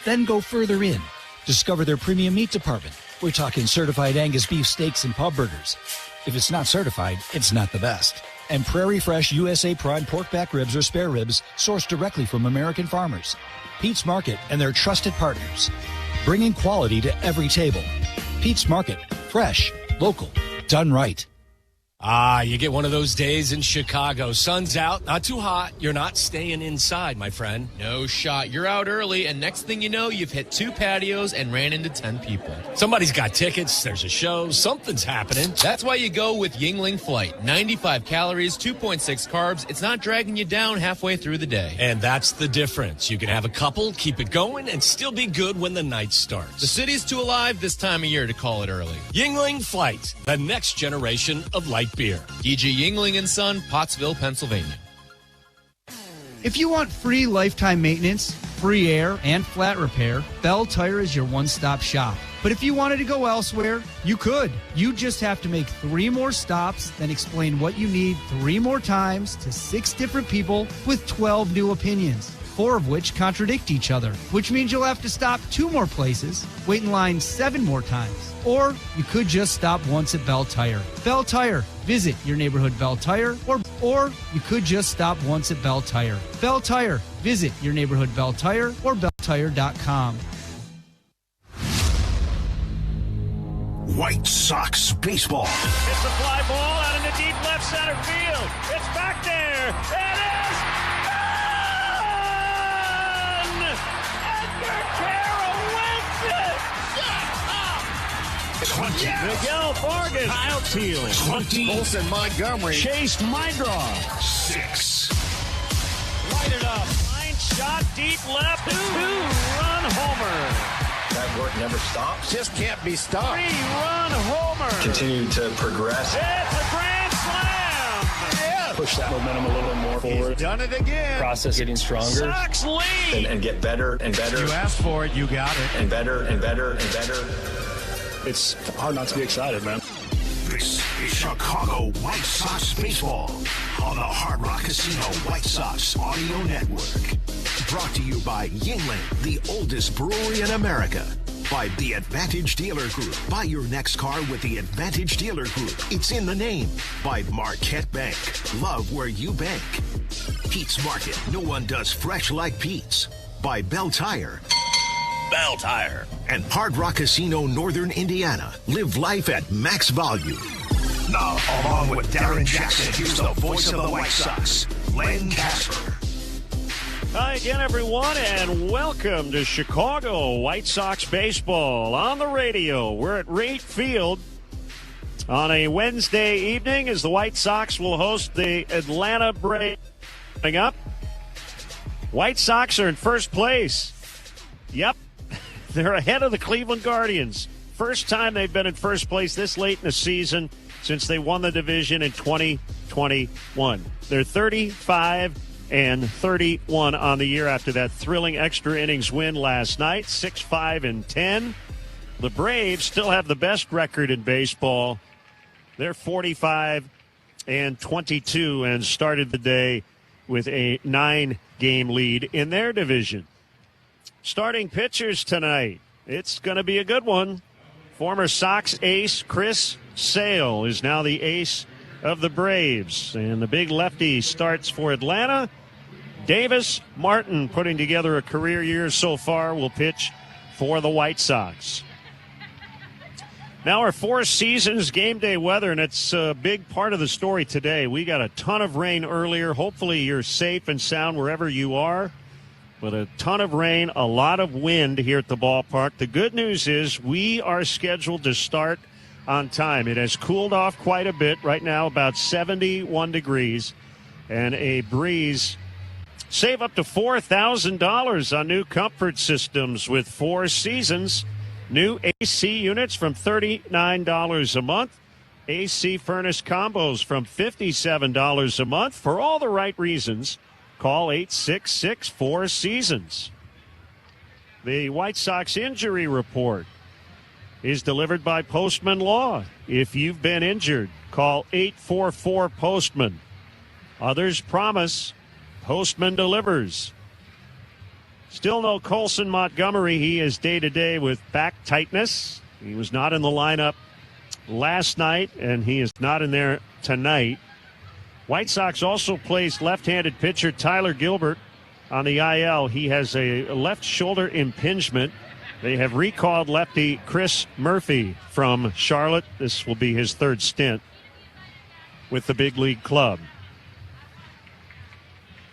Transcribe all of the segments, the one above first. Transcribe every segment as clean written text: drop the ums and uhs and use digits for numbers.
Then go further in. Discover their premium meat department. We're talking certified Angus beef steaks and pub burgers. If it's not certified, it's not the best. And Prairie Fresh USA Prime pork back ribs or spare ribs sourced directly from American farmers. Pete's Market and their trusted partners, bringing quality to every table. Pete's Market, fresh, local, done right. You get one of those days in Chicago. Sun's out, not too hot. You're not staying inside, my friend. No shot. You're out early, and next thing you know, you've hit 2 patios and ran into 10 people. Somebody's got tickets. There's a show. Something's happening. That's why you go with Yingling Flight. 95 calories, 2.6 carbs. It's not dragging you down halfway through the day. And that's the difference. You can have a couple, keep it going, and still be good when the night starts. The city's too alive this time of year to call it early. Yingling Flight, the next generation of light beer. E.G. Yingling & Son, Pottsville, Pennsylvania. If you want free lifetime maintenance, free air, and flat repair, Bell Tire is your one-stop shop. But if you wanted to go elsewhere, you could. You just have to make 3 more stops, then explain what you need 3 more times to 6 different people with 12 new opinions, 4 of which contradict each other, which means you'll have to stop 2 more places, wait in line 7 more times. Or you could just stop once at Bell Tire. Bell Tire. Visit your neighborhood Bell Tire, or you could just stop once at Bell Tire. Bell Tire. Visit your neighborhood Bell Tire or belltire.com. White Sox baseball. It's a fly ball out into deep left center field. It's back there. It is gone! Edgar Carroll wins it! 20. Miguel Vargas. Kyle Teal. 20. Colson Montgomery. Chase Mindroth. 6. Light it up. Line shot deep left. 2-run homer. That work never stops. Just can't be stopped. 3-run homer. Continue to progress. It's a grand slam. Yeah. Push that momentum a little bit more forward. He's done it again. Process getting stronger. Sox lead. And get better and better. You asked for it. You got it. And better and better and better. It's hard not to be excited, man. This is Chicago White Sox baseball on the Hard Rock Casino White Sox audio network. Brought to you by Yingling, the oldest brewery in America. By the Advantage Dealer Group. Buy your next car with the Advantage Dealer Group. It's in the name. By Marquette Bank. Love where you bank. Pete's Market. No one does fresh like Pete's. By Bell Tire. Bell Tire. And Hard Rock Casino, Northern Indiana. Live life at max value. Now, along with Darren Jackson, here's the voice of the White Sox, Len Casper. Hi again, everyone, and welcome to Chicago White Sox baseball on the radio. We're at Wright Field on a Wednesday evening as the White Sox will host the Atlanta Braves. Coming up, White Sox are in first place. Yep, they're ahead of the Cleveland Guardians. First time they've been in first place this late in the season since they won the division in 2021. They're 35-31 on the year after that thrilling extra innings win last night, 6-5-10. The Braves still have the best record in baseball. They're 45-22 and started the day with a 9-game lead in their division. Starting pitchers tonight, it's going to be a good one. Former Sox ace Chris Sale is now the ace of the Braves. And the big lefty starts for Atlanta. Davis Martin, putting together a career year so far, will pitch for the White Sox. Now our Four Seasons game day weather, and it's a big part of the story today. We got a ton of rain earlier. Hopefully you're safe and sound wherever you are. But a ton of rain, a lot of wind here at the ballpark. The good news is we are scheduled to start on time. It has cooled off quite a bit. Right now about 71 degrees and a breeze. Save up to $4,000 on new comfort systems with Four Seasons. New AC units from $39 a month. AC furnace combos from $57 a month. For all the right reasons, call 866-4Seasons. The White Sox injury report is delivered by Postman Law. If you've been injured, call 844-POSTMAN. Others promise, Postman delivers. Still no Colson Montgomery. He is day-to-day with back tightness. He was not in the lineup last night, and he is not in there tonight. White Sox also placed left-handed pitcher Tyler Gilbert on the IL. He has a left shoulder impingement. They have recalled lefty Chris Murphy from Charlotte. This will be his third stint with the big league club.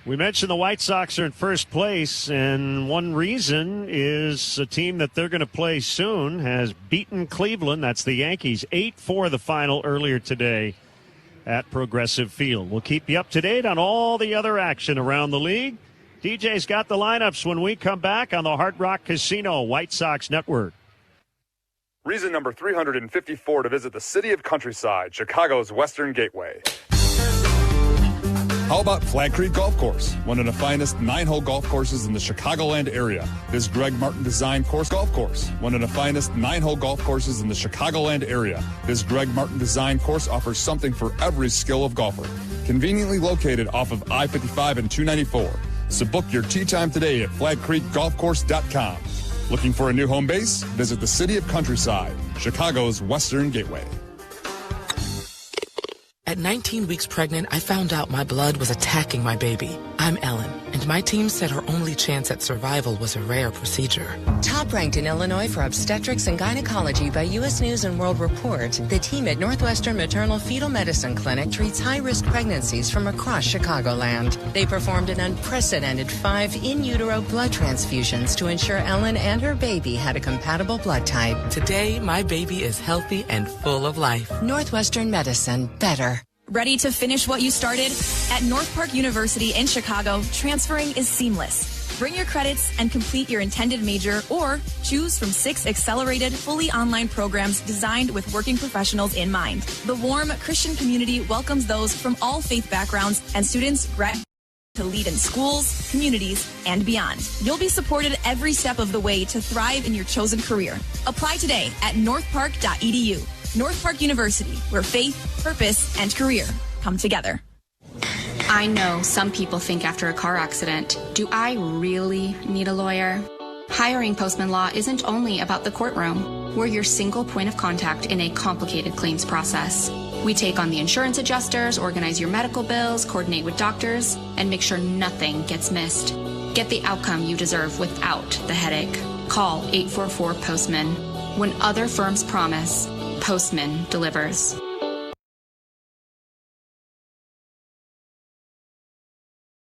We mentioned the White Sox are in first place, and one reason is a team that they're going to play soon has beaten Cleveland. That's the Yankees, 8-4 the final earlier today at Progressive Field. We'll keep you up to date on all the other action around the league. DJ's got the lineups when we come back on the Hard Rock Casino White Sox Network. Reason number 354 to visit the city of Countryside, Chicago's Western Gateway. How about Flat Creek Golf Course, one of the finest 9-hole golf courses in the Chicagoland area? This Greg Martin Design Course Golf Course, one of the finest 9-hole golf courses in the Chicagoland area. This Greg Martin Design Course offers something for every skill of golfer. Conveniently located off of I-55 and 294. So book your tee time today at flatcreekgolfcourse.com. Looking for a new home base? Visit the city of Countryside, Chicago's Western Gateway. At 19 weeks pregnant, I found out my blood was attacking my baby. I'm Ellen, and my team said her only chance at survival was a rare procedure. Top ranked in Illinois for obstetrics and gynecology by U.S. News and World Report, the team at Northwestern Maternal Fetal Medicine Clinic treats high-risk pregnancies from across Chicagoland. They performed an unprecedented 5 in-utero blood transfusions to ensure Ellen and her baby had a compatible blood type. Today, my baby is healthy and full of life. Northwestern Medicine, better. Ready to finish what you started? At North Park University in Chicago, transferring is seamless. Bring your credits and complete your intended major, or choose from 6 accelerated, fully online programs designed with working professionals in mind. The warm Christian community welcomes those from all faith backgrounds, and students graduate to lead in schools, communities, and beyond. You'll be supported every step of the way to thrive in your chosen career. Apply today at northpark.edu. North Park University, where faith, purpose, and career come together. I know some people think after a car accident, do I really need a lawyer? Hiring Postman Law isn't only about the courtroom. We're your single point of contact in a complicated claims process. We take on the insurance adjusters, organize your medical bills, coordinate with doctors, and make sure nothing gets missed. Get the outcome you deserve without the headache. Call 844-POSTMAN. When other firms promise, Postman delivers.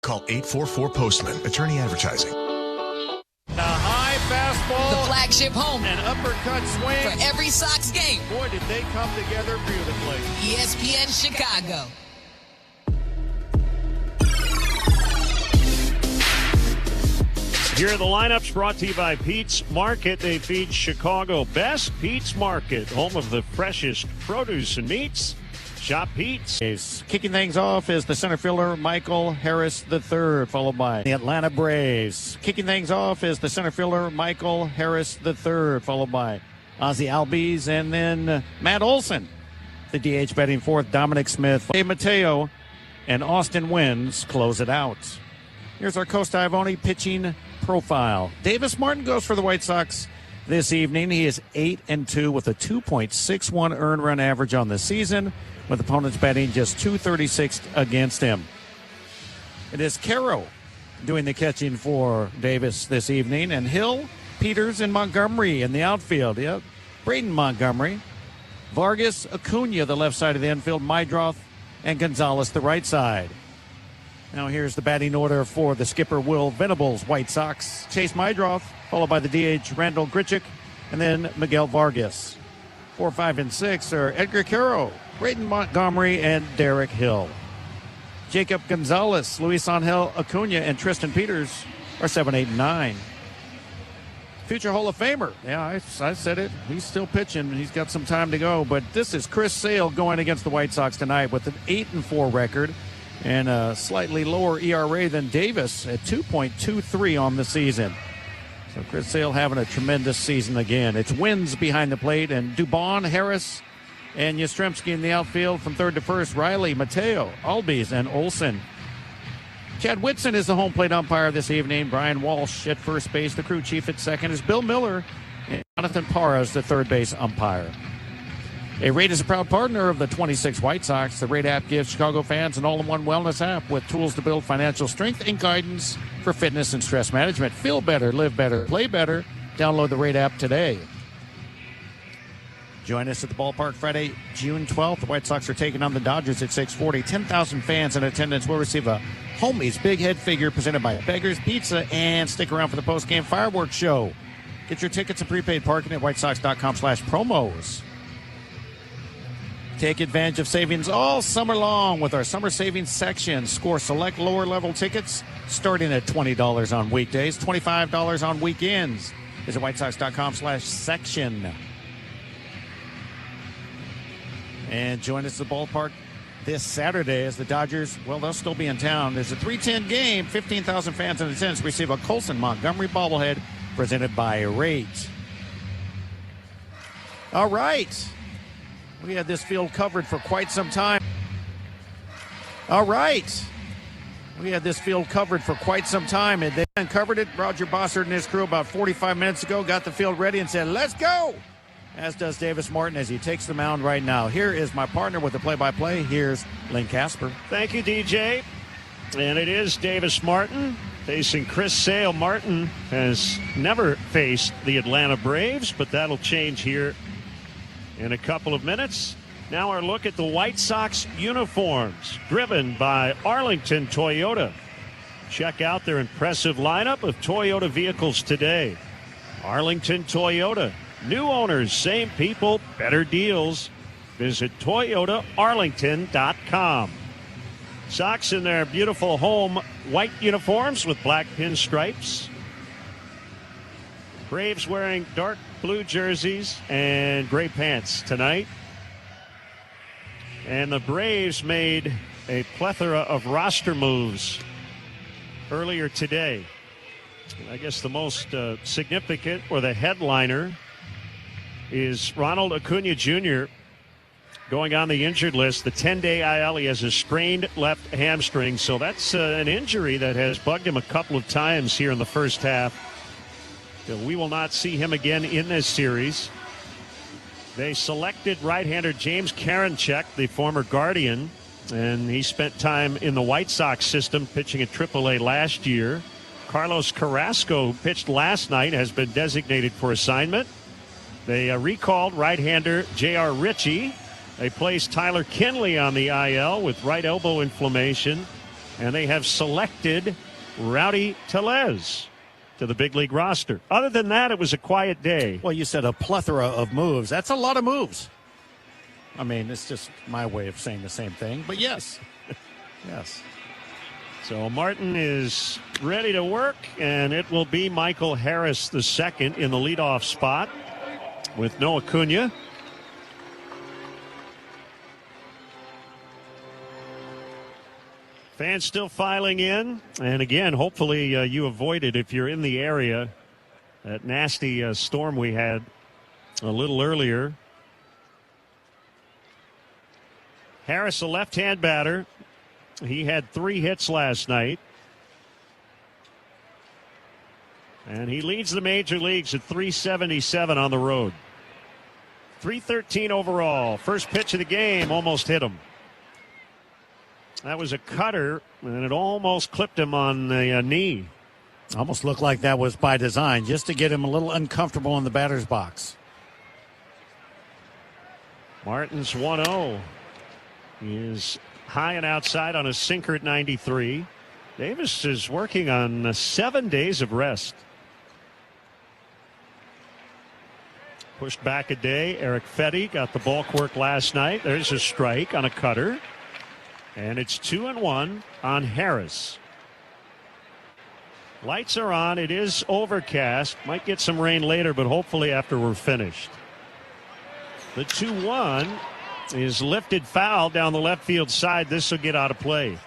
Call 844-POSTMAN. Attorney Advertising. The high fastball. The flagship home. An uppercut swing. For every Sox game. Boy, did they come together beautifully. ESPN Chicago. Here are the lineups brought to you by Pete's Market. They feed Chicago best. Pete's Market, home of the freshest produce and meats. Shop Pete's. Kicking things off is the center fielder, Michael Harris III, followed by the Atlanta Braves. Kicking things off is the center fielder, Michael Harris III, followed by Ozzie Albies, and then Matt Olson. The DH batting fourth, Dominic Smith, Mateo, and Austin Wynns close it out. Here's our Costa Ivone pitching profile. Davis Martin goes for the White Sox this evening. He is 8-2 with a 2.61 earned run average on the season, with opponents batting just .236 against him. It is Caro doing the catching for Davis this evening, and Hill, Peters, and Montgomery in the outfield. Yep, Braden Montgomery, Vargas, Acuna, the left side of the infield, Mydroth, and Gonzalez, the right side. Now here's the batting order for the skipper, Will Venables, White Sox. Chase Mydroth, followed by the DH, Randall Grichuk, and then Miguel Vargas. 4, 5, and 6 are Edgar Caro, Braden Montgomery, and Derek Hill. Jacob Gonzalez, Luis Angel Acuna, and Tristan Peters are 7, 8, and 9. Future Hall of Famer. Yeah, I said it. He's still pitching. He's got some time to go. But this is Chris Sale going against the White Sox tonight with an 8-4 record and a slightly lower ERA than Davis at 2.23 on the season. So Chris Sale having a tremendous season again. It's Wins behind the plate, and Dubon, Harris, and Yastrzemski in the outfield from third to first. Riley, Mateo, Albies, and Olson. Chad Whitson is the home plate umpire this evening. Brian Walsh at first base. The crew chief at second is Bill Miller. And Jonathan Parra is the third base umpire. A Rate is a proud partner of the 26 White Sox. The Rate app gives Chicago fans an all-in-one wellness app with tools to build financial strength and guidance for fitness and stress management. Feel better, live better, play better. Download the Rate app today. Join us at the ballpark Friday, June 12th. The White Sox are taking on the Dodgers at 6:40. 10,000 fans in attendance will receive a Homies Big Head figure presented by Beggar's Pizza. And stick around for the post-game fireworks show. Get your tickets and prepaid parking at whitesox.com/promos. Take advantage of savings all summer long with our summer savings section. Score select lower-level tickets starting at $20 on weekdays, $25 on weekends. Visit whitesox.com/section. And join us at the ballpark this Saturday as the Dodgers, well, they'll still be in town. There's a 3:10 game. 15,000 fans in attendance receive a Colson Montgomery bobblehead presented by Rate. All right. We had this field covered for quite some time. All right. We had this field covered for quite some time, and they uncovered it. Roger Bossard and his crew about 45 minutes ago got the field ready and said, let's go, as does Davis Martin as he takes the mound right now. Here is my partner with the play-by-play. Here's Lynn Casper. Thank you, DJ. And it is Davis Martin facing Chris Sale. Martin has never faced the Atlanta Braves, but that'll change here in a couple of minutes. Now our look at the White Sox uniforms, driven by Arlington Toyota. Check out their impressive lineup of Toyota vehicles today. Arlington Toyota. New owners, same people, better deals. Visit ToyotaArlington.com. Sox in their beautiful home white uniforms with black pinstripes. Braves wearing dark blue jerseys and gray pants tonight. And the Braves made a plethora of roster moves earlier today. I guess the most significant, or the headliner, is Ronald Acuna Jr. going on the injured list. The 10-day IL, he has a strained left hamstring, so that's an injury that has bugged him a couple of times here in the first half. We will not see him again in this series. They selected right-hander James Karinchak, the former Guardian, and he spent time in the White Sox system pitching at AAA last year. Carlos Carrasco, who pitched last night, has been designated for assignment. They recalled right-hander J.R. Ritchie. They placed Tyler Kinley on the IL with right elbow inflammation, and they have selected Rowdy Tellez to the big league roster. Other than that, it was a quiet day. Well, you said a plethora of moves. That's a lot of moves. I mean, it's just my way of saying the same thing, but yes. Yes. So Martin is ready to work, and it will be Michael Harris II in the leadoff spot with no Acuna. Fans still filing in. And again, hopefully you avoided, if you're in the area, that nasty storm we had a little earlier. Harris, a left-hand batter. He had 3 hits last night. And he leads the major leagues at 377 on the road. 313 overall. First pitch of the game almost hit him. That was a cutter, and it almost clipped him on the knee. Almost looked like that was by design, just to get him a little uncomfortable in the batter's box. Martin's 1-0. He is high and outside on a sinker at 93. Davis is working on 7 days of rest. Pushed back a day. Eric Fetty got the bulk work last night. There's a strike on a cutter. And it's 2-1 on Harris. Lights are on. It is overcast. Might get some rain later, but hopefully after we're finished. The 2-1 is lifted foul down the left field side. This will get out of play.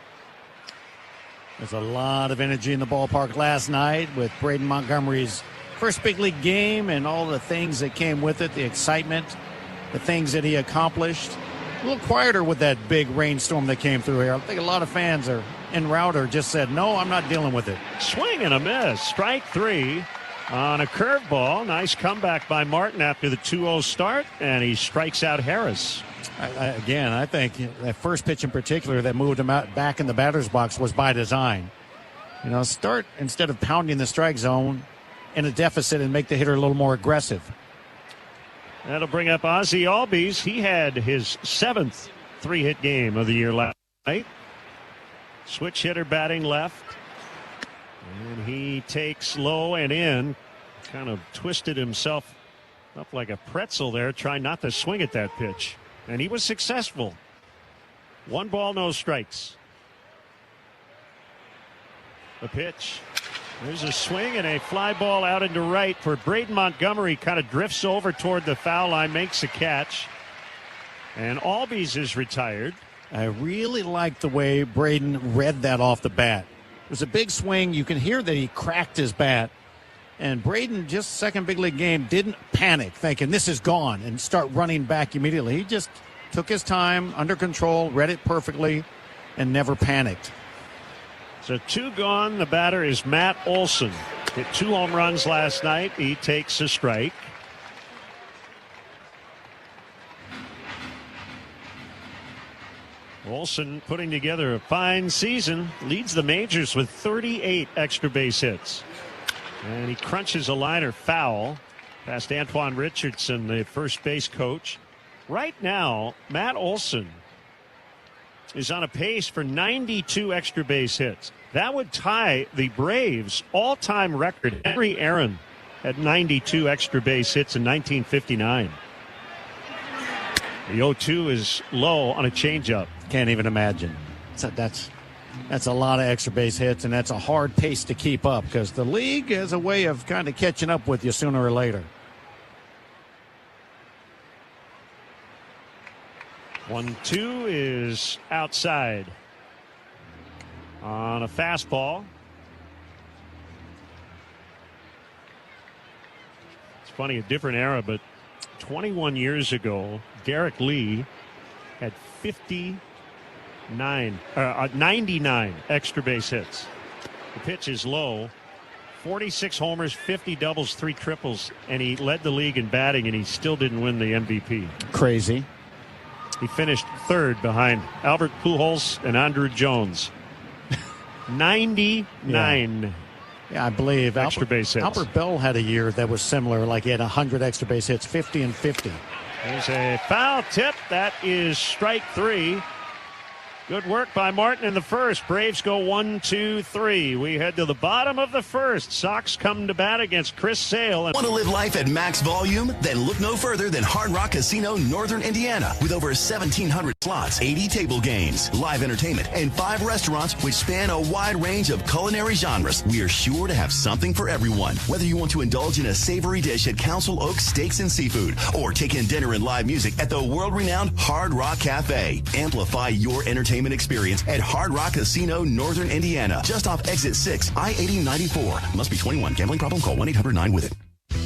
There's a lot of energy in the ballpark last night with Braden Montgomery's first big league game and all the things that came with it, the excitement, the things that he accomplished. A little quieter with that big rainstorm that came through here. I think a lot of fans are and Router just said, no, I'm not dealing with it. Swing and a miss. Strike 3 on a curveball. Nice comeback by Martin after the 2-0 start, and he strikes out Harris. I think that first pitch in particular that moved him out back in the batter's box was by design. Start instead of pounding the strike zone in a deficit and make the hitter a little more aggressive. That'll bring up Ozzie Albies. He had his 7th 3-hit game of the year last night. Switch hitter batting left. And he takes low and in. Kind of twisted himself up like a pretzel there, trying not to swing at that pitch. And he was successful. 1 ball, no strikes. The pitch. There's a swing and a fly ball out into right for Braden Montgomery. Kind of drifts over toward the foul line, makes a catch. And Albies is retired. I really like the way Braden read that off the bat. It was a big swing. You can hear that he cracked his bat. And Braden, just second big league game, didn't panic thinking this is gone and start running back immediately. He just took his time, under control, read it perfectly, and never panicked. So 2 gone. The batter is Matt Olson. Hit 2 home runs last night. He takes a strike. Olson putting together a fine season. Leads the majors with 38 extra base hits. And he crunches a liner foul past Antoine Richardson, the first base coach. Right now, Matt Olson is on a pace for 92 extra base hits. That would tie the Braves' all-time record. Henry Aaron had 92 extra base hits in 1959. The 0-2 is low on a changeup. Can't even imagine. That's a lot of extra base hits, and that's a hard pace to keep up because the league has a way of kind of catching up with you sooner or later. 1-2 is outside on a fastball. It's funny, a different era, but 21 years ago, Derek Lee had 99 extra base hits. The pitch is low. 46 homers, 50 doubles, 3 triples, and he led the league in batting, and he still didn't win the MVP. Crazy. He finished 3rd behind Albert Pujols and Andruw Jones. 99. Yeah, I believe extra base hits. Albert Bell had a year that was similar, like he had 100 extra base hits, 50 and 50. There's a foul tip. That is strike 3. Good work by Martin in the first. Braves go 1-2-3. We head to the bottom of the first. Sox come to bat against Chris Sale. Want to live life at max volume? Then look no further than Hard Rock Casino, Northern Indiana. With over 1,700 slots, 80 table games, live entertainment, and 5 restaurants which span a wide range of culinary genres. We are sure to have something for everyone. Whether you want to indulge in a savory dish at Council Oaks Steaks and Seafood or take in dinner and live music at the world-renowned Hard Rock Cafe. Amplify your entertainment experience at Hard Rock Casino, Northern Indiana. Just off exit 6, I-8094. Must be 21. Gambling problem? Call 1-800-9-WITH-IT.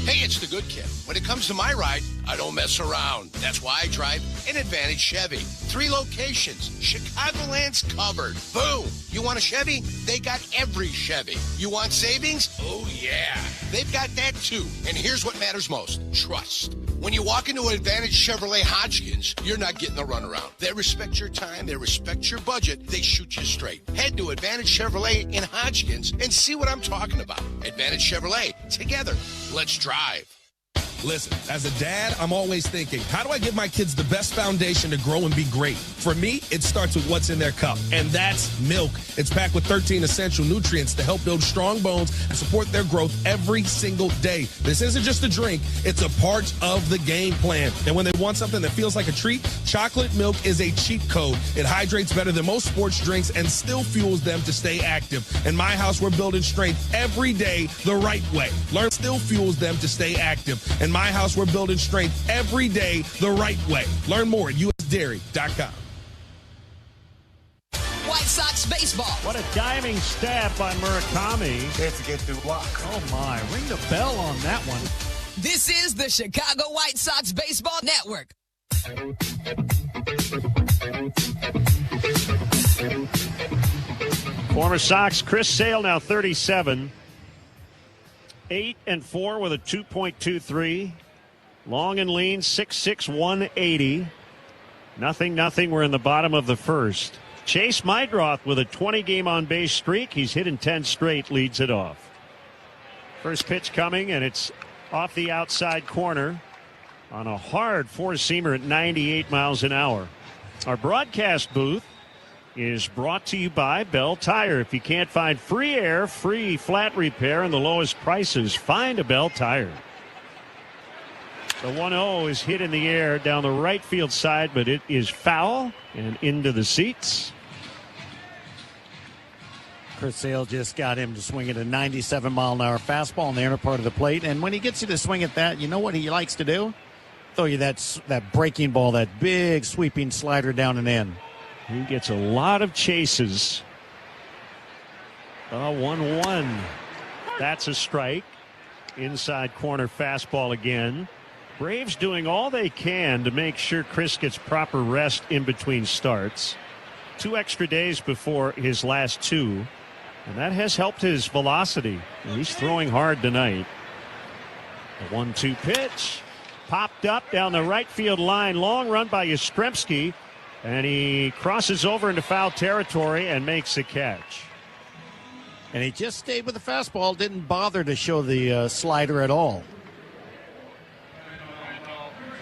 Hey, it's the good kid. When it comes to my ride, I don't mess around. That's why I drive an Advantage Chevy. 3 locations. Chicagoland's covered. Boom. You want a Chevy? They got every Chevy. You want savings? Oh, yeah. They've got that, too. And here's what matters most. Trust. When you walk into an Advantage Chevrolet Hodgkins, you're not getting the runaround. They respect your time. They respect your budget. They shoot you straight. Head to Advantage Chevrolet in Hodgkins and see what I'm talking about. Advantage Chevrolet. Together. Let's drive. Listen, as a dad, I'm always thinking, how do I give my kids the best foundation to grow and be great? For me, it starts with what's in their cup, and that's milk. It's packed with 13 essential nutrients to help build strong bones and support their growth every single day. This isn't just a drink, it's a part of the game plan. And when they want something that feels like a treat, chocolate milk is a cheat code. It hydrates better than most sports drinks and still fuels them to stay active. In my house, we're building strength every day the right way. Learn still fuels them to stay active. In my house, we're building strength every day the right way. Learn more at usdairy.com. White Sox baseball. What a diving stab by Murakami. Can't forget the block. Oh, my. Ring the bell on that one. This is the Chicago White Sox Baseball Network. Former Sox Chris Sale, now 37. 8-4 with a 2.23. Long and lean, 6'6", 180. Nothing. We're in the bottom of the first. Chase Meidroth with a 20-game on-base streak. He's hit in 10 straight, leads it off. First pitch coming, and it's off the outside corner on a hard four-seamer at 98 miles an hour. Our broadcast booth is brought to you by Bell Tire. If you can't find free air, free flat repair, and the lowest prices, find a Bell Tire. The 1-0 is hit in the air down the right field side, but it is foul and into the seats. Chris Sale just got him to swing at a 97-mile-an-hour fastball in the inner part of the plate. And when he gets you to swing at that, you know what he likes to do? Throw you that breaking ball, that big sweeping slider down and in. He gets a lot of chases. 1-1. That's a strike. Inside corner fastball again. Braves doing all they can to make sure Chris gets proper rest in between starts. 2 extra days before his last 2. And that has helped his velocity. He's throwing hard tonight. The 1-2 pitch. Popped up down the right field line. Long run by Yastrzemski. And he crosses over into foul territory and makes a catch. And he just stayed with the fastball. Didn't bother to show the slider at all.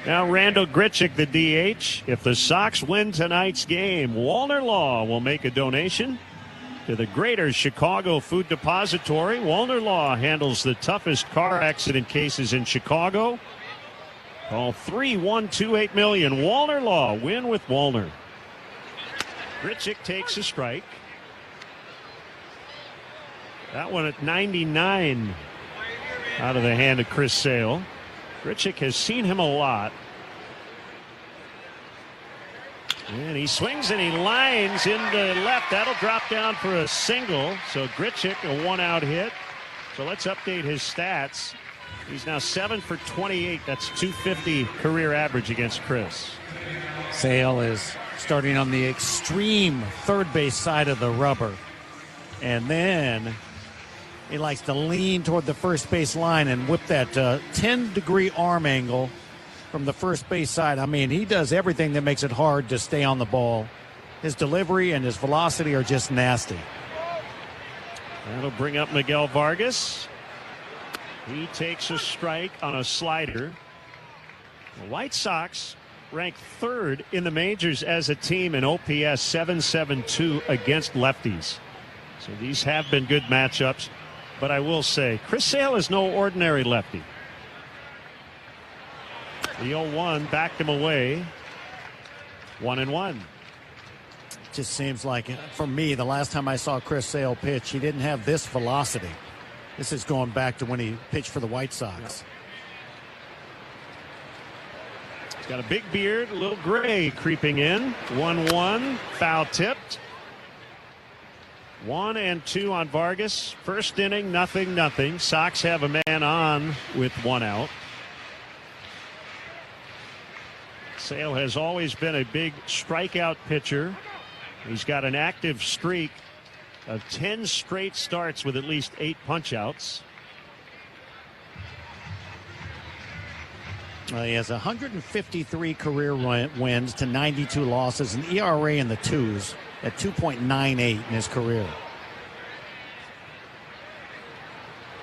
Now Randall Grichuk, the DH. If the Sox win tonight's game, Walner Law will make a donation to the Greater Chicago Food Depository. Walner Law handles the toughest car accident cases in Chicago. Call 3-128-million. Walner Law. Win with Walner. Grichuk takes a strike. That one at 99 out of the hand of Chris Sale. Grichuk has seen him a lot. And he swings and he lines into left. That'll drop down for a single. So Grichuk, a 1-out hit. So let's update his stats. He's now 7 for 28. That's .250 career average against Chris. Sale is starting on the extreme third base side of the rubber. And then he likes to lean toward the first base line and whip that 10-degree arm angle from the first base side. I mean, he does everything that makes it hard to stay on the ball. His delivery and his velocity are just nasty. That'll bring up Miguel Vargas. He takes a strike on a slider. The White Sox ranked 3rd in the majors as a team in OPS .772 against lefties. So these have been good matchups. But I will say, Chris Sale is no ordinary lefty. The 0-1 backed him away. 1-1. Just seems like, for me, the last time I saw Chris Sale pitch, he didn't have this velocity. This is going back to when he pitched for the White Sox. He's got a big beard, a little gray creeping in. 1-1, foul tipped. 1-2 on Vargas. First inning, nothing. Sox have a man on with 1 out. Sale has always been a big strikeout pitcher. He's got an active streak of 10 straight starts with at least 8 punch-outs. He has 153 career wins to 92 losses, an ERA in the 2s at 2.98 in his career.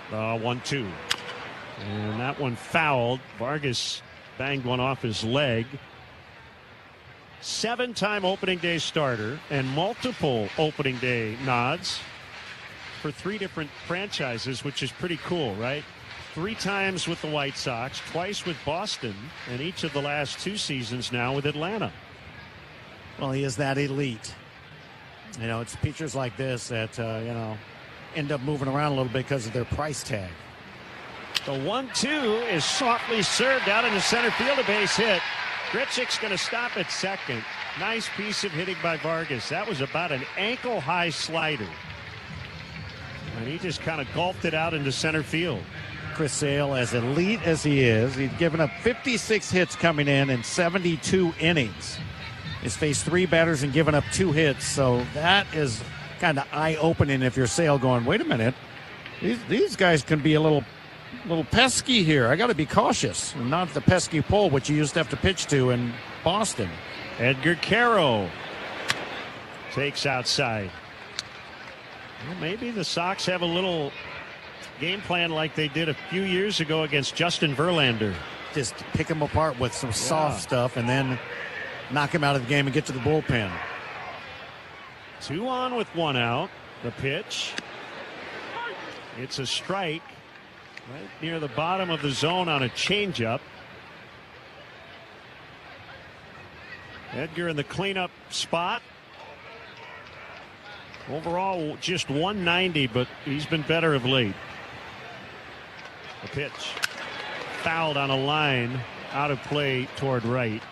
1-2. And that one fouled. Vargas banged one off his leg. 7-time opening day starter and multiple opening day nods for 3 different franchises, which is pretty cool, right? 3 times with the White Sox, twice with Boston, and each of the last 2 seasons now with Atlanta. Well, he is that elite. You know, it's pitchers like this that, end up moving around a little bit because of their price tag. The 1-2 is softly served out into center field, a base hit. Grichuk's going to stop at second. Nice piece of hitting by Vargas. That was about an ankle-high slider. And he just kind of gulped it out into center field. Chris Sale, as elite as he is, he's given up 56 hits coming in 72 innings. He's faced 3 batters and given up 2 hits, so that is kind of eye-opening if you're Sale going, wait a minute, these guys can be a little pesky here. I got to be cautious, and not the pesky pole which you used to have to pitch to in Boston. Edgar Caro takes outside. Well, maybe the Sox have a little game plan like they did a few years ago against Justin Verlander. Just pick him apart with some soft stuff and then knock him out of the game and get to the bullpen. 2 on with 1 out. The pitch. It's a strike right near the bottom of the zone on a changeup. Edgar in the cleanup spot. Overall, just 190, but he's been better of late. The pitch. Fouled on a line, out of play toward right.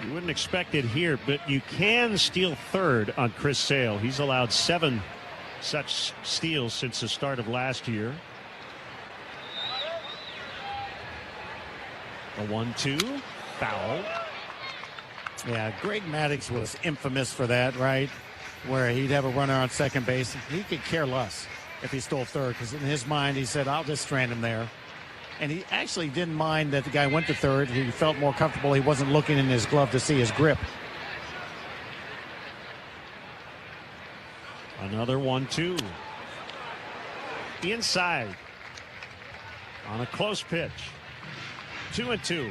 You wouldn't expect it here, but you can steal third on Chris Sale. He's allowed 7 such steals since the start of last year. A 1-2. Foul. Yeah, Greg Maddux was infamous for that, right? Where he'd have a runner on second base. He could care less if he stole third, because in his mind he said, I'll just strand him there. And he actually didn't mind that the guy went to third. He felt more comfortable. He wasn't looking in his glove to see his grip. Another 1-2. Inside. On a close pitch. 2-2.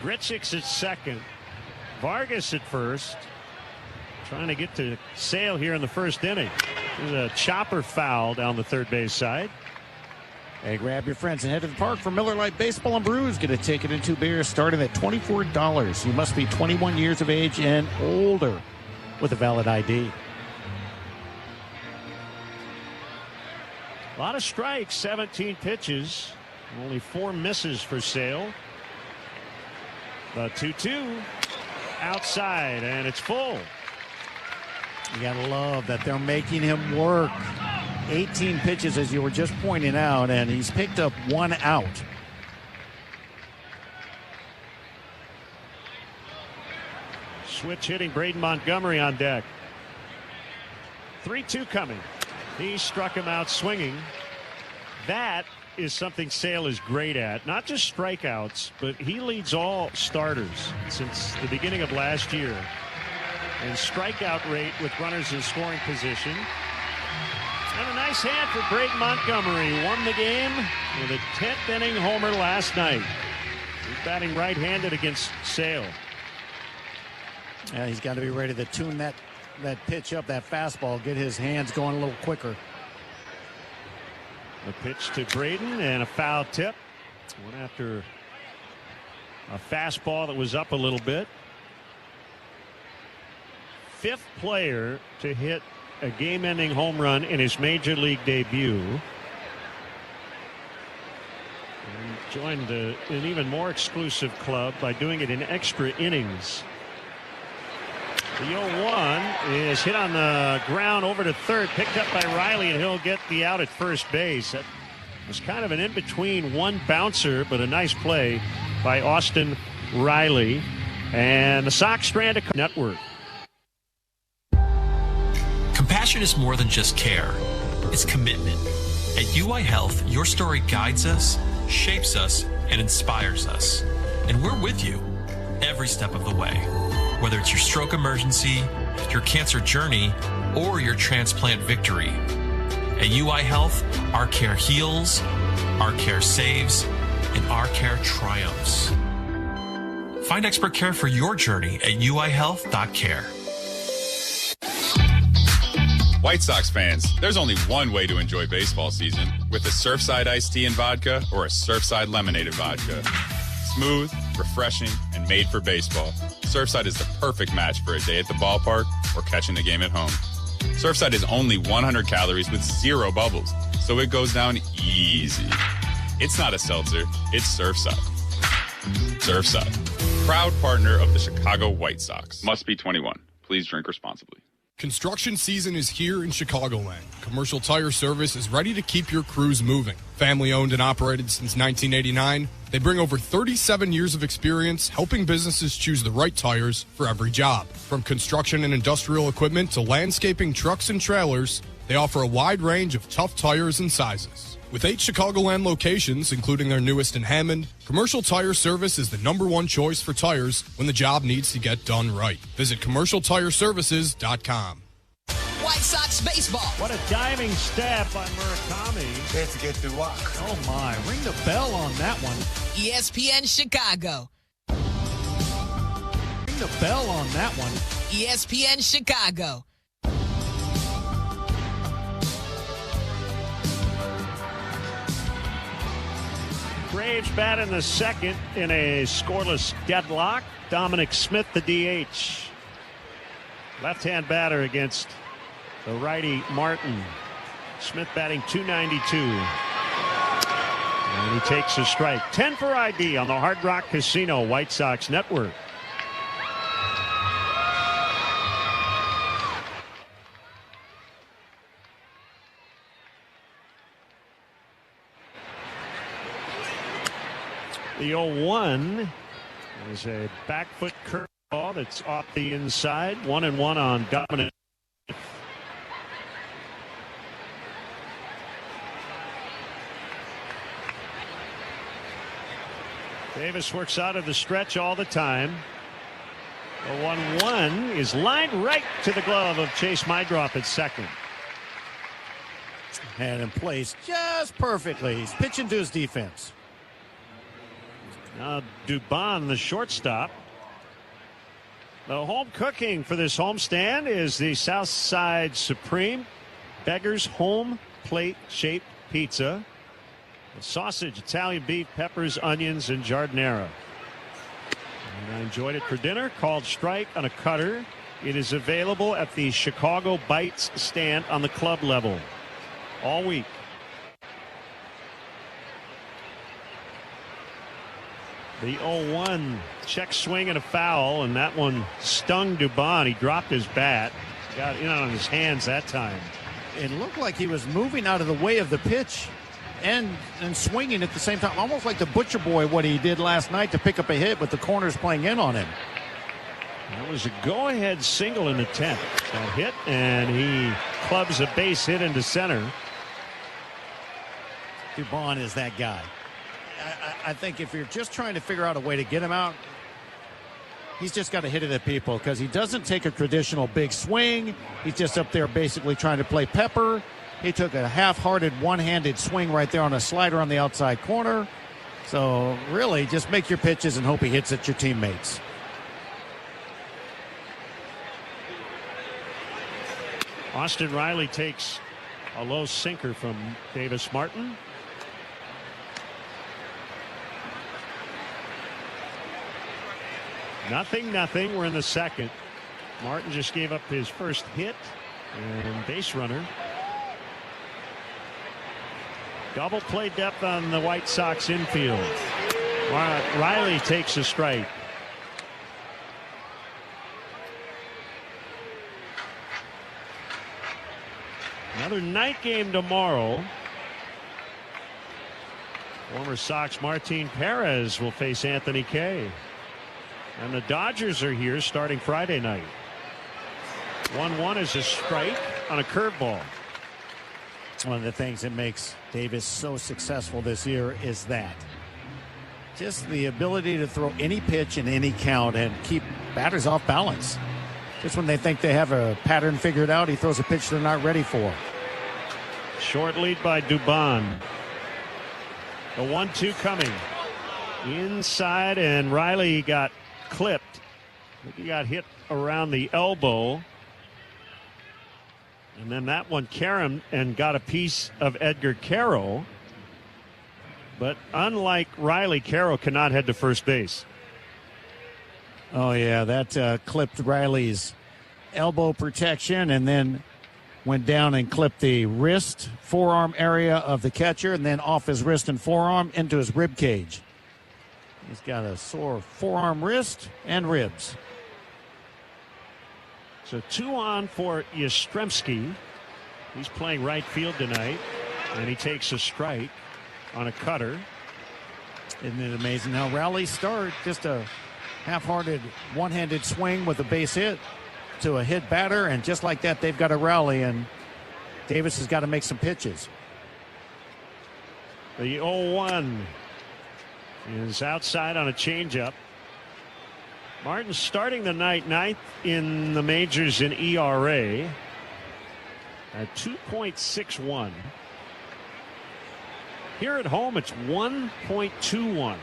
Grichuk's at second. Vargas at first. Trying to get to Sale here in the first inning. There's a chopper foul down the third base side. Hey, grab your friends and head to the park for Miller Lite Baseball and Brews. Get a ticket and 2 beers starting at $24. You must be 21 years of age and older with a valid ID. A lot of strikes, 17 pitches. Only 4 misses for Sale. The 2-2 outside, and it's full. You got to love that they're making him work. 18 pitches, as you were just pointing out, and he's picked up 1 out. Switch hitting, Braden Montgomery on deck. 3-2 coming. He struck him out swinging. That is something Sale is great at. Not just strikeouts, but he leads all starters since the beginning of last year. And strikeout rate with runners in scoring position. And a nice hand for Braden Montgomery. Won the game with a 10th inning homer last night. He's batting right-handed against Sale. Yeah, he's got to be ready to tune that pitch up, that fastball, get his hands going a little quicker. The pitch to Braden and a foul tip. One after a fastball that was up a little bit. 5th player to hit a game-ending home run in his major league debut. And joined an even more exclusive club by doing it in extra innings. The 0-1 is hit on the ground over to third, picked up by Riley, and he'll get the out at first base. That was kind of an in-between one bouncer, but a nice play by Austin Riley. And the Sox strand network. Compassion is more than just care. It's commitment. At UI Health, your story guides us, shapes us, and inspires us. And we're with you every step of the way. Whether it's your stroke emergency, your cancer journey, or your transplant victory. At UI Health, our care heals, our care saves, and our care triumphs. Find expert care for your journey at uihealth.care. White Sox fans, there's only one way to enjoy baseball season, with a Surfside iced tea and vodka or a Surfside lemonade and vodka. Smooth, refreshing, and made for baseball, Surfside is the perfect match for a day at the ballpark or catching the game at home. Surfside is only 100 calories with 0 bubbles, so it goes down easy. It's not a seltzer, it's Surfside. Surfside, proud partner of the Chicago White Sox. Must be 21. Please drink responsibly. Construction season is here in Chicagoland. Commercial Tire Service is ready to keep your crews moving. Family owned and operated since 1989, they bring over 37 years of experience helping businesses choose the right tires for every job. From construction and industrial equipment to landscaping trucks and trailers, they offer a wide range of tough tires and sizes. With 8 Chicagoland locations, including their newest in Hammond, Commercial Tire Service is the #1 choice for tires when the job needs to get done right. Visit CommercialTireServices.com. White Sox baseball. What a diving stab by Murakami. Let's get to work. Oh, my. Ring the bell on that one. ESPN Chicago. Ring the bell on that one. ESPN Chicago. Braves bat in the second in a scoreless deadlock. Dominic Smith, the DH. Left-hand batter against the righty Martin. Smith batting .292. And he takes a strike. 10 for ID on the Hard Rock Casino White Sox Network. The 0-1 is a back foot curveball that's off the inside. 1-1 on Dominic. Davis works out of the stretch all the time. The 1-1 is lined right to the glove of Chase Mydroff at second. And in place just perfectly. He's pitching to his defense. Now Dubon, the shortstop. The home cooking for this homestand is the Southside Supreme Beggar's Home Plate Shaped Pizza. The sausage, Italian beef, peppers, onions, and giardiniera. And I enjoyed it for dinner. Called strike on a cutter. It is available at the Chicago Bites stand on the club level all week. The 0-1 check swing and a foul, and that one stung Dubon. He dropped his bat, got in on his hands that time. It looked like he was moving out of the way of the pitch and swinging at the same time, almost like the Butcher Boy, what he did last night to pick up a hit with the corners playing in on him. That was a go-ahead single in the 10th. That hit, and he clubs a base hit into center. Dubon is that guy. I think if you're just trying to figure out a way to get him out, he's just got to hit it at people because he doesn't take a traditional big swing. He's just up there basically trying to play pepper. He took a half-hearted one-handed swing right there on a slider on the outside corner. So really just make your pitches and hope he hits at your teammates. Austin Riley takes a low sinker from Davis Martin. Nothing. We're in the second. Martin just gave up his first hit and base runner. Double play depth on the White Sox infield. Riley takes a strike. Another night game tomorrow. Former Sox Martin Perez will face Anthony Kay. And the Dodgers are here starting Friday night. 1-1 is a strike on a curveball. One of the things that makes Davis so successful this year is that. Just the ability to throw any pitch in any count and keep batters off balance. Just when they think they have a pattern figured out, he throws a pitch they're not ready for. Short lead by Dubon. The 1-2 coming. Inside, and Riley got clipped. He got hit around the elbow. And then that one caromed and got a piece of Edgar Carroll. But unlike Riley, Carroll cannot head to first base. Oh, yeah, that clipped Riley's elbow protection and then went down and clipped the wrist, forearm area of the catcher, and then off his wrist and forearm into his rib cage. He's got a sore forearm, wrist, and ribs. So 2 on for Yastrzemski. He's playing right field tonight, and he takes a strike on a cutter. Isn't it amazing? Now rallies start, just a half-hearted one-handed swing with a base hit to a hit batter, and just like that, they've got a rally, and Davis has got to make some pitches. The 0-1 is outside on a changeup. Martin starting the night 9th in the majors in ERA at 2.61. Here at home, it's 1.21.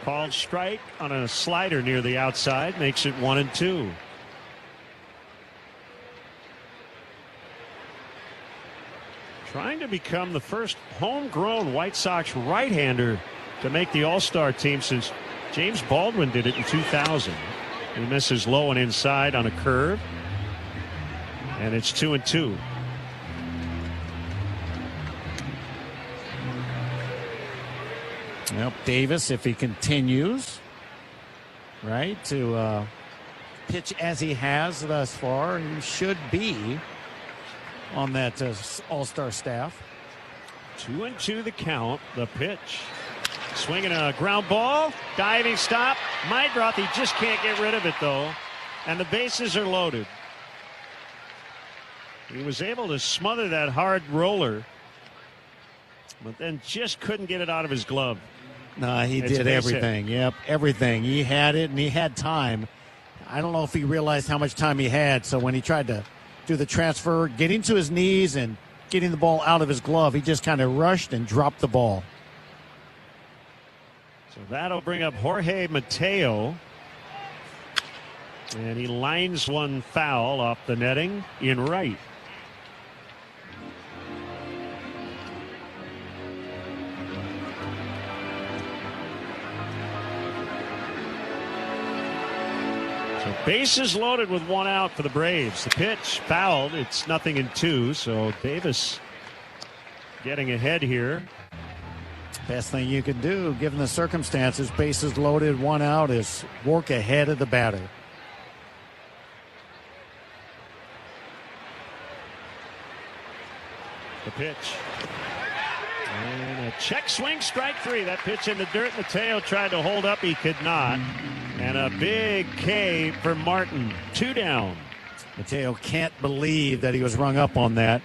Called strike on a slider near the outside, makes it 1-2. Trying to become the first homegrown White Sox right-hander to make the All-Star team since James Baldwin did it in 2000. He misses low and inside on a curve. And it's 2-2. Well, Davis, if he continues, right, to pitch as he has thus far, he should be on that All-Star staff. 2-2 the count. The pitch. Swinging a ground ball. Diving stop. Meidroth, he just can't get rid of it, though. And the bases are loaded. He was able to smother that hard roller, but then just couldn't get it out of his glove. No, he did everything. Yep, everything. He had it, and he had time. I don't know if he realized how much time he had, so when he tried to do the transfer, getting to his knees and getting the ball out of his glove, he just kind of rushed and dropped the ball. So that'll bring up Jorge Mateo. And he lines one foul off the netting in right. So bases loaded with 1 out for the Braves. The pitch fouled. It's 0-2. So Davis getting ahead here. Best thing you can do, given the circumstances, bases loaded, 1 out, is work ahead of the batter. The pitch. And a check swing, strike 3. That pitch in the dirt. Mateo tried to hold up. He could not. And a big K for Martin. 2 down. Mateo can't believe that he was rung up on that.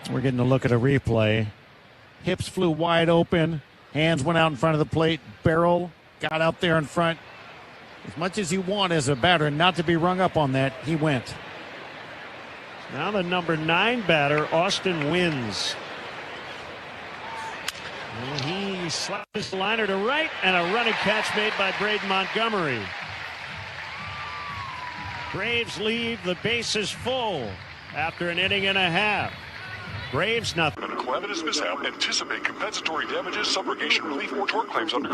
We're getting a look at a replay. Hips flew wide open. Hands went out in front of the plate. Barrel got out there in front. As much as you want as a batter not to be rung up on that, he went. Now the number 9 batter, Austin Wins. And he slaps this liner to right, and a running catch made by Braden Montgomery. Braves leave the bases full after an inning and a half. Braves nothing. In a calamitous mishap, anticipate compensatory damages, subrogation relief, or tort claims under.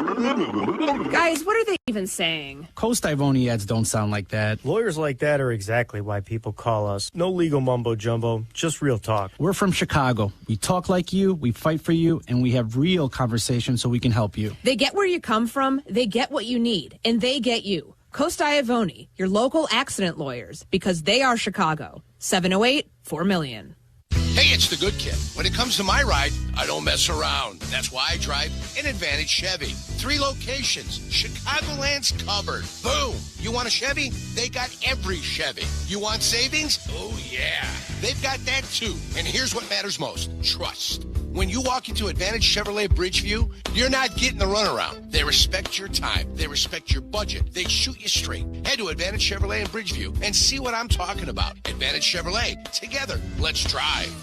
Guys, what are they even saying? Coast-Ivoni ads don't sound like that. Lawyers like that are exactly why people call us. No legal mumbo-jumbo, just real talk. We're from Chicago. We talk like you, we fight for you, and we have real conversations so we can help you. They get where you come from, they get what you need, and they get you. Coast-Ivoni, your local accident lawyers, because they are Chicago. 708-4million. Hey, it's the good kid. When it comes to my ride, I don't mess around. That's why I drive an Advantage Chevy. 3 locations. Chicagoland's covered. Boom. You want a Chevy? They got every Chevy. You want savings? Oh, yeah. They've got that, too. And here's what matters most. Trust. When you walk into Advantage Chevrolet Bridgeview, you're not getting the runaround. They respect your time. They respect your budget. They shoot you straight. Head to Advantage Chevrolet in Bridgeview and see what I'm talking about. Advantage Chevrolet. Together, let's drive.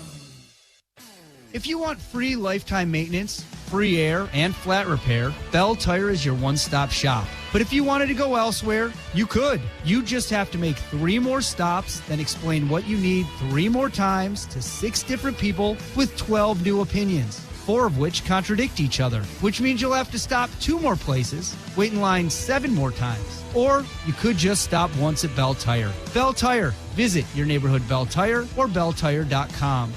If you want free lifetime maintenance, free air, and flat repair, Bell Tire is your one-stop shop. But if you wanted to go elsewhere, you could. You just have to make 3 more stops, then explain what you need 3 more times to 6 different people with 12 new opinions, 4 of which contradict each other, which means you'll have to stop 2 more places, wait in line 7 more times. Or you could just stop once at Bell Tire. Bell Tire. Visit your neighborhood Bell Tire or belltire.com.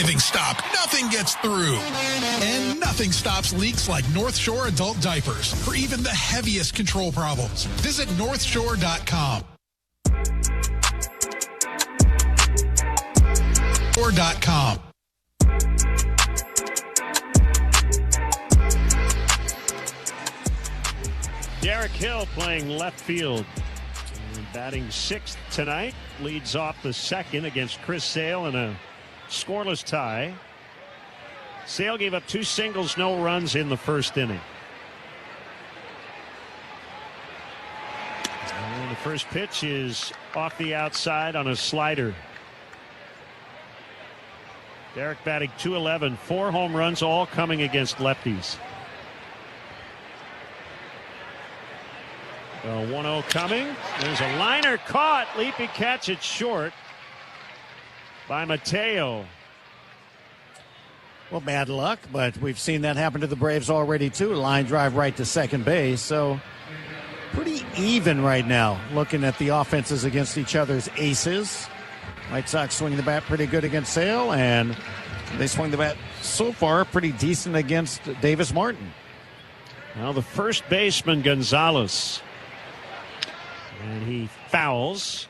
driving stop, nothing gets through. And nothing stops leaks like North Shore adult diapers for even the heaviest control problems. Visit northshore.com. Shore.com. Derek Hill playing left field. Batting sixth tonight, leads off the second against Chris Sale in a scoreless tie. Sale gave up 2 singles, no runs in the first inning. And the first pitch is off the outside on a slider. Derek batting .211, 4 home runs, all coming against lefties. 1-0 coming. There's a liner caught. Leaping catch it short by Mateo. Well, bad luck, but we've seen that happen to the Braves already, too. Line drive right to second base. So pretty even right now, looking at the offenses against each other's aces. White Sox swinging the bat pretty good against Sale, and they swing the bat so far pretty decent against Davis Martin. Now the first baseman, Gonzalez. And he fouls.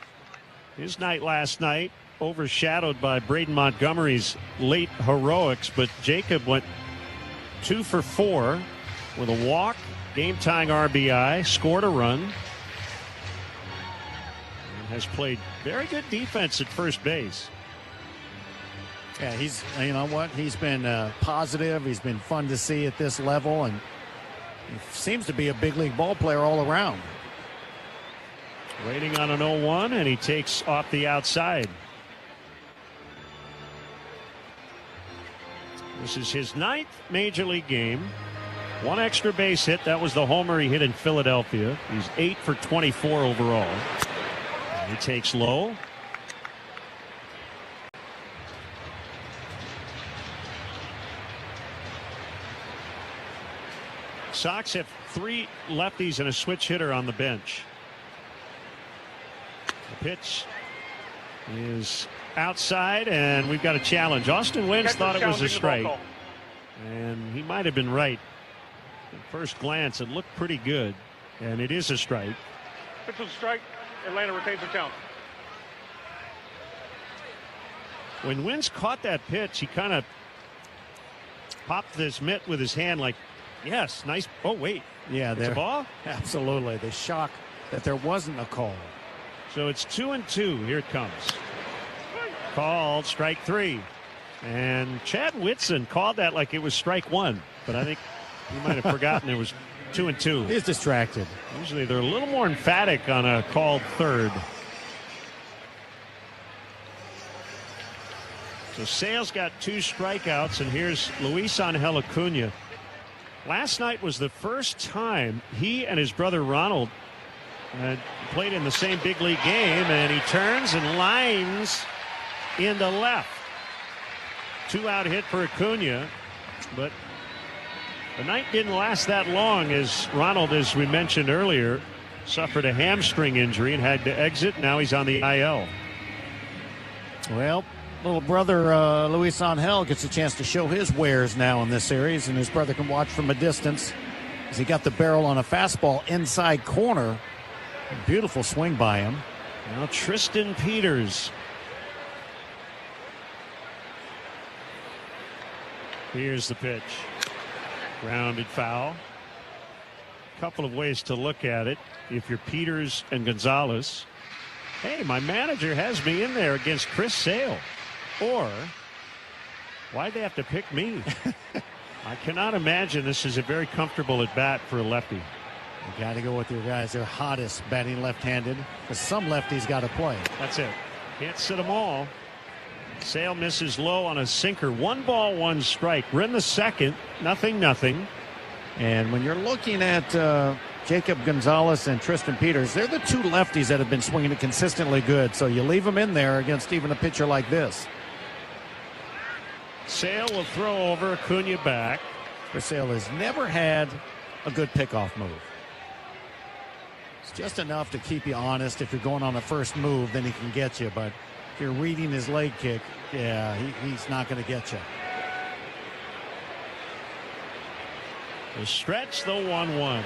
His night last night overshadowed by Braden Montgomery's late heroics, but Jacob went 2 for 4 with a walk, game-tying RBI, scored a run, and has played very good defense at first base. Yeah, he's, you know what, he's been positive. He's been fun to see at this level, and he seems to be a big league ball player all around. Waiting on an 0-1, and he takes off the outside. This is his 9th major league game. 1 extra base hit. That was the homer he hit in Philadelphia. He's 8 for 24 overall. And he takes low. Sox have 3 lefties and a switch hitter on the bench. The pitch is outside, and we've got a challenge. Austin Wynns thought it was a strike, and he might have been right. At first glance, it looked pretty good, and it is a strike. Pitch was a strike. Atlanta retains the count. When Wynns caught that pitch, he kind of popped this mitt with his hand like, yes, nice. Oh, wait. Yeah, it's a ball? Absolutely. The shock that there wasn't a call. So it's 2-2. Here it comes. Called strike 3. And Chad Whitson called that like it was strike 1. But I think he might have forgotten it was 2-2. He's distracted. Usually they're a little more emphatic on a called third. So Sale's got 2 strikeouts, and here's Luis Angel Acuna. Last night was the first time he and his brother Ronald played in the same big league game, and he turns and lines into left. 2-out hit for Acuna, but the night didn't last that long, as Ronald, as we mentioned earlier, suffered a hamstring injury and had to exit. Now he's on the IL. Well, little brother Luis Angel gets a chance to show his wares now in this series, and his brother can watch from a distance as he got the barrel on a fastball inside corner. Beautiful swing by him. Now Tristan Peters. Here's the pitch. Grounded foul. Couple of ways to look at it. If you're Peters and Gonzalez, hey, my manager has me in there against Chris Sale. Or why'd they have to pick me? I cannot imagine this is a very comfortable at bat for a lefty. You got to go with your guys. They're hottest batting left-handed, because some lefties got to play. That's it. Can't sit them all. Sale misses low on a sinker. 1 ball, 1 strike. We're in the second. 0-0. And when you're looking at Jacob Gonzalez and Tristan Peters, they're the 2 lefties that have been swinging it consistently good. So you leave them in there against even a pitcher like this. Sale will throw over. Acuna back. Chris Sale has never had a good pickoff move. It's just enough to keep you honest. If you're going on the first move, then he can get you. But you're reading his leg kick, yeah, he's not going to get you. The stretch, the 1-1.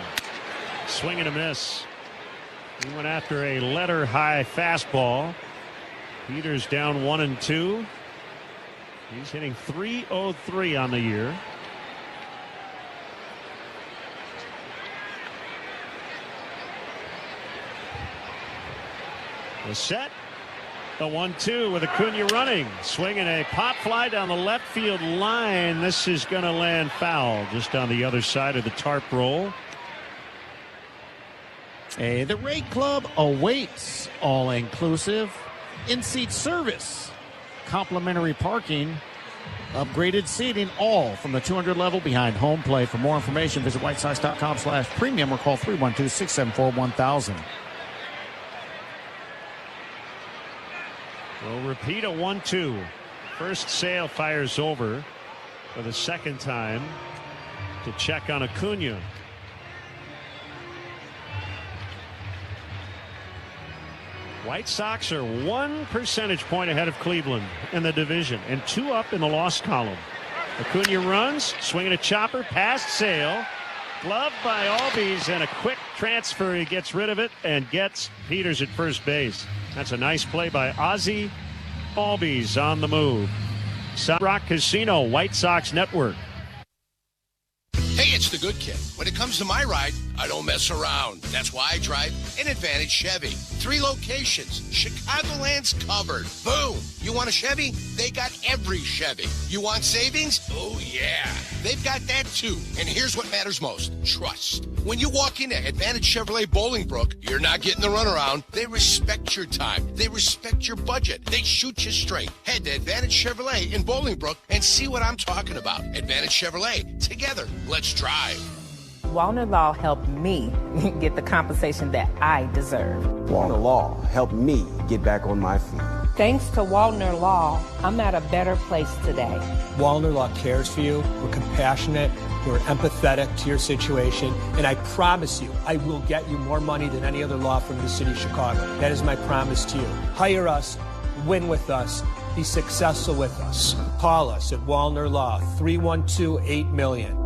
Swing and a miss. He went after a letter high fastball. Peters down 1-2. He's hitting .303 on the year. The set. The 1-2 with Acuna running. Swinging a pop fly down the left field line. This is going to land foul just on the other side of the tarp roll. Hey, the Rate Club awaits all-inclusive in-seat service, complimentary parking, upgraded seating, all from the 200 level behind home plate. For more information, visit whitesox.com/premium or call 312-674-1000. We'll repeat a 1-2. First Sale fires over for the second time to check on Acuna. White Sox are 1 percentage point ahead of Cleveland in the division and 2 up in the loss column. Acuna runs, swinging a chopper past Sale. Gloved by Albies, and a quick transfer. He gets rid of it and gets Peters at first base. That's a nice play by Ozzie Albies on the move. Hard Rock Casino, White Sox Network. Hey, it's the good kid. When it comes to my ride, I don't mess around. That's why I drive an Advantage Chevy. 3 locations. Chicagoland's covered. Boom. You want a Chevy? They got every Chevy. You want savings? Oh, yeah. They've got that, too. And here's what matters most. Trust. When you walk into Advantage Chevrolet Bolingbrook, you're not getting the runaround. They respect your time. They respect your budget. They shoot you straight. Head to Advantage Chevrolet in Bolingbrook and see what I'm talking about. Advantage Chevrolet. Together, let's drive. Wallner Law helped me get the compensation that I deserve. Wallner Law helped me get back on my feet. Thanks to Wallner Law, I'm at a better place today. Wallner Law cares for you. We're compassionate. We're empathetic to your situation. And I promise you, I will get you more money than any other law firm in the city of Chicago. That is my promise to you. Hire us, win with us, be successful with us. Call us at Wallner Law, 312-8-million.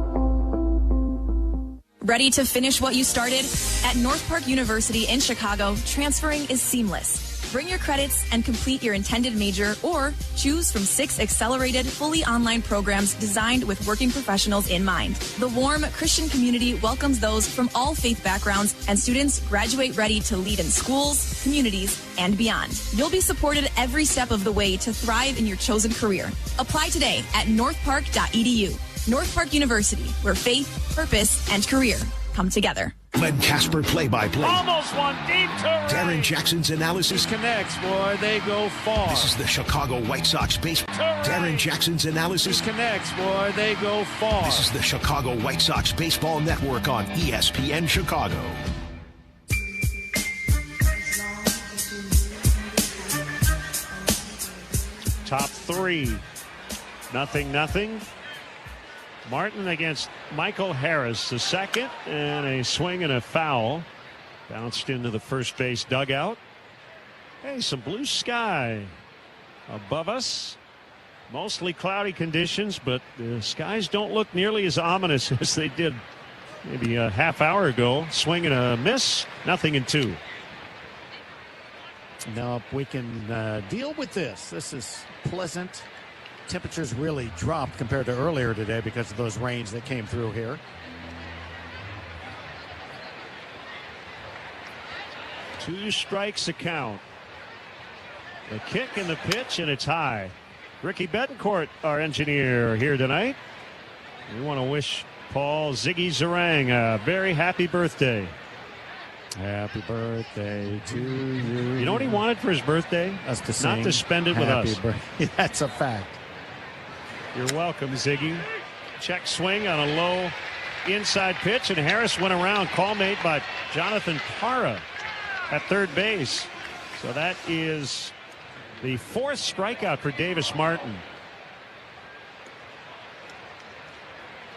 Ready to finish what you started? At North Park University in Chicago, transferring is seamless. Bring your credits and complete your intended major, or choose from 6 accelerated, fully online programs designed with working professionals in mind. The warm Christian community welcomes those from all faith backgrounds, and students graduate ready to lead in schools, communities, and beyond. You'll be supported every step of the way to thrive in your chosen career. Apply today at northpark.edu. North Park University, where faith, purpose, and career come together. Len Casper play-by-play. Almost one deep to right. Darren Jackson's analysis. Connects, boy, they go far. This is the Chicago White Sox baseball. Darren Jackson's analysis. Connects, boy, they go far. This is the Chicago White Sox Baseball Network on ESPN Chicago. Top 3. 0-0. Martin against Michael Harris, the second, and a swing and a foul. Bounced into the first base dugout. Hey, some blue sky above us. Mostly cloudy conditions, but the skies don't look nearly as ominous as they did maybe a half hour ago. Swing and a miss, 0-2. Now we can deal with this. This is pleasant. Temperatures really dropped compared to earlier today because of those rains that came through here. Two strikes a count. The kick and the pitch, and it's high. Ricky Betancourt, our engineer, here tonight. We want to wish Paul Ziggy Zarang a very happy birthday. Happy birthday to you. You know what he wanted for his birthday? Us to sing. Not to spend it with us. That's a fact. You're welcome, Ziggy. Check swing on a low inside pitch, and Harris went around. Call made by Jonathan Parra at third base. So that is the 4th strikeout for Davis Martin.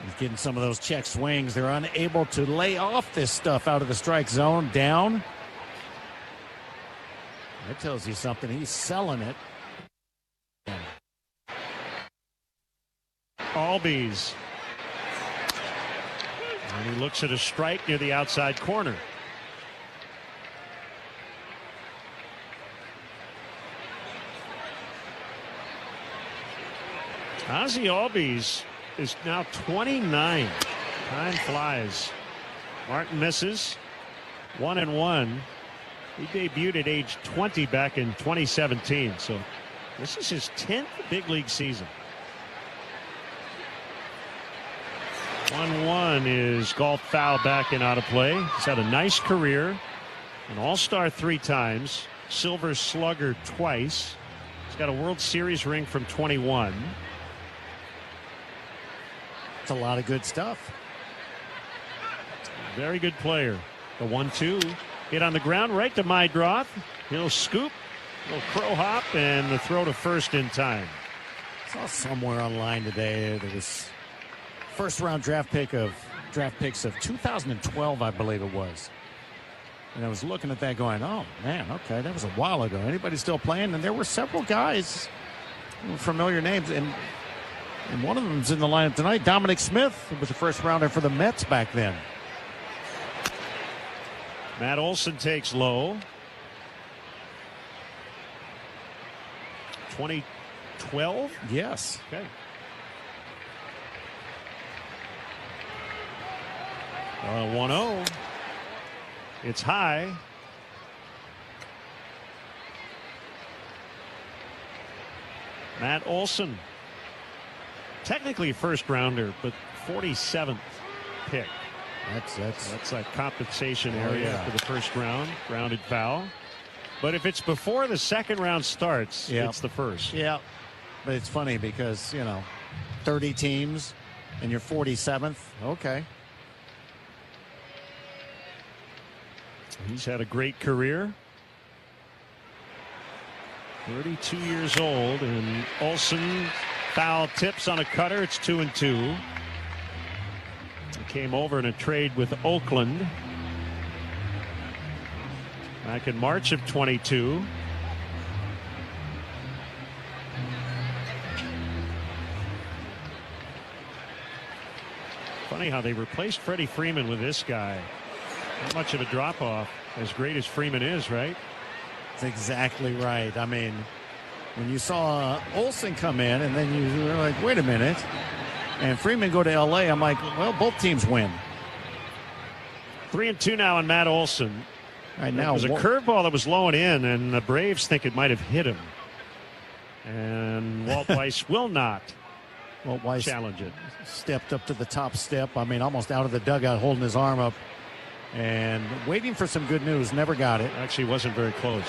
He's getting some of those check swings. They're unable to lay off this stuff out of the strike zone. Down. That tells you something. He's selling it. Albies. And he looks at a strike near the outside corner. Ozzie Albies is now 29. Time flies. Martin misses. 1-1. He debuted at age 20 back in 2017. So this is his 10th big league season. 1-1 is golf foul back and out of play. He's had a nice career. An all-star 3 times. Silver Slugger twice. He's got a World Series ring from 21. It's a lot of good stuff. Very good player. The 1-2 hit on the ground right to Mydroth. He'll scoop, little crow hop, and the throw to first in time. I saw somewhere online today there was first round draft picks of 2012, I believe it was. And I was looking at that going, oh man, okay, that was a while ago. Anybody still playing? And there were several guys, familiar names, and one of them's in the lineup tonight. Dominic Smith, who was a first rounder for the Mets back then. Matt Olson takes low. 2012? Yes. Okay. 1-0. It's high. Matt Olson. Technically a first rounder, but 47th pick. That's a compensation area for the first round. Grounded foul. But if it's before the second round starts, it's the first. Yeah. But it's funny because, 30 teams and you're 47th. Okay. He's had a great career. 32 years old, and Olson foul tips on a cutter. It's 2-2. He came over in a trade with Oakland back in March of 22. Funny how they replaced Freddie Freeman with this guy. Not much of a drop-off, as great as Freeman is, right? That's exactly right. I mean, when you saw Olson come in and then you were like, wait a minute, and Freeman go to L.A., I'm like, well, both teams win. 3-2 now on Matt Olson. Right now, it was a curveball that was low and in, and the Braves think it might have hit him. And Walt Weiss will not challenge it. Stepped up to the top step. I mean, almost out of the dugout, holding his arm up. And waiting for some good news, never got it. Actually wasn't very close.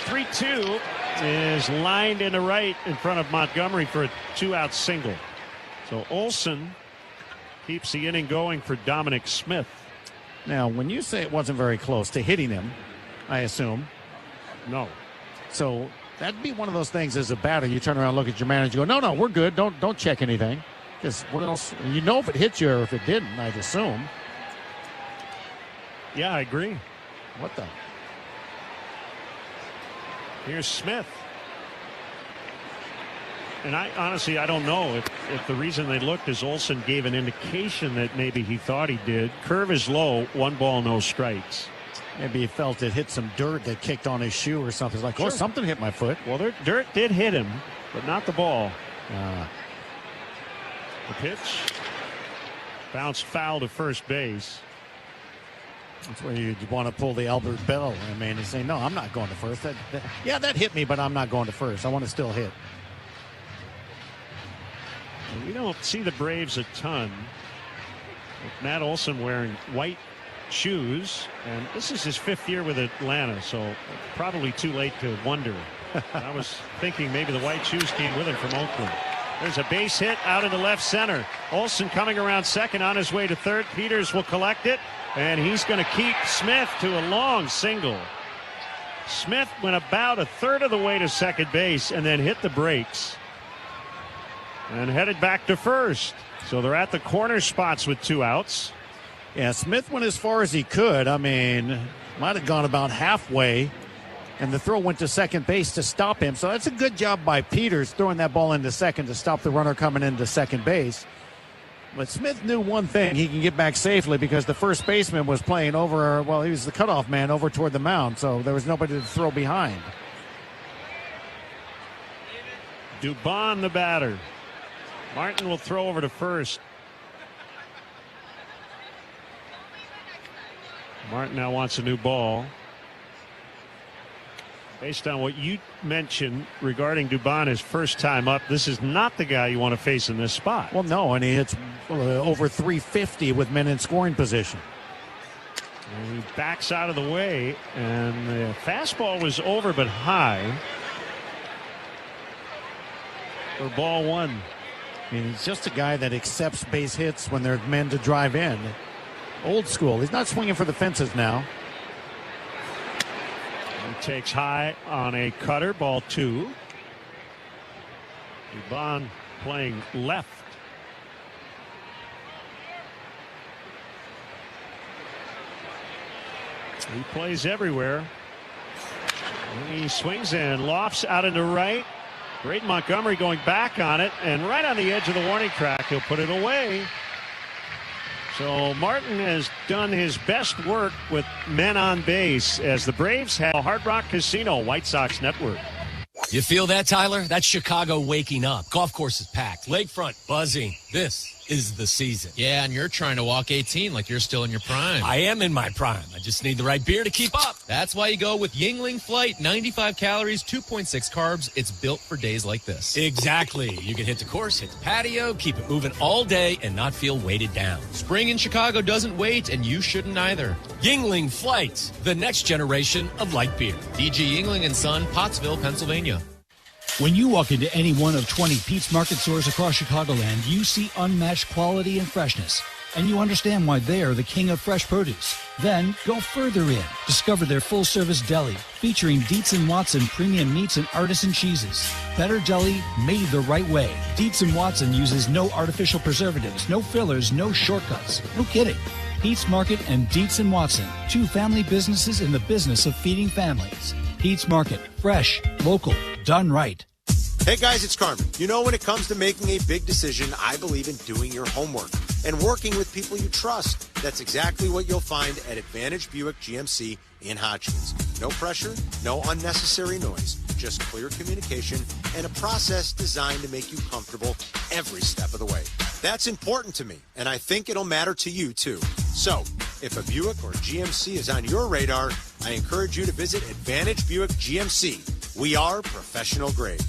3-2 is lined into right in front of Montgomery for a 2-out single. So Olson keeps the inning going for Dominic Smith. Now, when you say it wasn't very close to hitting him, I assume. No. So that'd be one of those things as a batter. You turn around, look at your manager, go, no, we're good. Don't check anything. Because what else? You know if it hit you or if it didn't, I'd assume. Yeah, I agree. What the? Here's Smith. And I don't know if the reason they looked is Olson gave an indication that maybe he thought he did. Curve is low, 1 ball, no strikes. Maybe he felt it hit some dirt that kicked on his shoe or something. It's like, sure. Something hit my foot. Well, dirt did hit him, but not the ball. The pitch bounced foul to first base. That's where you want to pull the Albert Bell. I mean, and say, no, I'm not going to first. That hit me, but I'm not going to first. I want to still hit. We don't see the Braves a ton. With Matt Olson wearing white shoes, and this is his 5th year with Atlanta, so probably too late to wonder. I was thinking maybe the white shoes came with him from Oakland. There's a base hit out into left center. Olson coming around second on his way to third. Peters will collect it, and he's going to keep Smith to a long single. Smith went about a third of the way to second base and then hit the brakes and headed back to first. So they're at the corner spots with 2 outs. Yeah, Smith went as far as he could. I mean, might have gone about halfway and the throw went to second base to stop him. So that's a good job by Peters throwing that ball into second to stop the runner coming into second base. But Smith knew one thing: he can get back safely because the first baseman was playing over, well, he was the cutoff man over toward the mound, so there was nobody to throw behind. Dubon, the batter. Martin will throw over to first. Martin now wants a new ball. Based on what you mentioned regarding Dubon, his first time up, this is not the guy you want to face in this spot. Well, no, and he hits over 350 with men in scoring position. And he backs out of the way, and the fastball was over but high for ball one. I mean, he's just a guy that accepts base hits when there's men to drive in. Old school. He's not swinging for the fences now. He takes high on a cutter, ball two. Dubon playing left. He plays everywhere. He swings and lofts out into right. Braden Montgomery going back on it, and right on the edge of the warning track, he'll put it away. So Martin has done his best work with men on base as the Braves have a Hard Rock Casino White Sox Network. You feel that, Tyler? That's Chicago waking up. Golf course is packed. Lakefront buzzing. This is the season. Yeah, and you're trying to walk 18 like you're still in your prime. I am in my prime. I just need the right beer to keep up. That's why you go with Yingling Flight. 95 calories, 2.6 carbs. It's built for days like this. Exactly. You can hit the course, hit the patio, keep it moving all day, and not feel weighted down. Spring in Chicago doesn't wait, and you shouldn't either. Yingling Flight, the next generation of light beer. DG Yingling and Son, Pottsville, Pennsylvania. When you walk into any one of 20 Pete's Market stores across Chicagoland, you see unmatched quality and freshness. And you understand why they are the king of fresh produce. Then go further in. Discover their full-service deli, featuring Dietz & Watson premium meats and artisan cheeses. Better deli made the right way. Dietz & Watson uses no artificial preservatives, no fillers, no shortcuts. No kidding. Pete's Market and Dietz & Watson, two family businesses in the business of feeding families. Pete's Market, fresh, local, done right. Hey guys, it's Carmen. You know, when it comes to making a big decision, I believe in doing your homework and working with people you trust. That's exactly what you'll find at Advantage Buick GMC in Hotchkiss. No pressure, no unnecessary noise, just clear communication and a process designed to make you comfortable every step of the way. That's important to me, and I think it'll matter to you too. So, if a Buick or GMC is on your radar, I encourage you to visit Advantage Buick GMC. We are professional grade.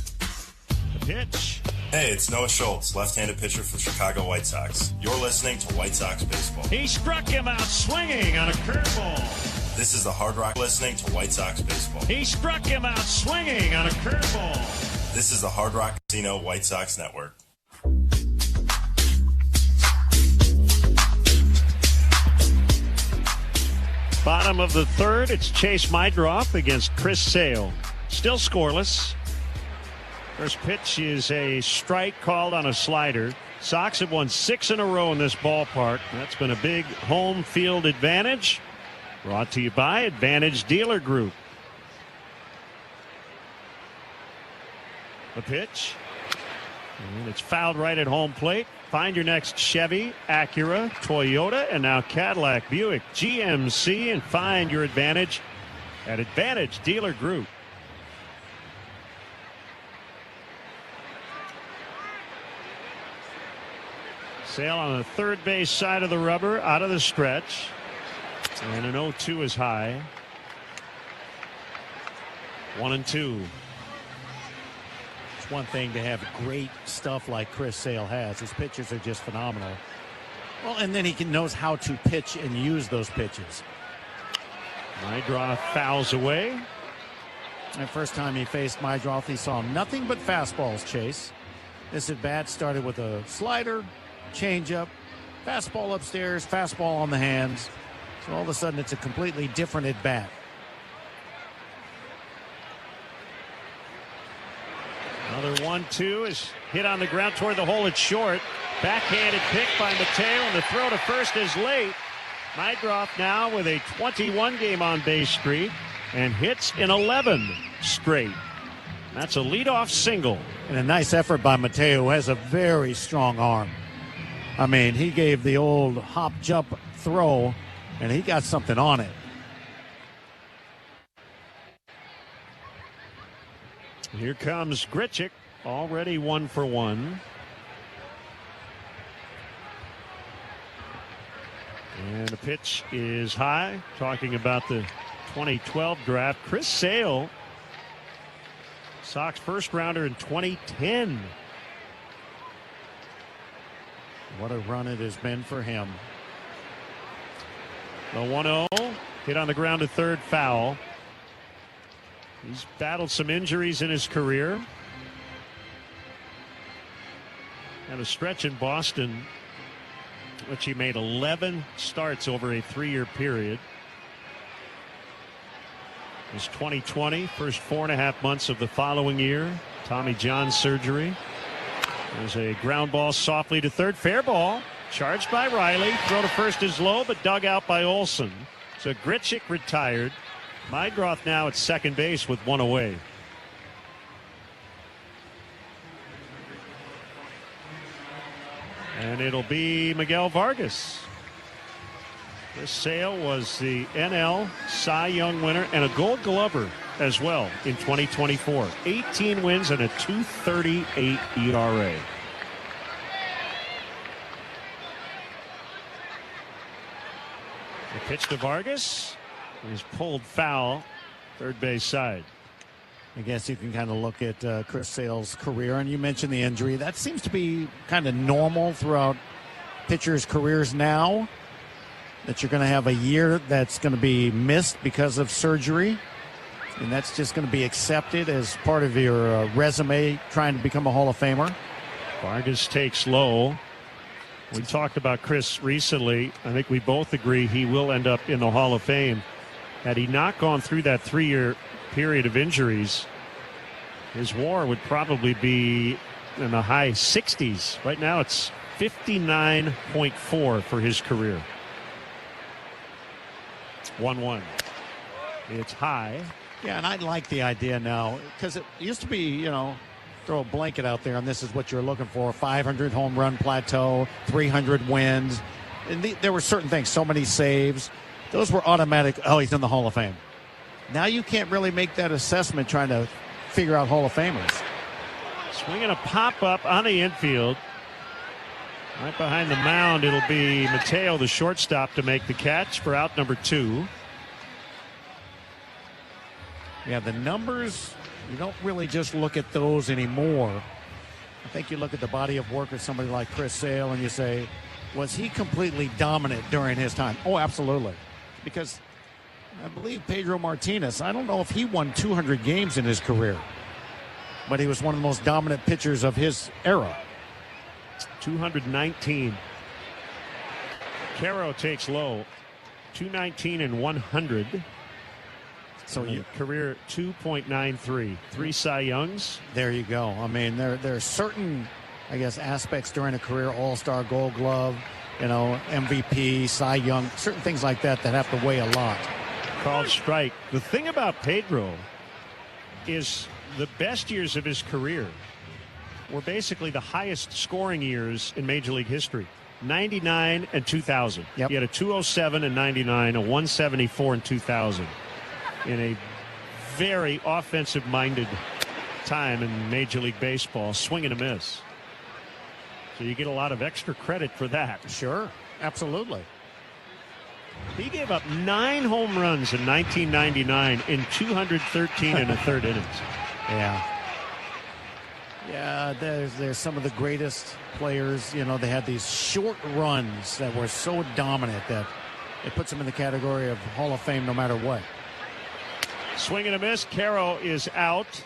Pitch. Hey, it's Noah Schultz, left-handed pitcher for Chicago White Sox. You're listening to White Sox Baseball. He struck him out swinging on a curveball. This is the Hard Rock listening to White Sox Baseball. He struck him out swinging on a curveball. This is the Hard Rock Casino White Sox Network. Bottom of the third, it's Chase Mydroff against Chris Sale. Still scoreless. First pitch is a strike called on a slider. Sox have won 6 in a row in this ballpark. That's been a big home field advantage. Brought to you by Advantage Dealer Group. The pitch. And it's fouled right at home plate. Find your next Chevy, Acura, Toyota, and now Cadillac, Buick, GMC, and find your advantage at Advantage Dealer Group. Sale on the third base side of the rubber, out of the stretch. And an 0-2 is high. 1-2. It's one thing to have great stuff like Chris Sale has. His pitches are just phenomenal. Well, and then he knows how to pitch and use those pitches. Mydroff fouls away. The first time he faced Mydroff, he saw nothing but fastballs, Chase. This at bat started with a slider, changeup, fastball upstairs, fastball on the hands. So all of a sudden it's a completely different at bat. Another 1-2 is hit on the ground toward the hole. It's short. Backhanded pick by Mateo, and the throw to first is late. Mydroff now with a 21 game on base streak. and hits in 11 straight. That's a leadoff single. And a nice effort by Mateo, who has a very strong arm. I mean, he gave the old hop, jump, throw, and he got something on it. Here comes Grichuk, already 1 for 1. And the pitch is high. Talking about the 2012 draft, Chris Sale, Sox first rounder in 2010. What a run it has been for him. The 1-0 hit on the ground to third, foul. He's battled some injuries in his career. Had a stretch in Boston, which he made 11 starts over a 3-year period. It was 2020, first 4.5 months of the following year. Tommy John surgery. There's a ground ball softly to third. Fair ball. Charged by Riley. Throw to first is low, but dug out by Olson. So Grichuk retired. Meidroth now at second base with 1 away. And it'll be Miguel Vargas. Chris Sale was the NL Cy Young winner and a Gold Glover as well in 2024. 18 wins and a 2.38 ERA. The pitch to Vargas is pulled foul, third base side. I guess you can kind of look at Chris Sale's career, and you mentioned the injury. That seems to be kind of normal throughout pitchers' careers now, that you're going to have a year that's going to be missed because of surgery, and that's just going to be accepted as part of your resume trying to become a Hall of Famer. Vargas takes low. We talked about Chris recently. I think we both agree he will end up in the Hall of Fame. Had he not gone through that 3-year period of injuries, his WAR would probably be in the high 60s. Right now it's 59.4 for his career. 1-1. It's high. Yeah, and I like the idea now, because it used to be, throw a blanket out there and this is what you're looking for. 500 home run plateau, 300 wins. And there were certain things, so many saves. Those were automatic. Oh, he's in the Hall of Fame. Now you can't really make that assessment trying to figure out Hall of Famers. Swinging a pop-up on the infield. Right behind the mound, it'll be Mateo, the shortstop, to make the catch for out number 2. Yeah, the numbers, you don't really just look at those anymore. I think you look at the body of work of somebody like Chris Sale and you say, was he completely dominant during his time? Oh, absolutely. Because I believe Pedro Martinez, I don't know if he won 200 games in his career, but he was one of the most dominant pitchers of his era. 219. Caro takes low. 219 and 100. So career 2.93. 3 Cy Youngs. There you go. I mean, there are certain, I guess, aspects during a career, All-Star, Gold Glove, MVP, Cy Young, certain things like that have to weigh a lot. Called strike. The thing about Pedro is the best years of his career were basically the highest scoring years in Major League history. 99 and 2000. Yep. He had a 207 in 99, a 174 in 2000. In a very offensive-minded time in Major League Baseball, swing and a miss. So you get a lot of extra credit for that. Sure, absolutely. He gave up 9 home runs in 1999 in 213 and a third innings. Yeah. Yeah, there's some of the greatest players, they had these short runs that were so dominant that it puts them in the category of Hall of Fame no matter what. Swing and a miss. Caro is out,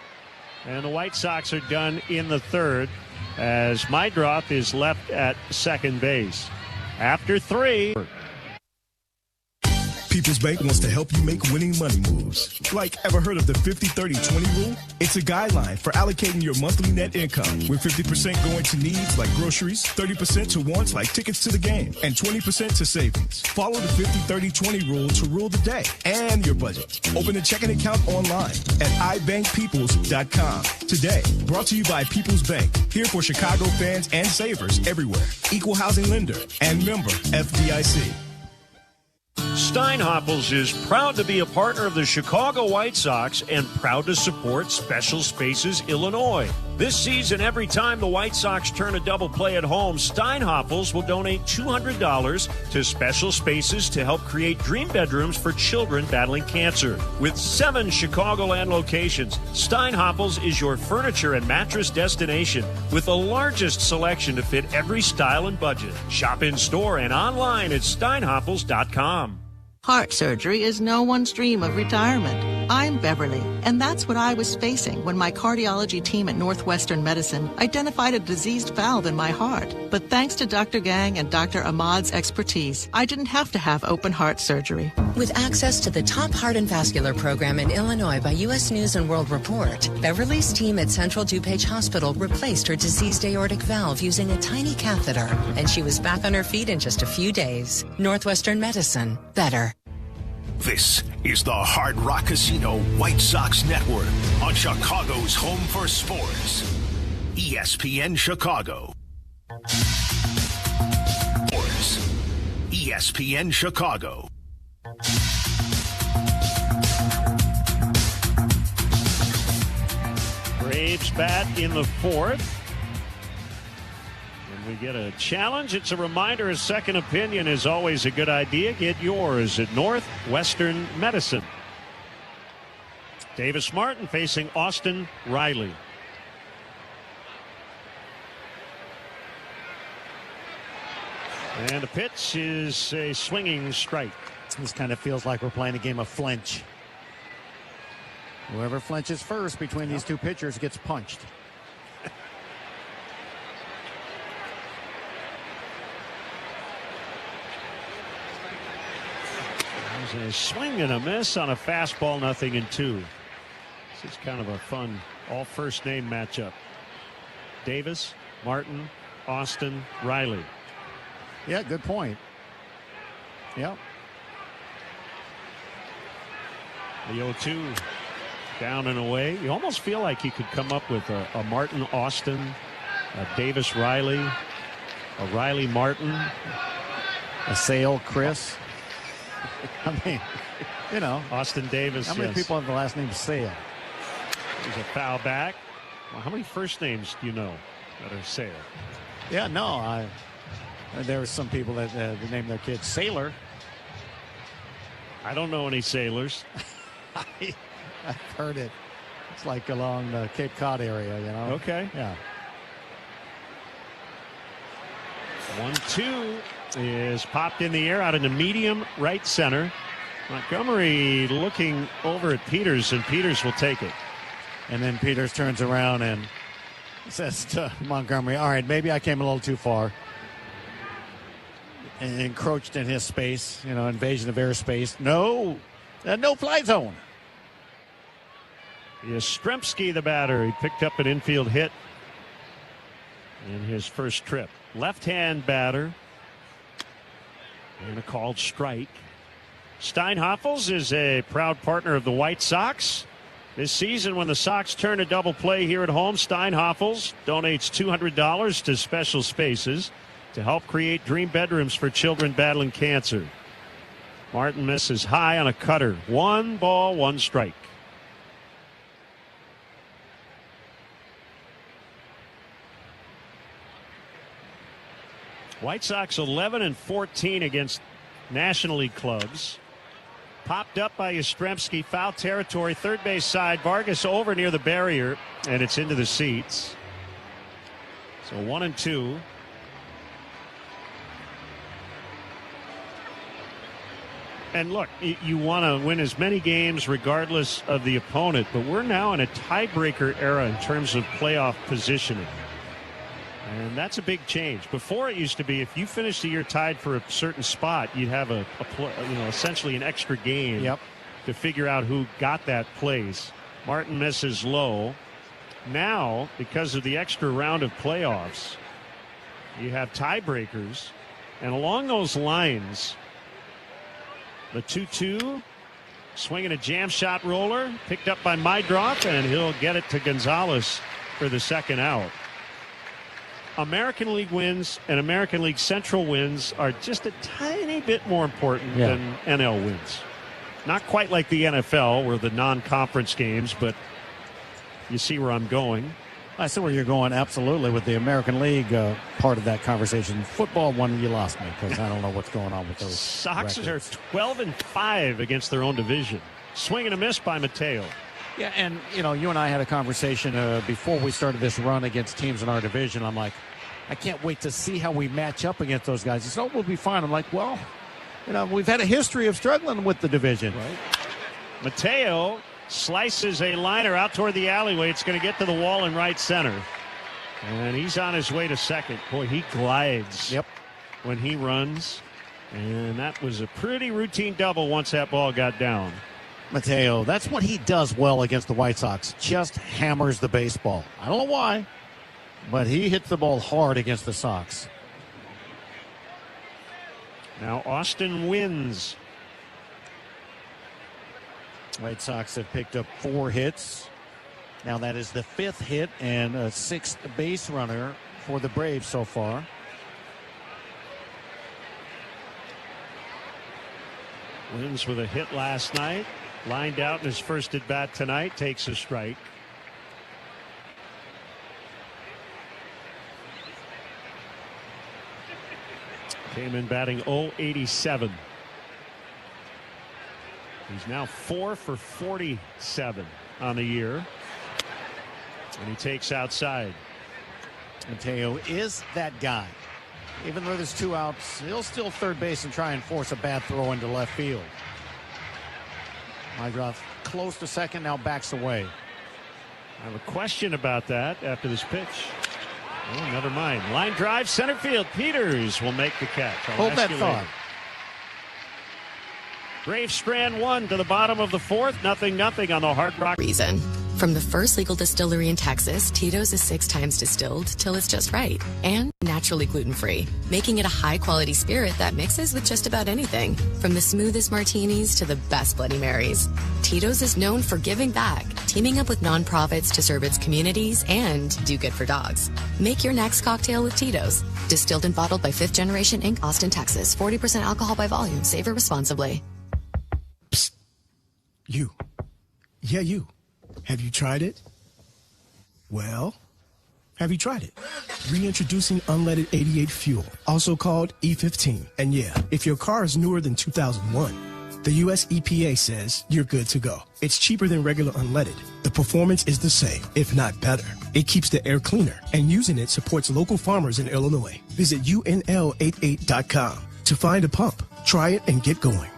and the White Sox are done in the third as Meidroth is left at second base. After 3. People's Bank wants to help you make winning money moves. Like, ever heard of the 50-30-20 rule? It's a guideline for allocating your monthly net income, with 50% going to needs like groceries, 30% to wants like tickets to the game, and 20% to savings. Follow the 50-30-20 rule to rule the day and your budget. Open a checking account online at ibankpeoples.com today. Brought to you by People's Bank, here for Chicago fans and savers everywhere. Equal housing lender and member FDIC. Steinhoppels is proud to be a partner of the Chicago White Sox and proud to support Special Spaces Illinois. This season, every time the White Sox turn a double play at home, Steinhoppels will donate $200 to Special Spaces to help create dream bedrooms for children battling cancer. With 7 Chicagoland locations, Steinhoppels is your furniture and mattress destination with the largest selection to fit every style and budget. Shop in store and online at steinhoppels.com. Heart surgery is no one's dream of retirement. I'm Beverly, and that's what I was facing when my cardiology team at Northwestern Medicine identified a diseased valve in my heart. But thanks to Dr. Gang and Dr. Ahmad's expertise, I didn't have to have open heart surgery. With access to the top heart and vascular program in Illinois by U.S. News and World Report, Beverly's team at Central DuPage Hospital replaced her diseased aortic valve using a tiny catheter, and she was back on her feet in just a few days. Northwestern Medicine. Better. This is the Hard Rock Casino White Sox Network on Chicago's home for sports. ESPN Chicago. Sports. ESPN Chicago. Braves bat in the 4th. We get a challenge. It's a reminder, a second opinion is always a good idea. Get yours at Northwestern Medicine. Davis Martin facing Austin Riley. And the pitch is a swinging strike. This kind of feels like we're playing a game of flinch. Whoever flinches first between these two pitchers gets punched. A swing and a miss on a fastball, 0-2. This is kind of a fun all first name matchup. Davis, Martin, Austin, Riley. Yeah, good point. Yep. The 0-2 down and away. You almost feel like you could come up with a Martin Austin, a Davis Riley, a Riley Martin, a Sale Chris. I mean, you know, Austin Davis. How many people have the last name Sale? There's a foul back. Well, how many first names do you know that are Sale? Yeah, no, there were some people that named their kids Sailor. I don't know any sailors. I've heard it. It's like along the Cape Cod area, you know. Okay. Yeah. 1-2 is popped in the air out into medium right center. Montgomery looking over at Peters, and Peters will take it. And then Peters turns around and says to Montgomery, all right, maybe I came a little too far. And encroached in his space, you know, invasion of airspace. No fly zone. Yastrzemski, the batter. He picked up an infield hit in his first trip. Left-hand batter. And a called strike. Steinhoppels is a proud partner of the White Sox. This season, when the Sox turn a double play here at home, Steinhoppels donates $200 to Special Spaces to help create dream bedrooms for children battling cancer. Martin misses high on a cutter. 1 ball, 1 strike. White Sox 11-14 against National League clubs. Popped up by Yastrzemski, foul territory, third base side. Vargas over near the barrier, and it's into the seats. So 1-2. And look, you want to win as many games regardless of the opponent, but we're now in a tiebreaker era in terms of playoff positioning. And that's a big change. Before it used to be if you finished the year tied for a certain spot, you'd have essentially an extra game to figure out who got that place. Martin misses low. Now, because of the extra round of playoffs, you have tiebreakers. And along those lines, the 2-2, swinging a jam shot roller, picked up by Mydroff, and he'll get it to Gonzalez for the second out. American League wins and American League Central wins are just a tiny bit more important than NL wins. Not quite like the NFL, where the non-conference games, but you see where I'm going. I see where you're going, absolutely, with the American League part of that conversation. Football one, you lost me, because I don't know what's going on with those Sox records. are 12-5 against their own division. Swing and a miss by Mateo. Yeah, and, you and I had a conversation before we started this run against teams in our division. I'm like, I can't wait to see how we match up against those guys. He said, we'll be fine. I'm like, well, we've had a history of struggling with the division. Right. Mateo slices a liner out toward the alleyway. It's going to get to the wall in right center. And he's on his way to second. Boy, he glides when he runs. And that was a pretty routine double once that ball got down. Mateo, that's what he does well against the White Sox. Just hammers the baseball. I don't know why, but he hits the ball hard against the Sox. Now Austin wins. White Sox have picked up 4 hits. Now that is the 5th hit and a 6th base runner for the Braves so far. Wins with a hit last night. Lined out in his first at bat tonight. Takes a strike. Came in batting .087. He's now 4 for 47 on the year. And he takes outside. Mateo is that guy. Even though there's 2 outs, he'll still third base and try and force a bad throw into left field. Mydroff close to second, now backs away. I have a question about that after this pitch. Oh, never mind. Line drive, center field. Peters will make the catch. Hold that thought. Braves strand 1 to the bottom of the 4th. 0-0 on the Hard Rock. Reason. From the first legal distillery in Texas, Tito's is 6 times distilled till it's just right. And naturally gluten-free, making it a high-quality spirit that mixes with just about anything. From the smoothest martinis to the best Bloody Marys. Tito's is known for giving back, teaming up with nonprofits to serve its communities and do good for dogs. Make your next cocktail with Tito's. Distilled and bottled by 5th Generation Inc., Austin, Texas. 40% alcohol by volume. Savor responsibly. Psst. You. Yeah, you. Have you tried it? Well, have you tried it? Reintroducing unleaded 88 fuel, also called E15. And yeah, if your car is newer than 2001, the U.S. EPA says you're good to go. It's cheaper than regular unleaded. The performance is the same, if not better. It keeps the air cleaner, and using it supports local farmers in Illinois. Visit UNL88.com to find a pump. Try it and get going.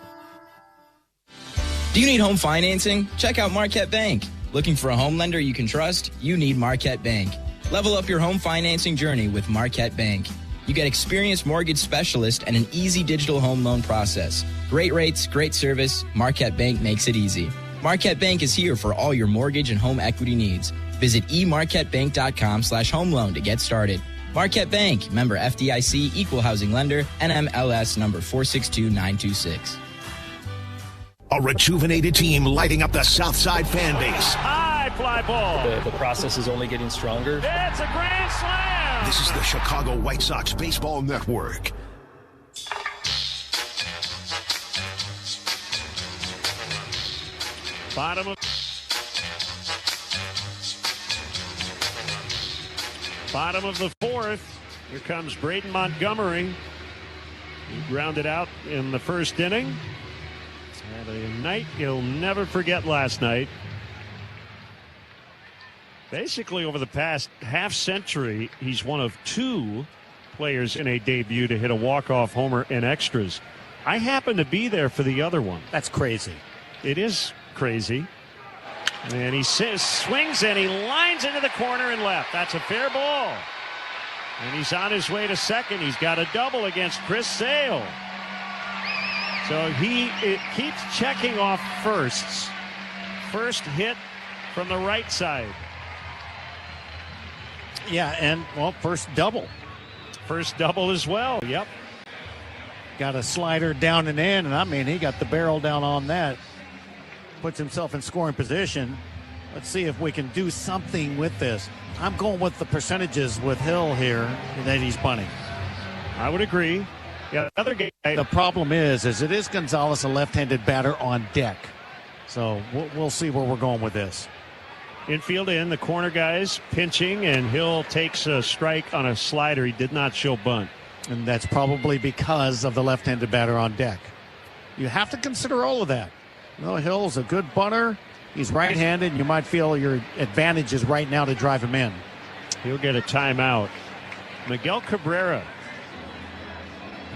Do you need home financing? Check out Marquette Bank. Looking for a home lender you can trust? You need Marquette Bank. Level up your home financing journey with Marquette Bank. You get experienced mortgage specialist and an easy digital home loan process. Great rates, great service. Marquette Bank makes it easy. Marquette Bank is here for all your mortgage and home equity needs. Visit emarquettebank.com/home loan to get started. Marquette Bank, member FDIC, equal housing lender, NMLS number 462926. A rejuvenated team lighting up the Southside fan base. High fly ball. The process is only getting stronger. It's a grand slam. This is the Chicago White Sox Baseball Network. Bottom of the 4th. Here comes Braden Montgomery. He grounded out in the first inning. Had a night he'll never forget last night. Basically, over the past half century, he's one of 2 players in a debut to hit a walk-off homer in extras. I happen to be there for the other one. That's crazy. It is crazy. And he swings and he lines into the corner and left. That's a fair ball. And he's on his way to second. He's got a double against Chris Sale. So it keeps checking off firsts. First hit from the right side. Yeah, and, well, first double. First double as well, yep. Got a slider down and in, and I mean, he got the barrel down on that. Puts himself in scoring position. Let's see if we can do something with this. I'm going with the percentages with Hill here that he's bunting. I would agree. Yeah, another game. The problem is it is Gonzalez, a left-handed batter on deck. So we'll see where we're going with this. Infield in, the corner guys pinching, and Hill takes a strike on a slider. He did not show bunt. And that's probably because of the left-handed batter on deck. You have to consider all of that. You know, Hill's a good bunter. He's right-handed. You might feel your advantage is right now to drive him in. He'll get a timeout. Miguel Cabrera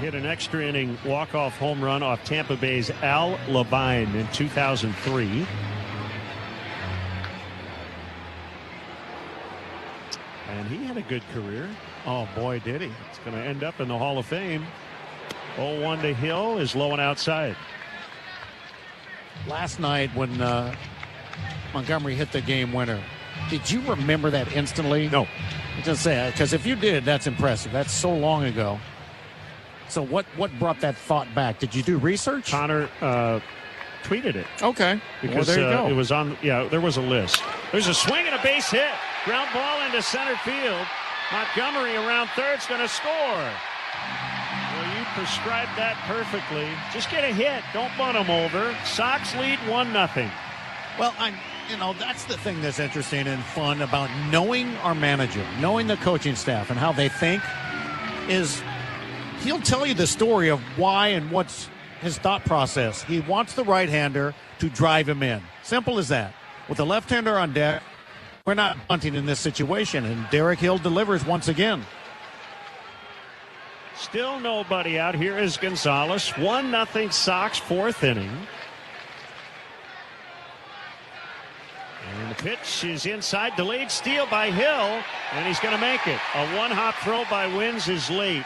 hit an extra inning walk-off home run off Tampa Bay's Al Levine in 2003. And he had a good career. Oh, boy, did he. It's going to end up in the Hall of Fame. 0-1 to Hill is low and outside. Last night when Montgomery hit the game winner, did you remember that instantly? No. I just say, because if you did, that's impressive. That's so long ago. So what brought that thought back? Did you do research? Connor tweeted it. Okay. Because well, there you go. It was on, there was a list. There's a swing and a base hit. Ground ball into center field. Montgomery around third's going to score. Well, you prescribed that perfectly. Just get a hit. Don't bunt him over. Sox lead 1-0. Well, that's the thing that's interesting and fun about knowing our manager, knowing the coaching staff and how they think is he'll tell you the story of why and what's his thought process. He wants the right-hander to drive him in. Simple as that. With the left-hander on deck, we're not bunting in this situation, and Derek Hill delivers once again. Still nobody out. Here is Gonzalez. 1-0 Sox, fourth inning. And the pitch is inside. Delayed steal by Hill, and he's going to make it. A one-hop throw by Wins is late.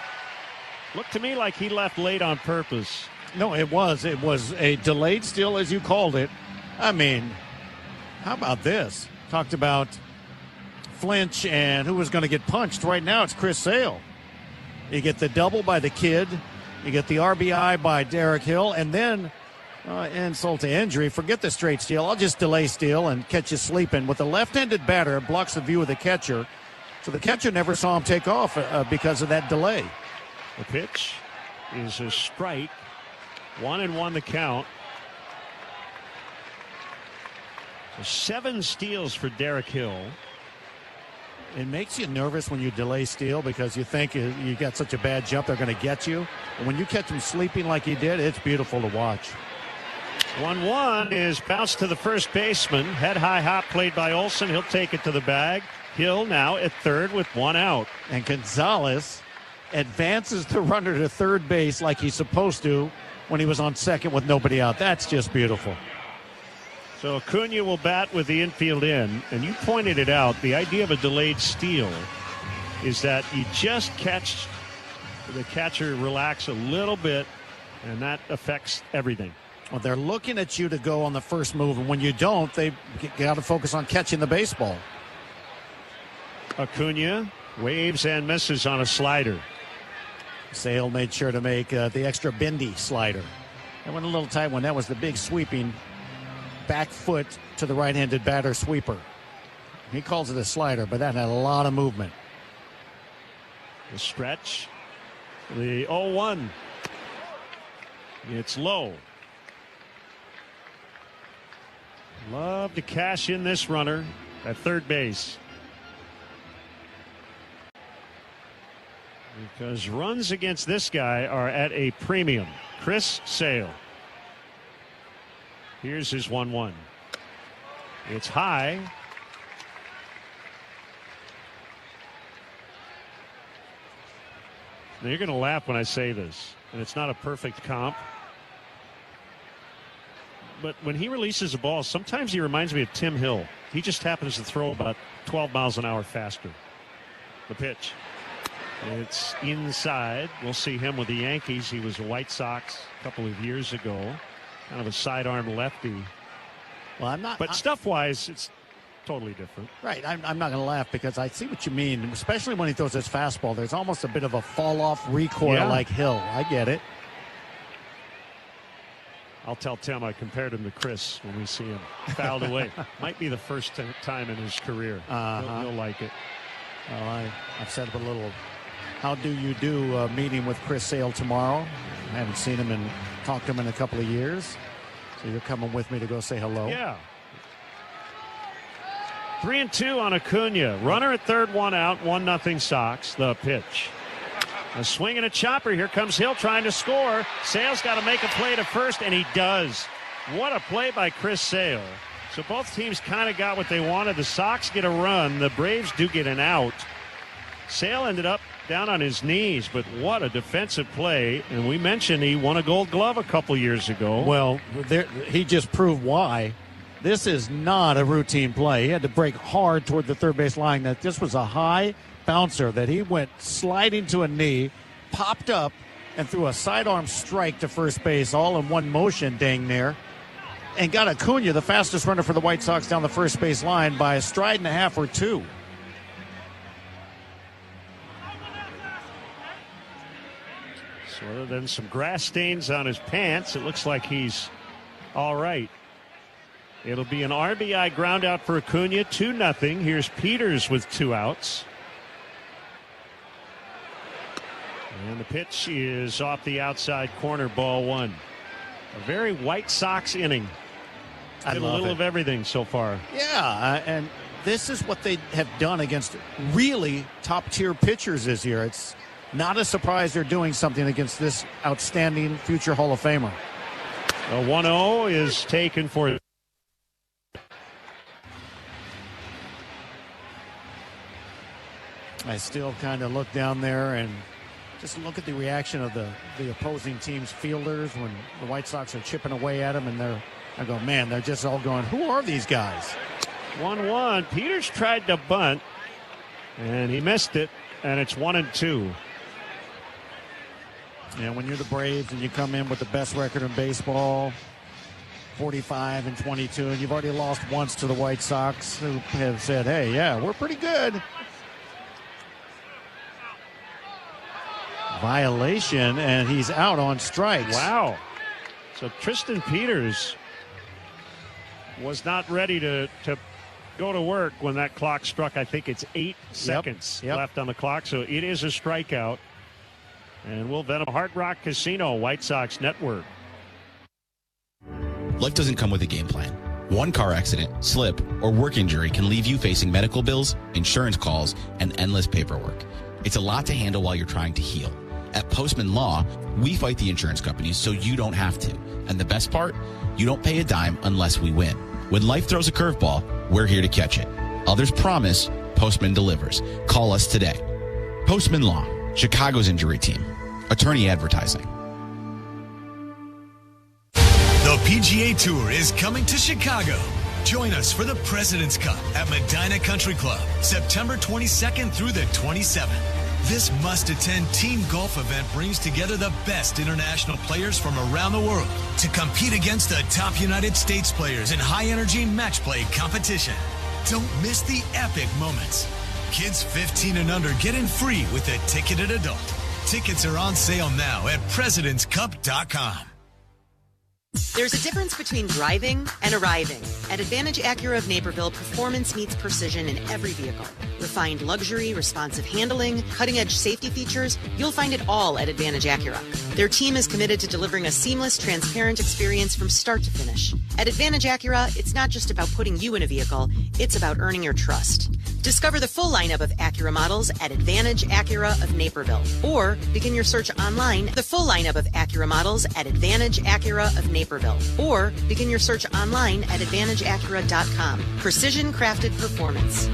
Looked to me like he left late on purpose. No, it was. It was a delayed steal, as you called it. I mean, how about this? Talked about flinch and who was going to get punched. Right now it's Chris Sale. You get the double by the kid. You get the RBI by Derek Hill. And then insult to injury. Forget the straight steal. I'll just delay steal and catch you sleeping. With a left-handed batter, it blocks the view of the catcher. So the catcher never saw him take off because of that delay. The pitch is a strike. 1-1 the count. 7 steals for Derek Hill. It makes you nervous when you delay steal because you think you got such a bad jump they're going to get you. And when you catch him sleeping like he did, it's beautiful to watch. 1-1 is bounced to the first baseman. Head high hop played by Olsen. He'll take it to the bag. Hill now at third with 1 out. And Gonzalez advances the runner to third base like he's supposed to when he was on second with nobody out. That's just beautiful. So Acuna will bat with the infield in, and you pointed it out. The idea of a delayed steal is that you just catch the catcher relax a little bit, and that affects everything. Well, they're looking at you to go on the first move, and when you don't, they got to focus on catching the baseball. Acuna waves and misses on a slider. Sale made sure to make the extra bendy slider. That went a little tight when that was the big sweeping back foot to the right-handed batter sweeper. He calls it a slider, but that had a lot of movement. The stretch. The 0-1. It's low. Love to cash in this runner at third base. Because runs against this guy are at a premium. Chris Sale. Here's his 1-1. It's high. Now you're going to laugh when I say this, and it's not a perfect comp. But when he releases a ball, sometimes he reminds me of Tim Hill. He just happens to throw about 12 miles an hour faster. The pitch. It's inside. We'll see him with the Yankees. He was a White Sox a couple of yearm ago. Kind of a sidearm lefty. Well, I'm not. But stuff-wise, it's totally different. Right. I'm not going to laugh because I see what you mean, especially when he throws his fastball. There's almost a bit of a fall-off recoil like Hill. I get it. I'll tell Tim I compared him to Chris when we see him fouled away. Might be the first time in his career. He'll like it. Well, I've set up a little how do you do meeting with Chris Sale tomorrow. I haven't seen him and talked to him in a couple of years. So you're coming with me to go say hello? Yeah. 3-2 on Acuna. Runner at third, one out, 1-0 Sox. The pitch. A swing and a chopper. Here comes Hill trying to score. Sale's got to make a play to first, and he does. What a play by Chris Sale. So both teams kind of got what they wanted. The Sox get a run. The Braves do get an out. Sale ended up down on his knees, but what a defensive play. And we mentioned he won a Gold Glove a couple years ago. Well, he just proved why. This is not a routine play. He had to break hard toward the third base line. That this was a high bouncer that he went sliding to a knee, popped up, and threw a sidearm strike to first base all in one motion, dang near, and got Acuna, the fastest runner for the White Sox, down the first base line by a stride and a half or two. So other than some grass stains on his pants, it looks like he's all right. It'll be an RBI ground out for Acuna, 2-0. Here's Peters with 2 outs. And the pitch is off the outside corner, ball 1. A very White Sox inning. Did a little of everything so far. Yeah, and this is what they have done against really top-tier pitchers this year. It's not a surprise they're doing something against this outstanding future Hall of Famer. A 1-0 is taken for. I still kind of look down there and just look at the reaction of the opposing team's fielders when the White Sox are chipping away at them, and I go, man, they're just all going, who are these guys? 1-1. Peters tried to bunt, and he missed it, and it's 1-2. Yeah, when you're the Braves and you come in with the best record in baseball, 45-22, and you've already lost once to the White Sox, who have said, hey, yeah, we're pretty good. Violation, and he's out on strikes. Wow. So Tristan Peters was not ready to go to work when that clock struck. I think it's 8 seconds left on the clock, so it is a strikeout. And we'll venom Hard Rock Casino, White Sox Network. Life doesn't come with a game plan. One car accident, slip, or work injury can leave you facing medical bills, insurance calls, and endless paperwork. It's a lot to handle while you're trying to heal. At Postman Law, we fight the insurance companies so you don't have to. And the best part, you don't pay a dime unless we win. When life throws a curveball, we're here to catch it. Others promise, Postman delivers. Call us today. Postman Law, Chicago's injury team. Attorney advertising. The PGA Tour is coming to Chicago. Join us for the President's Cup at Medina Country Club, September 22nd through the 27th. This must-attend team golf event brings together the best international players from around the world to compete against the top United States players in high-energy match play competition. Don't miss the epic moments. Kids 15 and under get in free with a ticketed adult. Tickets are on sale now at presidentscup.com. There's a difference between driving and arriving. At Advantage Acura of Naperville, performance meets precision in every vehicle. Refined luxury, responsive handling, cutting-edge safety features, you'll find it all at Advantage Acura. Their team is committed to delivering a seamless, transparent experience from start to finish. At Advantage Acura, it's not just about putting you in a vehicle, it's about earning your trust. Discover the full lineup of Acura models at Advantage Acura of Naperville. Or begin your search online. The full lineup of Acura models at Advantage Acura of Naperville. Or begin your search online at AdvantageAcura.com. Precision crafted performance.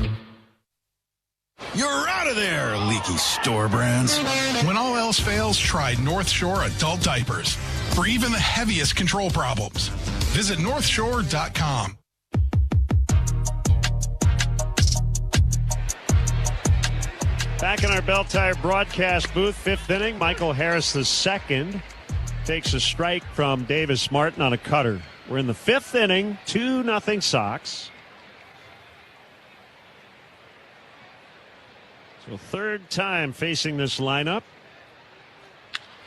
You're out of there, leaky store brands. When all else fails, try North Shore Adult Diapers for even the heaviest control problems. Visit NorthShore.com. Back in our Bell Tire broadcast booth, 5th inning, Michael Harris II takes a strike from Davis Martin on a cutter. We're in the 5th inning, 2-0 Sox. So third time facing this lineup.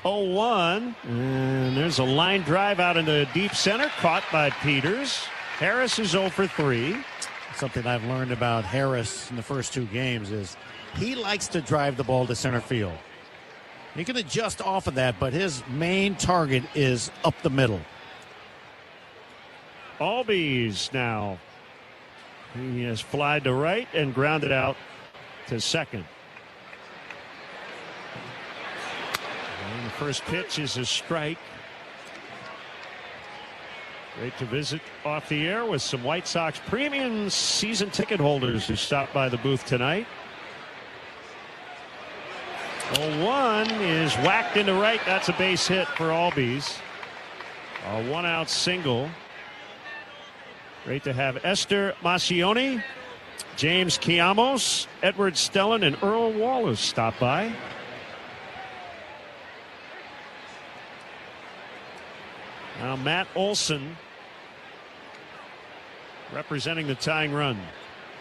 0-1, and there's a line drive out into deep center, caught by Peters. Harris is 0 for 3. Something I've learned about Harris in the first 2 games is he likes to drive the ball to center field. He can adjust off of that, but his main target is up the middle. Albies now. He has flied to right and grounded out to second. And the first pitch is a strike. Great to visit off the air with some White Sox premium season ticket holders who stopped by the booth tonight. 0-1 is whacked into right. That's a base hit for Albies. A 1-out single. Great to have Esther Macione, James Kiamos, Edward Stellan, and Earl Wallace stop by. Now Matt Olson representing the tying run.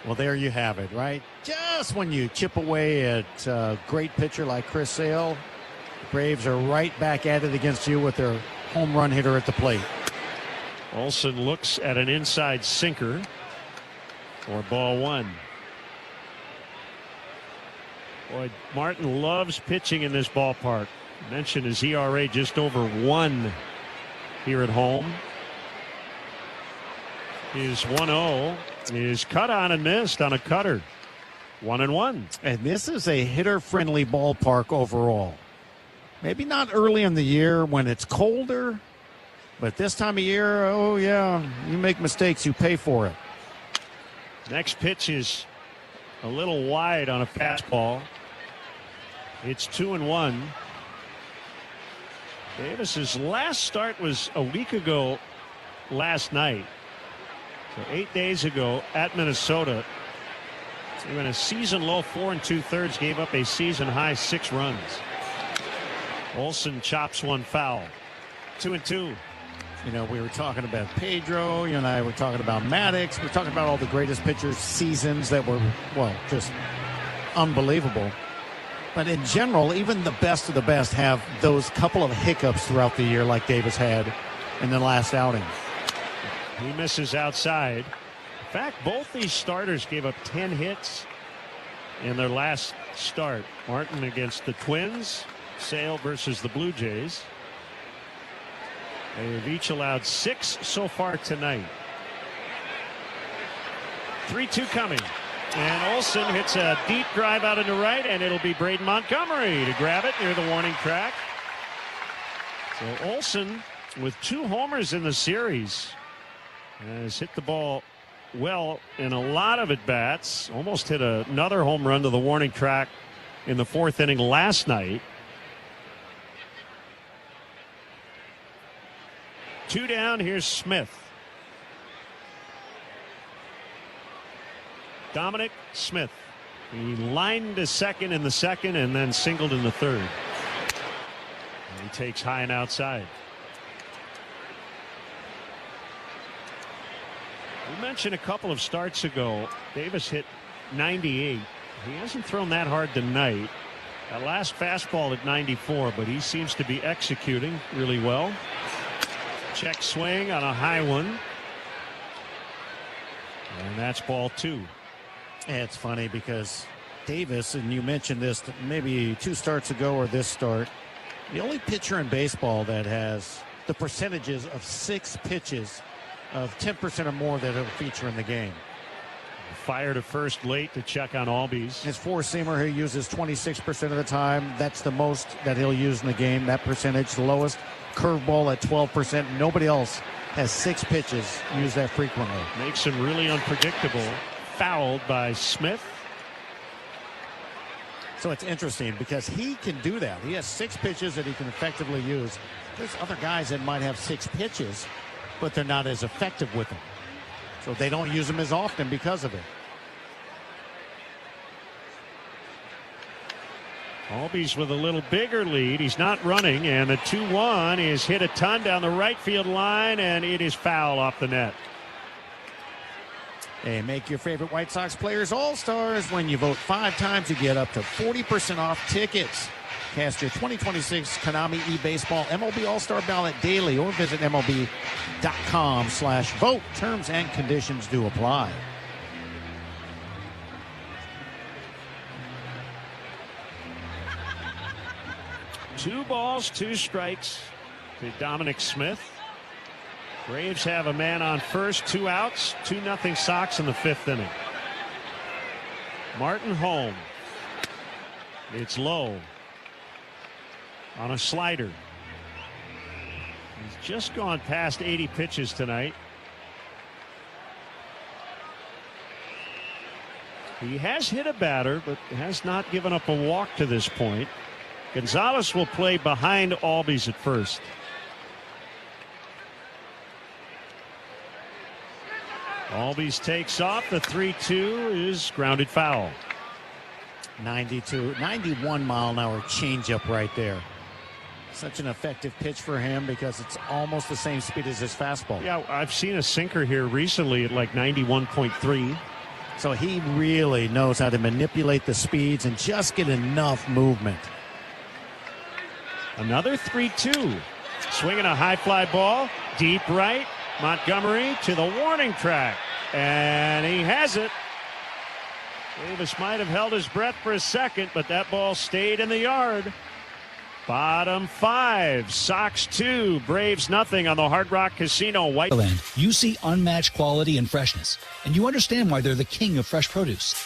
Well, there you have it, right? Just when you chip away at a great pitcher like Chris Sale, the Braves are right back at it against you with their home run hitter at the plate. Olson looks at an inside sinker for ball 1. Boy, Martin loves pitching in this ballpark. Mentioned his ERA just over 1 here at home. His 1-0 is cut on and missed on a cutter. 1-1. And this is a hitter-friendly ballpark overall. Maybe not early in the year when it's colder, but this time of year, oh yeah, you make mistakes, you pay for it. Next pitch is a little wide on a fastball. It's 2-1. Davis's last start was a week ago last night. So 8 days ago at Minnesota. He went a season low 4 2/3, gave up a season high 6 runs. Olson chops one foul. 2-2. You know, we were talking about Pedro. You and I were talking about Maddox. We're talking about all the greatest pitchers' seasons that were, well, just unbelievable. But in general, even the best of the best have those couple of hiccups throughout the year like Davis had in the last outing. He misses outside. In fact, both these starters gave up 10 hits in their last start. Martin against the Twins, Sale versus the Blue Jays. They've each allowed 6 so far tonight. 3-2 coming. And Olson hits a deep drive out into right, and it'll be Braden Montgomery to grab it near the warning track. So Olson with 2 homers in the series has hit the ball well in a lot of at-bats. Almost hit another home run to the warning track in the 4th inning last night. 2 down. Here's Smith. Dominic Smith. He lined to second in the 2nd and then singled in the 3rd. And he takes high and outside. We mentioned a couple of starts ago, Davis hit 98. He hasn't thrown that hard tonight. That last fastball at 94, but he seems to be executing really well. Check swing on a high one. And that's ball 2. And it's funny because Davis, and you mentioned this maybe 2 starts ago or this start, the only pitcher in baseball that has the percentages of 6 pitches of 10% or more that will feature in the game. Fire to first late to check on Albies. His 4-seamer he uses 26% of the time. That's the most that he'll use in the game, that percentage. The lowest curveball at 12%. Nobody else has 6 pitches used that frequently. Makes him really unpredictable. Fouled by Smith. So it's interesting because he can do that. He has 6 pitches that he can effectively use. There's other guys that might have 6 pitches, but they're not as effective with them. So they don't use them as often because of it. Albies with a little bigger lead. He's not running, and the 2-1 is hit a ton down the right field line, and it is foul off the net. Hey, make your favorite White Sox players all-stars. When you vote 5 times, you get up to 40% off tickets. Cast your 2026 Konami eBaseball MLB All-Star ballot daily or visit MLB.com/vote. Terms and conditions do apply. Two balls, 2 strikes to Dominic Smith. Braves have a man on first, 2 outs, 2-0 Sox in the 5th inning. Martin home. It's low on a slider. He's just gone past 80 pitches tonight. He has hit a batter, but has not given up a walk to this point. Gonzalez will play behind Albies at first. Albies takes off. The 3-2 is grounded foul. 91 mile an hour changeup right there. Such an effective pitch for him because it's almost the same speed as his fastball. Yeah, I've seen a sinker here recently at like 91.3. So he really knows how to manipulate the speeds and just get enough movement. Another 3-2. Swinging a high fly ball. Deep right. Montgomery to the warning track. And he has it. Davis might have held his breath for a second, but that ball stayed in the yard. Bottom 5. Sox 2. Braves nothing on the Hard Rock Casino. Land, you see unmatched quality and freshness, and you understand why they're the king of fresh produce.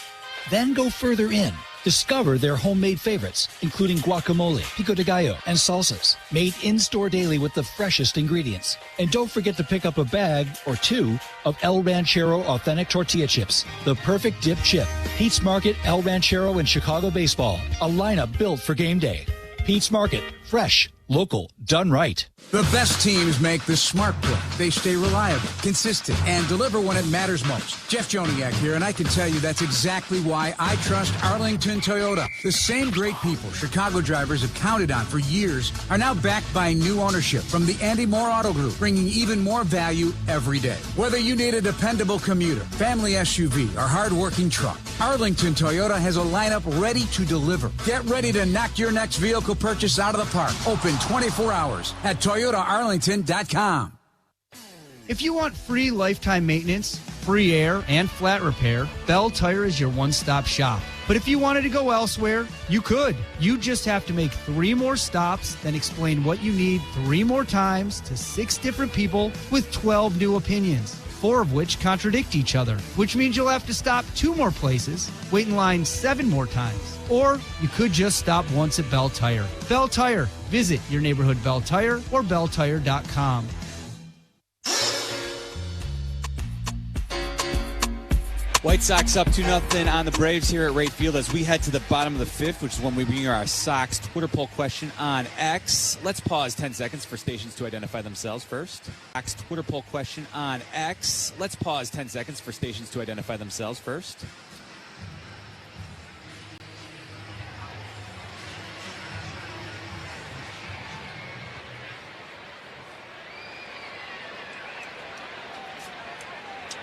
Then go further in. Discover their homemade favorites, including guacamole, pico de gallo, and salsas, made in-store daily with the freshest ingredients. And don't forget to pick up a bag or 2 of El Ranchero authentic tortilla chips, the perfect dip chip. Pete's Market, El Ranchero, and Chicago Baseball, a lineup built for game day. Pete's Market, fresh, local, done right. The best teams make the smart play. They stay reliable, consistent, and deliver when it matters most. Jeff Joniak here, and I can tell you that's exactly why I trust Arlington Toyota. The same great people Chicago drivers have counted on for years are now backed by new ownership from the Andy Moore Auto Group, bringing even more value every day. Whether you need a dependable commuter, family SUV, or hard-working truck, Arlington Toyota has a lineup ready to deliver. Get ready to knock your next vehicle purchase out of the park. Open 24 hours at ToyotaArlington.com. If you want free lifetime maintenance, free air, and flat repair, Bell Tire is your one-stop shop. But if you wanted to go elsewhere, you could. You just have to make 3 more stops, then explain what you need 3 more times to 6 different people with 12 new opinions, 4 of which contradict each other, which means you'll have to stop 2 more places, wait in line 7 more times. Or you could just stop once at Bell Tire. Bell Tire. Visit your neighborhood Bell Tire or belltire.com. White Sox up 2-0 on the Braves here at Wright Field as we head to the bottom of the 5th, which is when we bring you our Sox Twitter poll question on X. Let's pause 10 seconds for stations to identify themselves first. Sox Twitter poll question on X. Let's pause 10 seconds for stations to identify themselves first.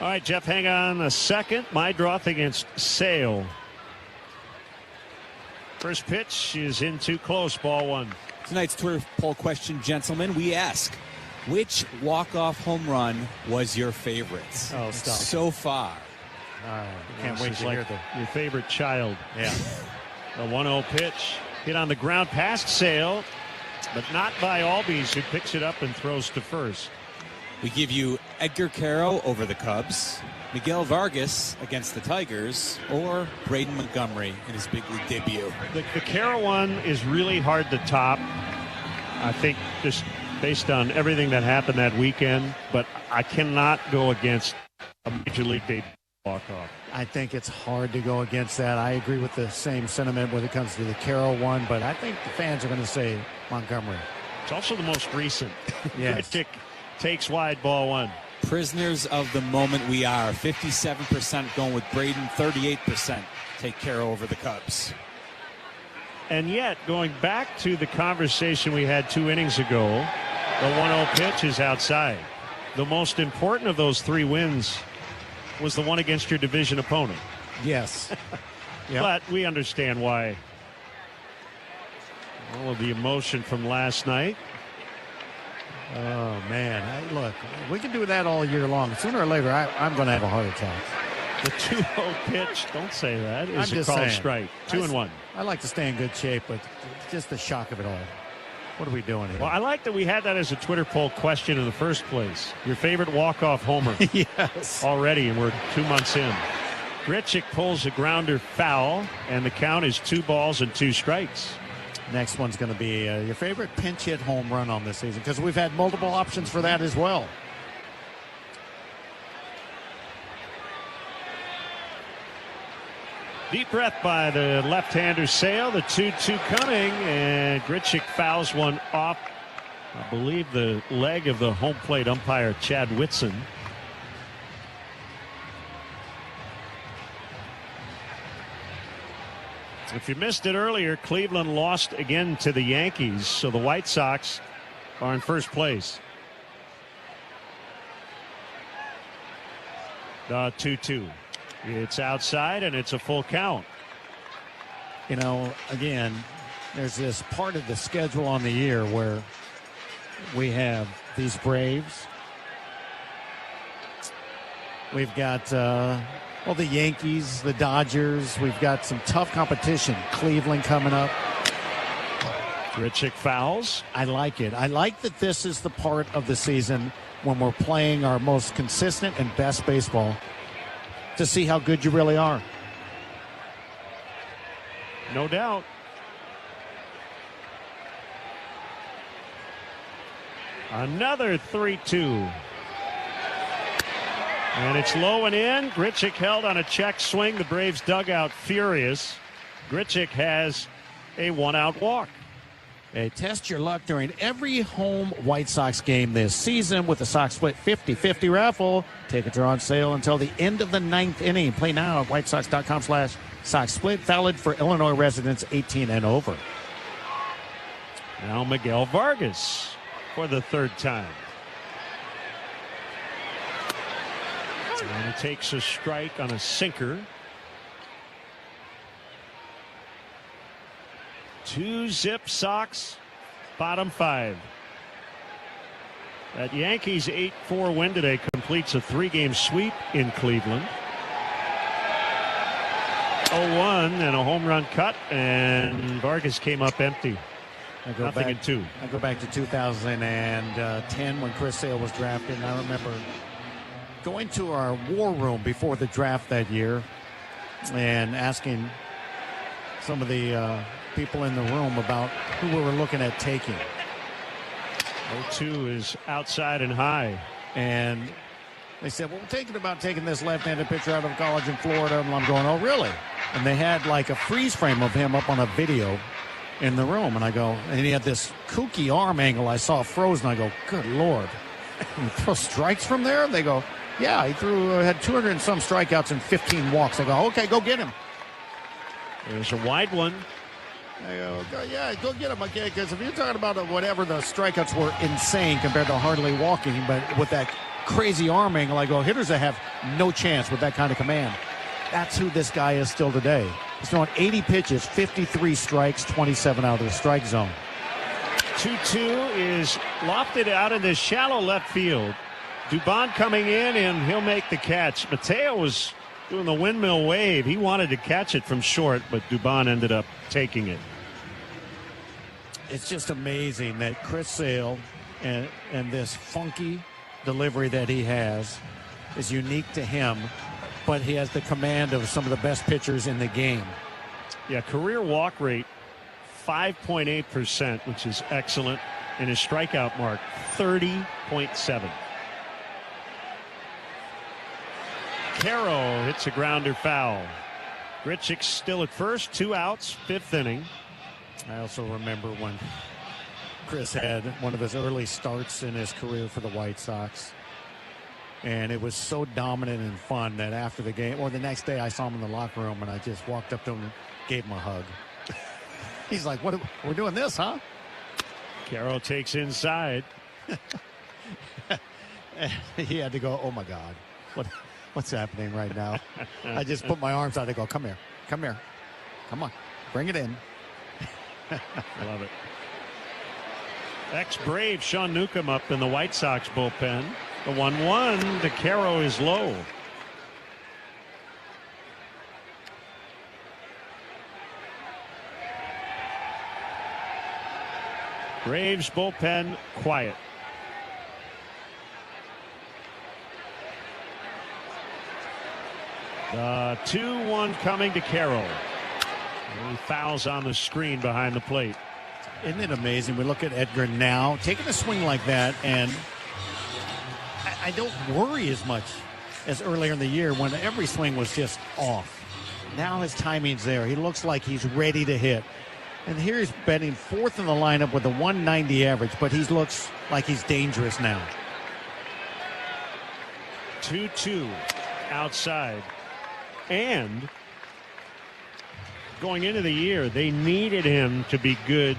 All right, Jeff, hang on a second. Mydroth against Sale. First pitch is in too close, ball 1. Tonight's Twitter poll question, gentlemen, we ask, which walk-off home run was your favorite so far? Can't wait to hear your favorite child. Yeah. The 1-0 pitch hit on the ground past Sale, but not by Albies, who picks it up and throws to first. We give you Edgar Caro over the Cubs, Miguel Vargas against the Tigers, or Braden Montgomery in his big league debut. The Caro one is really hard to top, I think, just based on everything that happened that weekend, but I cannot go against a major league debut walk-off. I think it's hard to go against that. I agree with the same sentiment when it comes to the Caro one, but I think the fans are going to say Montgomery. It's also the most recent. Yes. Takes wide, ball 1. Prisoners of the moment we are. 57% going with Braden, 38% take Caro over the Cubs. And yet, going back to the conversation we had 2 innings ago, the 1-0 pitch is outside. The most important of those 3 wins was the one against your division opponent. Yes. Yep. But we understand why. All of the emotion from last night. Oh, man. Look, we can do that all year long. Sooner or later, I'm going to have a heart attack. The 2-0 pitch, don't say that, is a called strike. 2-1. I like to stay in good shape, but just the shock of it all. What are we doing here? Well, I like that we had that as a Twitter poll question in the first place. Your favorite walk-off homer. Yes. Already, and we're 2 months in. Grichuk pulls a grounder foul, and the count is 2 balls and 2 strikes. Next one's going to be your favorite pinch hit home run on this season, because we've had multiple options for that as well. Deep breath by the left-hander Sale. The 2-2 coming, and Grichuk fouls one off, I believe, the leg of the home plate umpire, Chad Whitson. If you missed it earlier, Cleveland lost again to the Yankees, so the White Sox are in first place. 2-2. It's outside, and it's a full count. You know, again, there's this part of the schedule on the year where we have these Braves. We've got, the Yankees, the Dodgers. We've got some tough competition. Cleveland coming up. Grichuk fouls. I like it. I like that this is the part of the season when we're playing our most consistent and best baseball to see how good you really are. No doubt. Another 3-2. And it's low and in. Grichuk held on a check swing. The Braves dugout furious. Grichuk has a 1-out walk. Hey, test your luck during every home White Sox game this season with the Sox Split 50-50 raffle. Tickets are on sale until the end of the 9th inning. Play now at whitesox.com/Sox Split. Valid for Illinois residents 18 and over. Now Miguel Vargas for the 3rd time. And he takes a strike on a sinker. 2-zip Sox, bottom 5. That Yankees 8-4 win today completes a 3-game sweep in Cleveland. 0-1 and a home run cut, and Vargas came up empty. Nothing in 2. I go back to 2010 when Chris Sale was drafted, and I remember going to our war room before the draft that year and asking some of the people in the room about who we were looking at taking. 0-2 is outside and high. And they said, well, we're thinking about taking this left-handed pitcher out of college in Florida. And I'm going, oh, really? And they had like a freeze frame of him up on a video in the room. And I go, and he had this kooky arm angle I saw frozen. I go, good Lord. You throw strikes from there? They go, yeah, he had 200 and some strikeouts and 15 walks. I go, okay, go get him. There's a wide one. I go, yeah, go get him, okay, because if you're talking about whatever, the strikeouts were insane compared to hardly walking, but with that crazy arm angle, I go, hitters that have no chance with that kind of command. That's who this guy is still today. He's throwing 80 pitches, 53 strikes, 27 out of the strike zone. 2-2 is lofted out in the shallow left field. Dubon coming in, and he'll make the catch. Mateo was doing the windmill wave. He wanted to catch it from short, but Dubon ended up taking it. It's just amazing that Chris Sale and this funky delivery that he has is unique to him, but he has the command of some of the best pitchers in the game. Yeah, career walk rate 5.8%, which is excellent, and his strikeout mark 30.7. Caro hits a grounder foul. Grichuk still at first, 2 outs, 5th inning. I also remember when Chris had one of his early starts in his career for the White Sox. And it was so dominant and fun that after the game, or the next day, I saw him in the locker room, and I just walked up to him and gave him a hug. He's like, "What? We're doing this, huh?" Carroll takes inside. He had to go, "Oh my God, what's happening right now?" I just put my arms out. I go, "Come here, come on, bring it in." Love it. Ex-Brave Sean Newcomb up in the White Sox bullpen. The 1-1 to Carroll is low. Braves bullpen quiet. The 2-1 coming to Carroll. He fouls on the screen behind the plate. Isn't it amazing? We look at Edgar now taking a swing like that, and I don't worry as much as earlier in the year when every swing was just off. Now his timing's there. He looks like he's ready to hit. And here he's batting fourth in the lineup with a 190 average, but he looks like he's dangerous now. 2-2 outside. And going into the year, they needed him to be good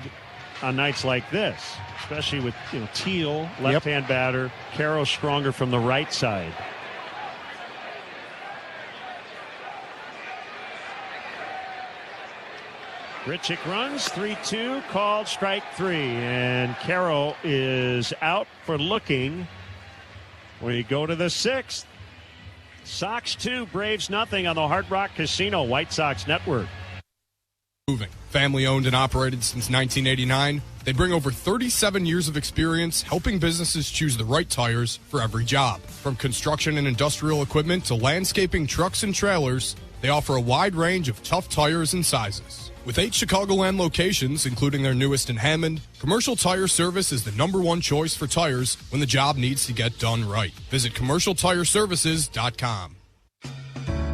on nights like this, especially with Teal, left-hand batter, Carroll stronger from the right side. Grichuk runs 3-2, called strike 3, and Carroll is out for looking. We go to the 6th. Sox 2, Braves nothing on the Hard Rock Casino White Sox Network. Moving. Family owned and operated since 1989, they bring over 37 years of experience helping businesses choose the right tires for every job. From construction and industrial equipment to landscaping trucks and trailers, they offer a wide range of tough tires and sizes. With 8 Chicagoland locations, including their newest in Hammond, Commercial Tire Service is the #1 choice for tires when the job needs to get done right. Visit CommercialTireServices.com.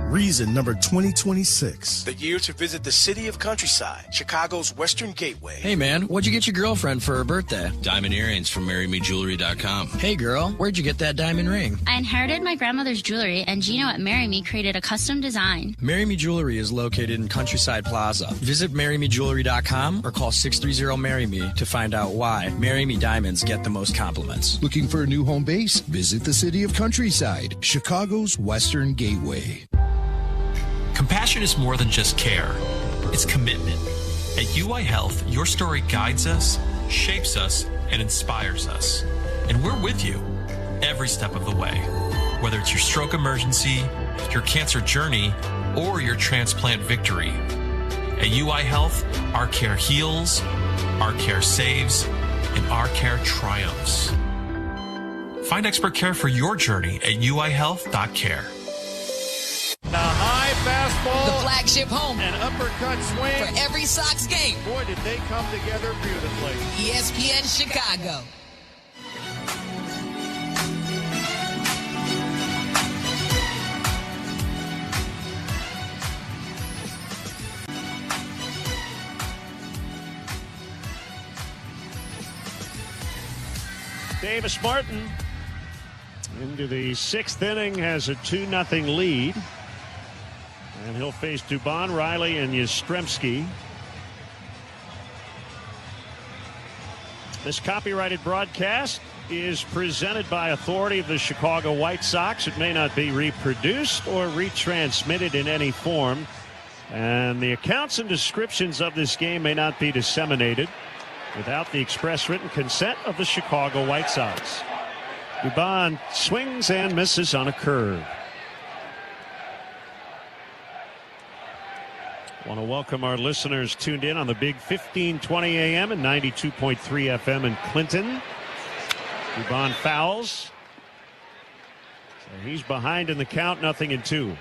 Reason number 2026. The year to visit the city of Countryside, Chicago's Western Gateway. Hey man, what'd you get your girlfriend for her birthday? Diamond earrings from MarryMeJewelry.com. Hey girl, where'd you get that diamond ring? I inherited my grandmother's jewelry, and Gino at Marry Me created a custom design. Marry Me Jewelry is located in Countryside Plaza. Visit MarryMeJewelry.com or call 630-MARRY-ME to find out why Marry Me diamonds get the most compliments. Looking for a new home base? Visit the city of Countryside, Chicago's Western Gateway. Compassion is more than just care. It's commitment. At UI Health, your story guides us, shapes us, and inspires us. And we're with you every step of the way. Whether it's your stroke emergency, your cancer journey, or your transplant victory. At UI Health, our care heals, our care saves, and our care triumphs. Find expert care for your journey at uihealth.care. The high fastball. The flagship home. An uppercut swing. For every Sox game. Boy, did they come together beautifully. ESPN Chicago. Davis Martin into the 6th inning has a 2-0 lead. And he'll face Dubon, Riley, and Yastrzemski. This copyrighted broadcast is presented by authority of the Chicago White Sox. It may not be reproduced or retransmitted in any form. And the accounts and descriptions of this game may not be disseminated without the express written consent of the Chicago White Sox. Dubon swings and misses on a curve. Want to welcome our listeners tuned in on the big 1520 AM and 92.3 FM in Clinton. Dubon fouls. So he's behind in the count, 0-2.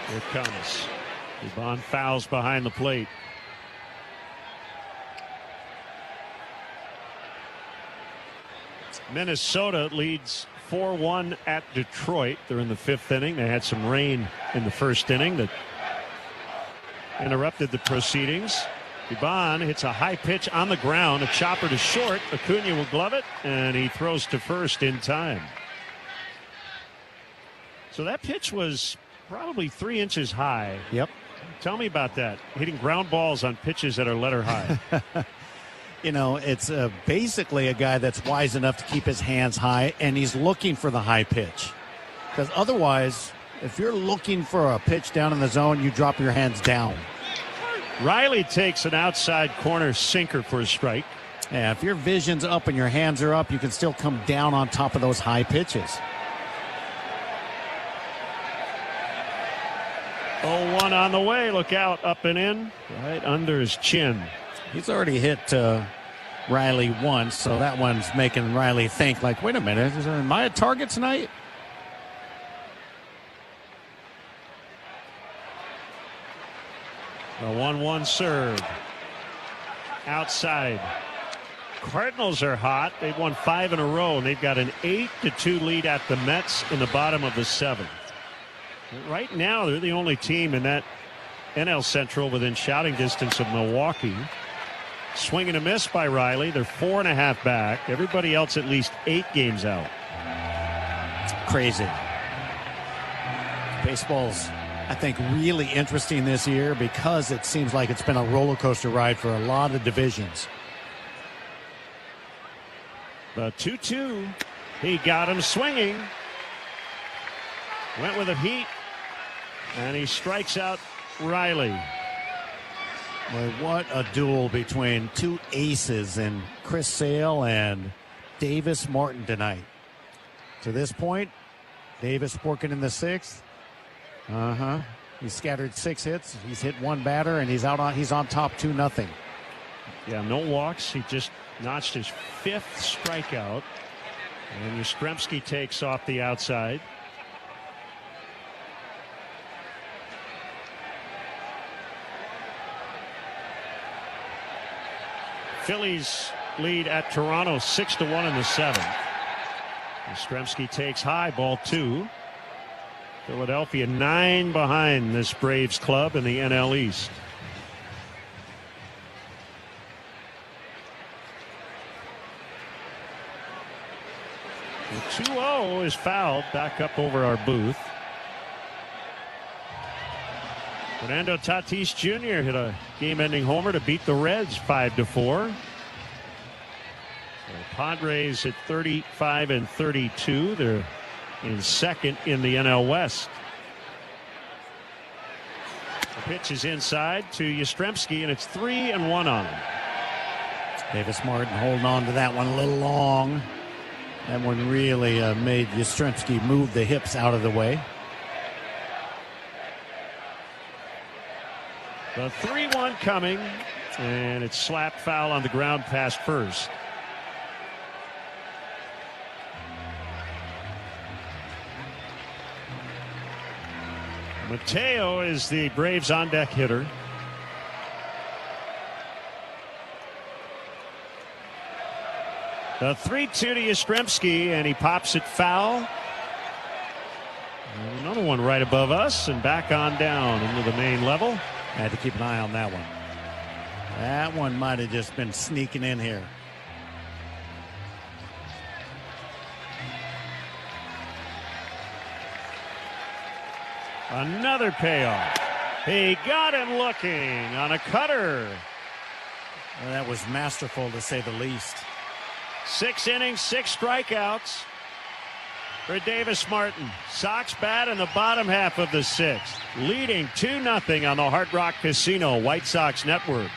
Here it comes. Dubon fouls behind the plate. Minnesota leads 4-1 at Detroit. They're in the 5th inning. They had some rain in the 1st inning that interrupted the proceedings. Dubon hits a high pitch on the ground, a chopper to short. Acuna will glove it, and he throws to first in time. So that pitch was probably 3 inches high. Yep. Tell me about that. Hitting ground balls on pitches that are letter high. You know, it's basically a guy that's wise enough to keep his hands high, and he's looking for the high pitch. Because otherwise, if you're looking for a pitch down in the zone, you drop your hands down. Riley takes an outside corner sinker for a strike. Yeah, if your vision's up and your hands are up, you can still come down on top of those high pitches. 0-1 on the way. Look out, up and in, right under his chin. He's already hit Riley once, so that one's making Riley think, like, wait a minute, am I a target tonight? The 1-1 serve. Outside. Cardinals are hot. They've won 5 in a row, and they've got an 8-2 lead at the Mets in the bottom of the 7th. Right now, they're the only team in that NL Central within shouting distance of Milwaukee. Swing and a miss by Riley. They're 4.5 back. Everybody else at least 8 games out. Crazy. Baseball's, I think, really interesting this year because it seems like it's been a roller coaster ride for a lot of divisions. The 2-2. He got him swinging. Went with a heat. And he strikes out Riley. Well, what a duel between two aces in Chris Sale and Davis Martin tonight. To this point, Davis working in the 6th. He scattered 6 hits. He's hit 1 batter, and he's on top 2-0. Yeah, no walks. He just notched his 5th strikeout. And Yastrzemski takes off the outside. Phillies lead at Toronto 6-1 in the 7th. Yastrzemski takes high, ball 2. Philadelphia 9 behind this Braves club in the NL East. The 2-0 is fouled back up over our booth. Fernando Tatis Jr. hit a game-ending homer to beat the Reds 5-4. The Padres at 35-32. They're in 2nd in the NL West. The pitch is inside to Yastrzemski, and it's 3-1 on him. Davis Martin holding on to that one a little long. That one really made Yastrzemski move the hips out of the way. The 3-1 coming, and it's slapped foul on the ground past first. Mateo is the Braves on-deck hitter. The 3-2 to Yastrzemski, and he pops it foul. And another one right above us, and back on down into the main level. I had to keep an eye on that one. That one might have just been sneaking in here. Another payoff. He got him looking on a cutter. Well, that was masterful, to say the least. 6 innings, 6 strikeouts for Davis Martin. Sox bat in the bottom half of the 6th, leading 2-0 on the Hard Rock Casino White Sox Network.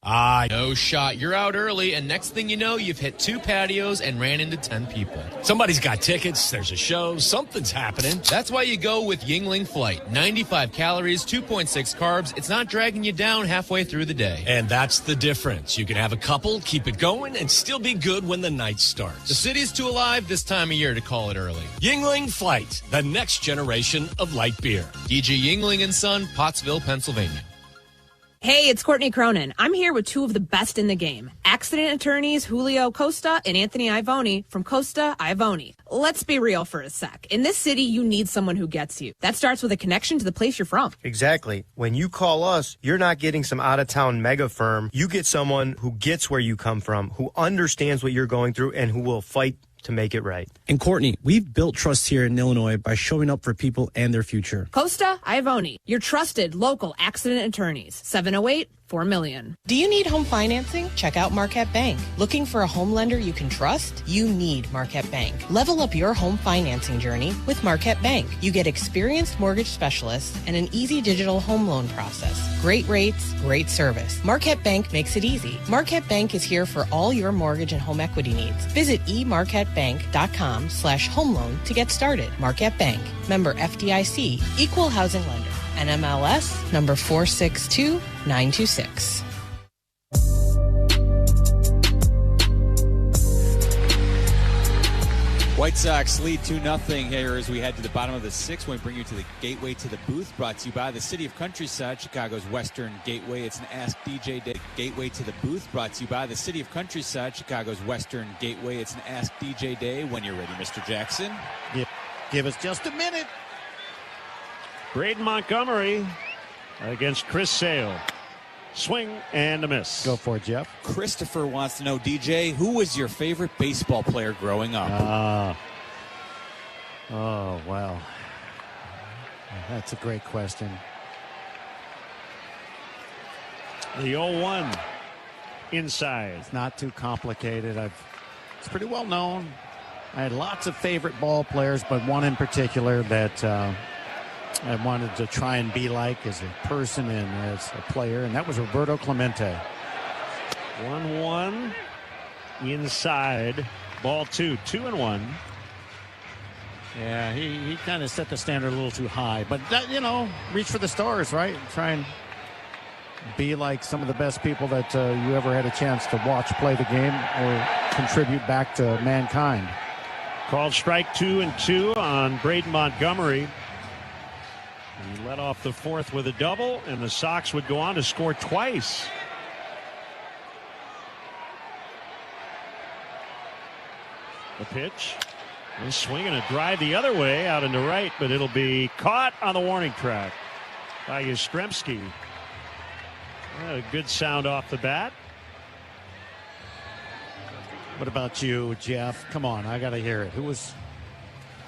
No shot. You're out early, and next thing you know, you've hit 2 patios and ran into 10 people. Somebody's got tickets, there's a show, something's happening. That's why you go with Yingling Flight. 95 calories, 2.6 carbs. It's not dragging you down halfway through the day. And that's the difference. You can have a couple, keep it going, and still be good when the night starts. The city's too alive this time of year to call it early. Yingling Flight, the next generation of light beer. DG Yingling & Son, Pottsville, Pennsylvania. Hey, it's Courtney Cronin. I'm here with two of the best in the game. Accident attorneys Julio Costa and Anthony Ivoni from Costa Ivoni. Let's be real for a sec. In this city, you need someone who gets you. That starts with a connection to the place you're from. Exactly. When you call us, you're not getting some out-of-town mega firm. You get someone who gets where you come from, who understands what you're going through, and who will fight to make it right. And Courtney, we've built trust here in Illinois by showing up for people and their future. Costa Ivoni, your trusted local accident attorneys. 708-4million. Do you need home financing? Check out Marquette Bank. Looking for a home lender you can trust? You need Marquette Bank. Level up your home financing journey with Marquette Bank. You get experienced mortgage specialists and an easy digital home loan process. Great rates, great service. Marquette Bank makes it easy. Marquette Bank is here for all your mortgage and home equity needs. Visit emarquettebank.com/home loan to get started. Marquette Bank. Member FDIC. Equal housing lender. NMLS number 462926. White Sox lead 2-0 here as we head to the bottom of the sixth. We bring you to the Gateway to the Booth, brought to you by the City of Countryside, Chicago's Western Gateway. It's an Ask DJ Day. Gateway to the Booth, brought to you by the City of Countryside, Chicago's Western Gateway. It's an Ask DJ Day. When you're ready, Mr. Jackson. Yep. Give us just a minute. Braden Montgomery against Chris Sale. Swing and a miss. Go for it, Jeff. Christopher wants to know, DJ, who was your favorite baseball player growing up? Oh, wow. That's a great question. The 0-1 inside. It's not too complicated. It's pretty well known. I had lots of favorite ball players, but one in particular that I wanted to try and be like as a person and as a player, and that was Roberto Clemente. 1-1 inside. Ball 2-1. Yeah, he kind of set the standard a little too high, but that, reach for the stars, right? Try and be like some of the best people that you ever had a chance to watch play the game or contribute back to mankind. Called strike 2-2 on Braden Montgomery. He led off the fourth with a double, and the Sox would go on to score twice. The pitch. And swinging a drive the other way out into right, but it'll be caught on the warning track by Yastrzemski. A good sound off the bat. What about you, Jeff? Come on, I got to hear it. Who was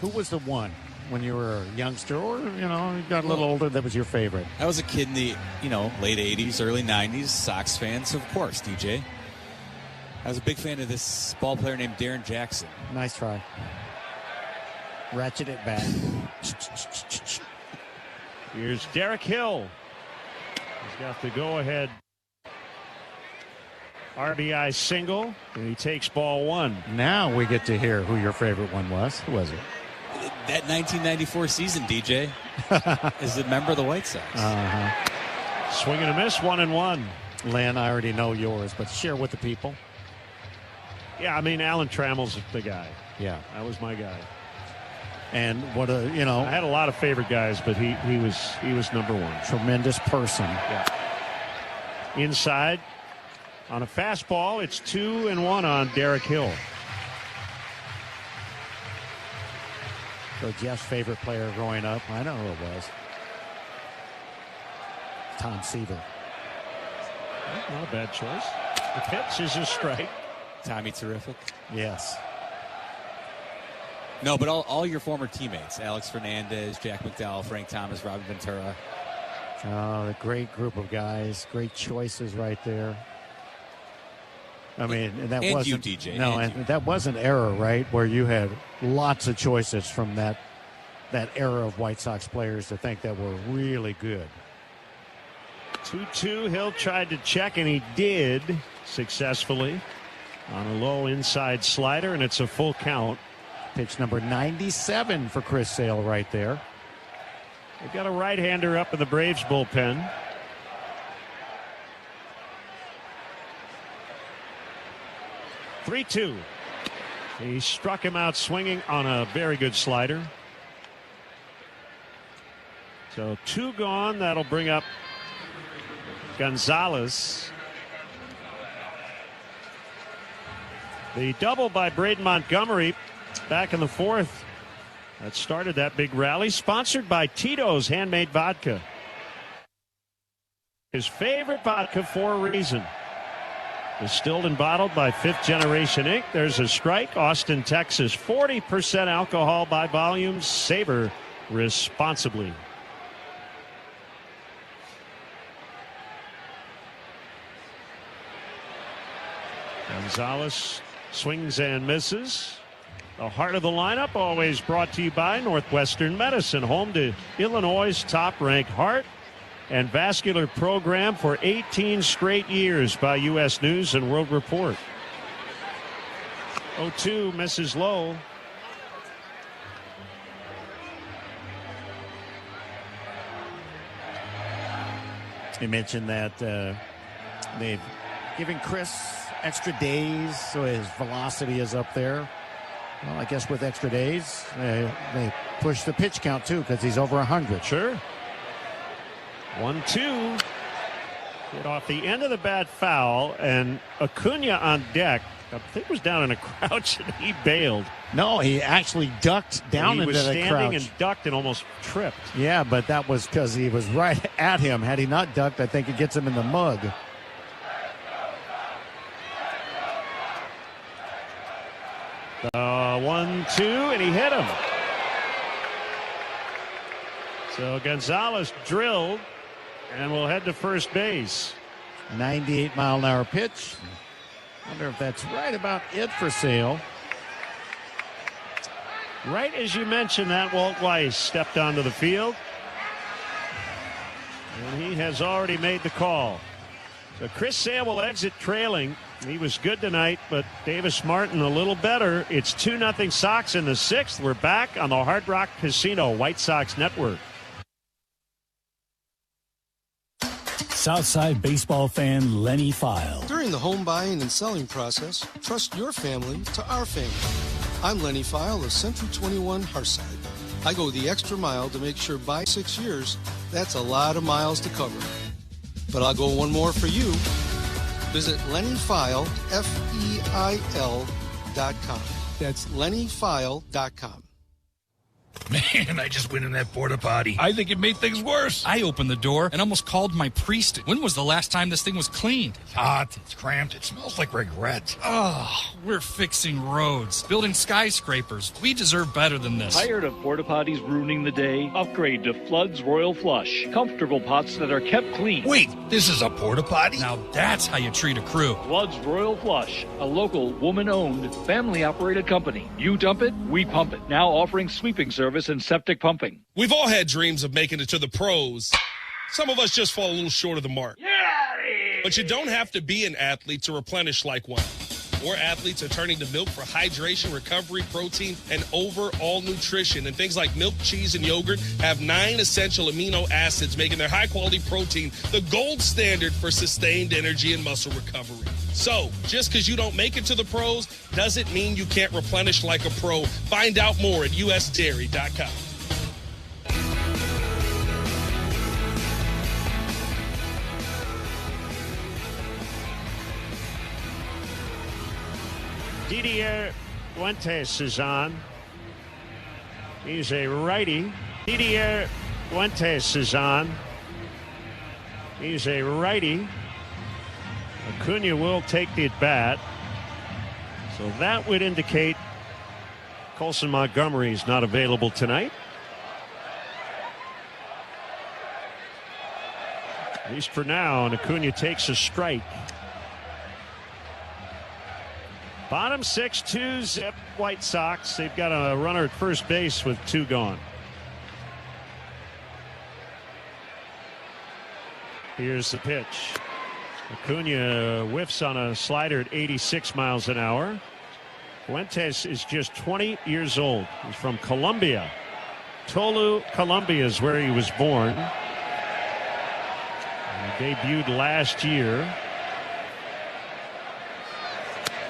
the one when you were a youngster, or you got a little older, that was your favorite? I was a kid in the late 80s, early 90s, Sox fan, so of course, DJ. I was a big fan of this ball player named Darren Jackson. Nice try. Ratchet it back. Here's Derek Hill. He's got the go-ahead RBI single, and he takes ball one. Now we get to hear who your favorite one was. Who was it? That 1994 season, DJ, is a member of the White Sox. Swing and a miss, 1-1. Len, I already know yours, but share with the people. Yeah, I mean, Alan Trammell's the guy. Yeah. That was my guy. And what I had a lot of favorite guys, but he was number one. Tremendous person. Yeah. Inside on a fastball, it's 2-1 on Derek Hill. So Jeff's favorite player growing up, I know who it was. Tom Seaver. Not a bad choice. The pitch is a strike. Tommy Terrific. Yes. No, but all your former teammates, Alex Fernandez, Jack McDowell, Frank Thomas, Robin Ventura. Oh, a great group of guys. Great choices right there. I mean, and that wasn't you, DJ. No, and that was an era, right, where you had lots of choices from that era of White Sox players to think that were really good. 2-2. Hill tried to check, and he did successfully on a low inside slider, and it's a full count. Pitch number 97 for Chris Sale right there. They've got a right-hander up in the Braves bullpen. (3-2). He struck him out swinging on a very good slider. So 2 gone. That'll bring up Gonzalez. The double by Braden Montgomery back in the fourth. That started that big rally, sponsored by Tito's Handmade Vodka. His favorite vodka for a reason. Distilled and bottled by Fifth Generation Inc. There's a strike. Austin, Texas. 40% alcohol by volume. Savor responsibly. Gonzalez swings and misses. The heart of the lineup always brought to you by Northwestern Medicine, home to Illinois' top-ranked heart and vascular program for 18 straight years by U.S. News and World Report. 0-2 misses low. You mentioned that they've given Chris extra days, so his velocity is up there. Well, I guess with extra days, they push the pitch count, too, because he's over 100. Sure. 1-2. Get off the end of the bat foul, and Acuna on deck, I think was down in a crouch, and he bailed. No, he actually ducked down into the crouch. He was standing and ducked and almost tripped. Yeah, but that was because he was right at him. Had he not ducked, I think it gets him in the mug. One, two, and he hit him. So Gonzalez drilled and will head to first base. 98-mile-an-hour pitch. Wonder if that's right about it for Sale. Right as you mentioned that, Walt Weiss stepped onto the field. And he has already made the call. So Chris Sale will exit trailing. He was good tonight, but Davis Martin a little better. It's 2-0 Sox in the sixth. We're back on the Hard Rock Casino White Sox Network. Southside baseball fan Lenny File. During the home buying and selling process, trust your family to our family. I'm Lenny File of Century 21 Hearthside. I go the extra mile to make sure by 6 years, that's a lot of miles to cover. But I'll go one more for you. Visit LennyFile, F-E-I-L.com. That's LennyFile.com. Man, I just went in that porta potty. I think it made things worse. I opened the door and almost called my priest. When was the last time this thing was cleaned? It's hot, it's cramped, it smells like regret. Oh, we're fixing roads, building skyscrapers. We deserve better than this. Tired of porta potties ruining the day? Upgrade to Flood's Royal Flush. Comfortable pots that are kept clean. Wait, this is a porta potty? Now that's how you treat a crew. Flood's Royal Flush, a local woman-owned, family-operated company. You dump it, we pump it. Now offering sweeping service and septic pumping. We've all had dreams of making it to the pros. Some of us just fall a little short of the mark. But you don't have to be an athlete to replenish like one. More athletes are turning to milk for hydration, recovery, protein, and overall nutrition. And things like milk, cheese, and yogurt have 9 essential amino acids, making their high-quality protein the gold standard for sustained energy and muscle recovery. So, just because you don't make it to the pros doesn't mean you can't replenish like a pro. Find out more at usdairy.com. Didier Fuentes is on. He's a righty. Didier Fuentes is on. He's a righty. Acuna will take the at-bat. So that would indicate Colson Montgomery is not available tonight. At least for now, and Acuna takes a strike. Bottom 6-2 zip White Sox. They've got a runner at first base with 2 gone. Here's the pitch. Acuna whiffs on a slider at 86 miles an hour. Fuentes is just 20 years old. He's from Colombia. Tolu, Colombia is where he was born. He debuted last year.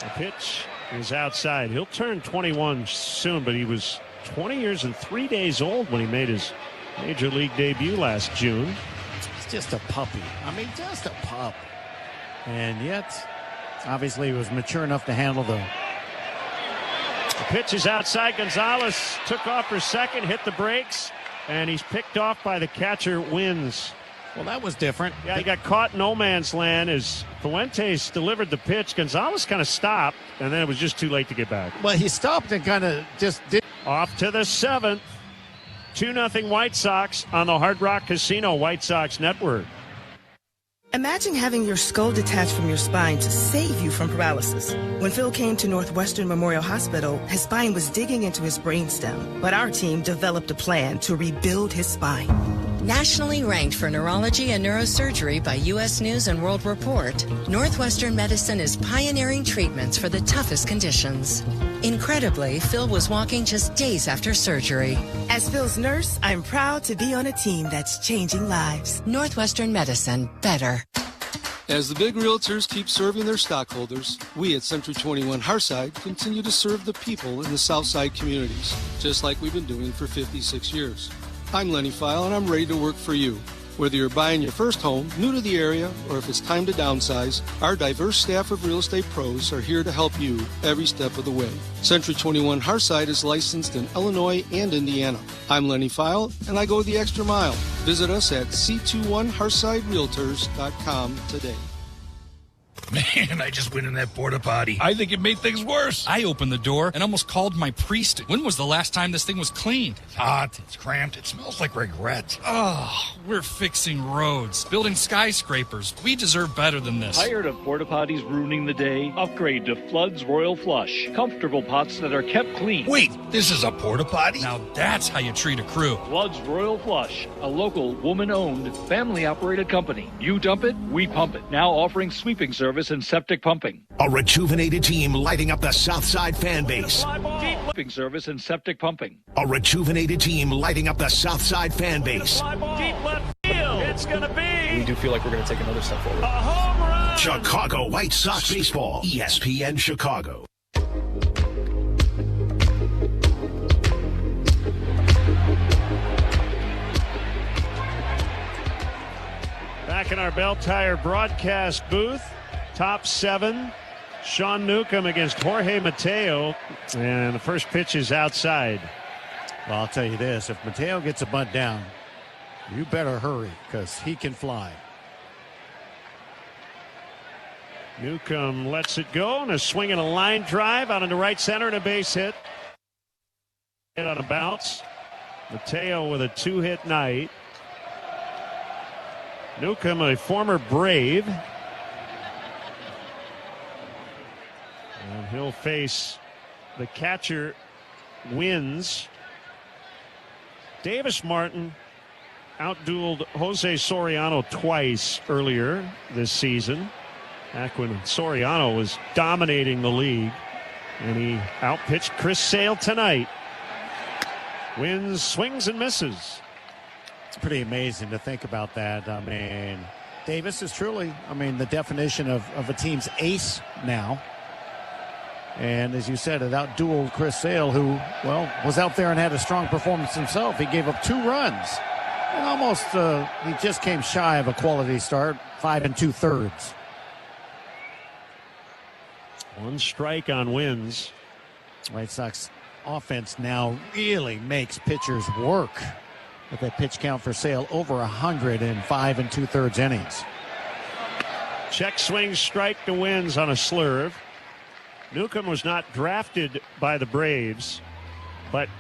The pitch is outside. He'll turn 21 soon, but he was 20 years and 3 days old when he made his major league debut last June. just a puppy. I mean, just a pup. And yet, obviously, he was mature enough to handle the pitch is outside. Gonzalez took off for second, hit the brakes, and he's picked off by the catcher. Wins. Well, that was different. Yeah, he got caught in no man's land as Fuentes delivered the pitch. Gonzalez kind of stopped, and then it was just too late to get back. Well, he stopped and kind of just did. Off to the seventh. 2-0 White Sox on the Hard Rock Casino White Sox Network. Imagine having your skull detached from your spine to save you from paralysis. When Phil came to Northwestern Memorial Hospital, his spine was digging into his brainstem, but our team developed a plan to rebuild his spine. Nationally ranked for neurology and neurosurgery by U.S. News and World Report, Northwestern Medicine is pioneering treatments for the toughest conditions. Incredibly, Phil was walking just days after surgery. As Phil's nurse, I'm proud to be on a team that's changing lives. Northwestern Medicine, better. As the big realtors keep serving their stockholders, we at Century 21 Hearthside continue to serve the people in the Southside communities, just like we've been doing for 56 years. I'm Lenny File, and I'm ready to work for you. Whether you're buying your first home, new to the area, or if it's time to downsize, our diverse staff of real estate pros are here to help you every step of the way. Century 21 Hearthside is licensed in Illinois and Indiana. I'm Lenny File, and I go the extra mile. Visit us at c21hearthsiderealtors.com today. Man, I just went in that porta potty. I think it made things worse. I opened the door and almost called my priest. When was the last time this thing was cleaned? It's hot, it's cramped, it smells like regret. Oh, we're fixing roads, building skyscrapers. We deserve better than this. Tired of porta potties ruining the day? Upgrade to Flood's Royal Flush. Comfortable pots that are kept clean. Wait, this is a porta potty? Now that's how you treat a crew. Flood's Royal Flush, a local woman-owned, family-operated company. You dump it, we pump it. Now offering sweeping service and septic pumping. A rejuvenated team lighting up the Southside fan base. Pumping service and septic pumping. A rejuvenated team lighting up the Southside fan base. Deep left field. It's going to be. We do feel like we're going to take another step forward. A home run. Chicago White Sox baseball. ESPN Chicago. Back in our Bell Tire broadcast booth. Top seven, Sean Newcomb against Jorge Mateo, and the first pitch is outside. Well, I'll tell you this, if Mateo gets a bunt down, you better hurry because he can fly. Newcomb lets it go, and a swing and a line drive out into right center and a base hit. Hit on a bounce. Mateo with a two-hit night. Newcomb, a former Brave. And he'll face the catcher, Wins. Davis Martin outdueled Jose Soriano twice earlier this season, back when Soriano was dominating the league. And he outpitched Chris Sale tonight. Wins, swings, and misses. It's pretty amazing to think about that. I mean, Davis is truly, the definition of a team's ace now. And as you said, it outdueled Chris Sale, who, was out there and had a strong performance himself. He gave up 2 runs. And almost, he just came shy of a quality start, 5 2/3. 1 strike on Wins. White Sox offense now really makes pitchers work. With that pitch count for Sale over 100 in 5 2/3 innings. Check swing strike to Wins on a slurve. Newcomb was not drafted by the Braves, but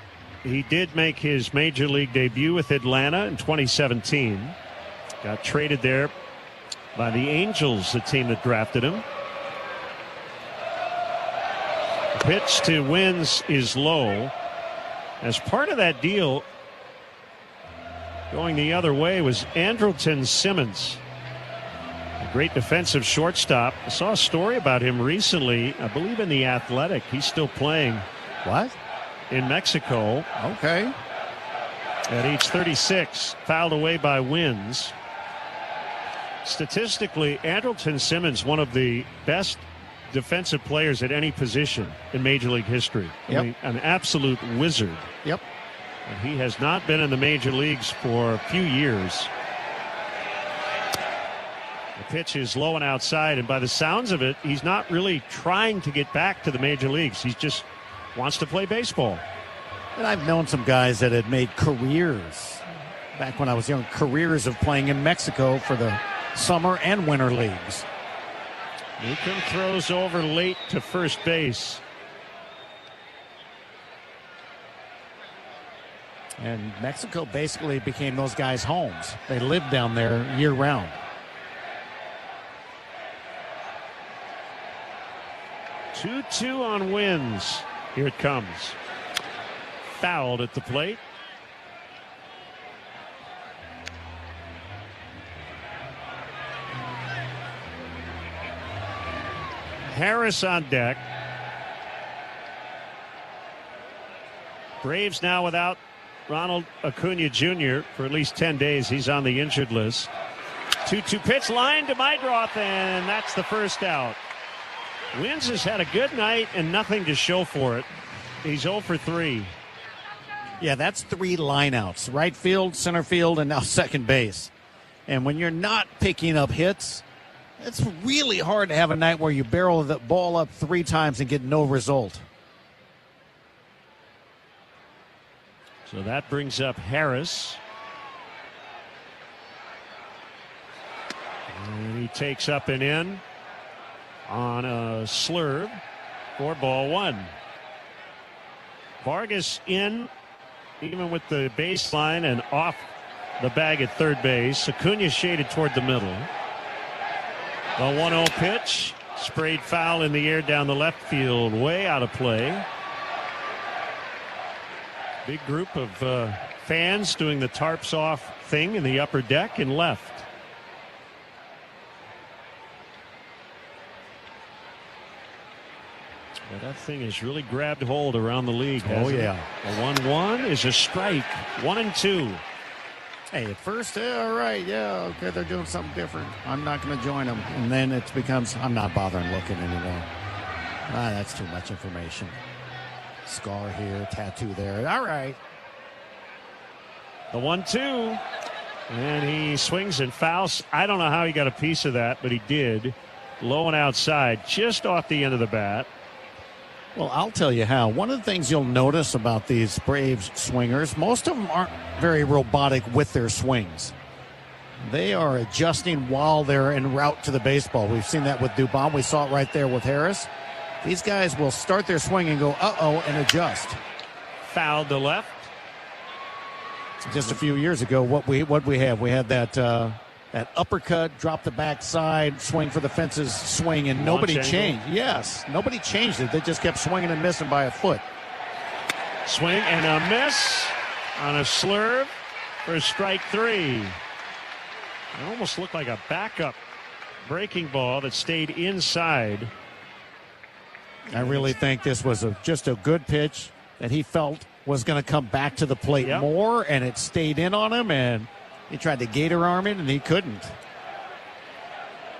he did make his major league debut with Atlanta in 2017. Got traded there by the Angels, the team that drafted him. The pitch to Wins is low. As part of that deal, going the other way was Andrelton Simmons, a great defensive shortstop. I saw a story about him recently, I believe in The Athletic. He's still playing. What? In Mexico. Okay. At age 36, fouled away by Wins. Statistically, Andrelton Simmons, one of the best defensive players at any position in Major League history. Yep. An absolute wizard. Yep. And he has not been in the major leagues for a few years. The pitch is low and outside, and by the sounds of it, he's not really trying to get back to the major leagues. He just wants to play baseball. And I've known some guys that had made careers, back when I was young, careers of playing in Mexico for the summer and winter leagues. Newcomb throws over late to first base. And Mexico basically became those guys' homes. They lived down there year-round. Two on wins. Here it comes. Fouled at the plate. Harris on deck. Braves now without Ronald Acuna Jr. for at least 10 days. He's on the injured list. 2-2 pitch line to Meidroth, and that's the first out. Wins has had a good night and nothing to show for it. He's 0 for 3. Yeah, that's 3 lineouts. Right field, center field, and now second base. And when you're not picking up hits, it's really hard to have a night where you barrel the ball up 3 times and get no result. So that brings up Harris. And he takes up and in on a slurve for ball 1. Vargas in, even with the baseline and off the bag at third base. Acuna shaded toward the middle. The 1-0 pitch, sprayed foul in the air down the left field, way out of play. Big group of fans doing the tarps off thing in the upper deck and left. Well, that thing has really grabbed hold around the league. Oh, yeah. A 1-1 is a strike. 1-2. Hey, at first, all right, yeah, okay, they're doing something different. I'm not going to join them. And then it becomes, I'm not bothering looking anymore. That's too much information. Scar here, tattoo there. All right. The 1-2. And he swings and fouls. I don't know how he got a piece of that, but he did. Low and outside, just off the end of the bat. Well, I'll tell you how. One of the things you'll notice about these Braves swingers, most of them aren't very robotic with their swings. They are adjusting while they're en route to the baseball. We've seen that with Dubon. We saw it right there with Harris. These guys will start their swing and go, uh-oh, and adjust. Fouled to left. Just a few years ago, what we have? We had that uppercut, drop the backside, swing for the fences, swing, and nobody changed. Yes, nobody changed it. They just kept swinging and missing by a foot. Swing and a miss on a slurve for strike 3. It almost looked like a backup breaking ball that stayed inside. I really think this was just a good pitch that he felt was going to come back to the plate more, and it stayed in on him, and he tried to gator arm it, and he couldn't.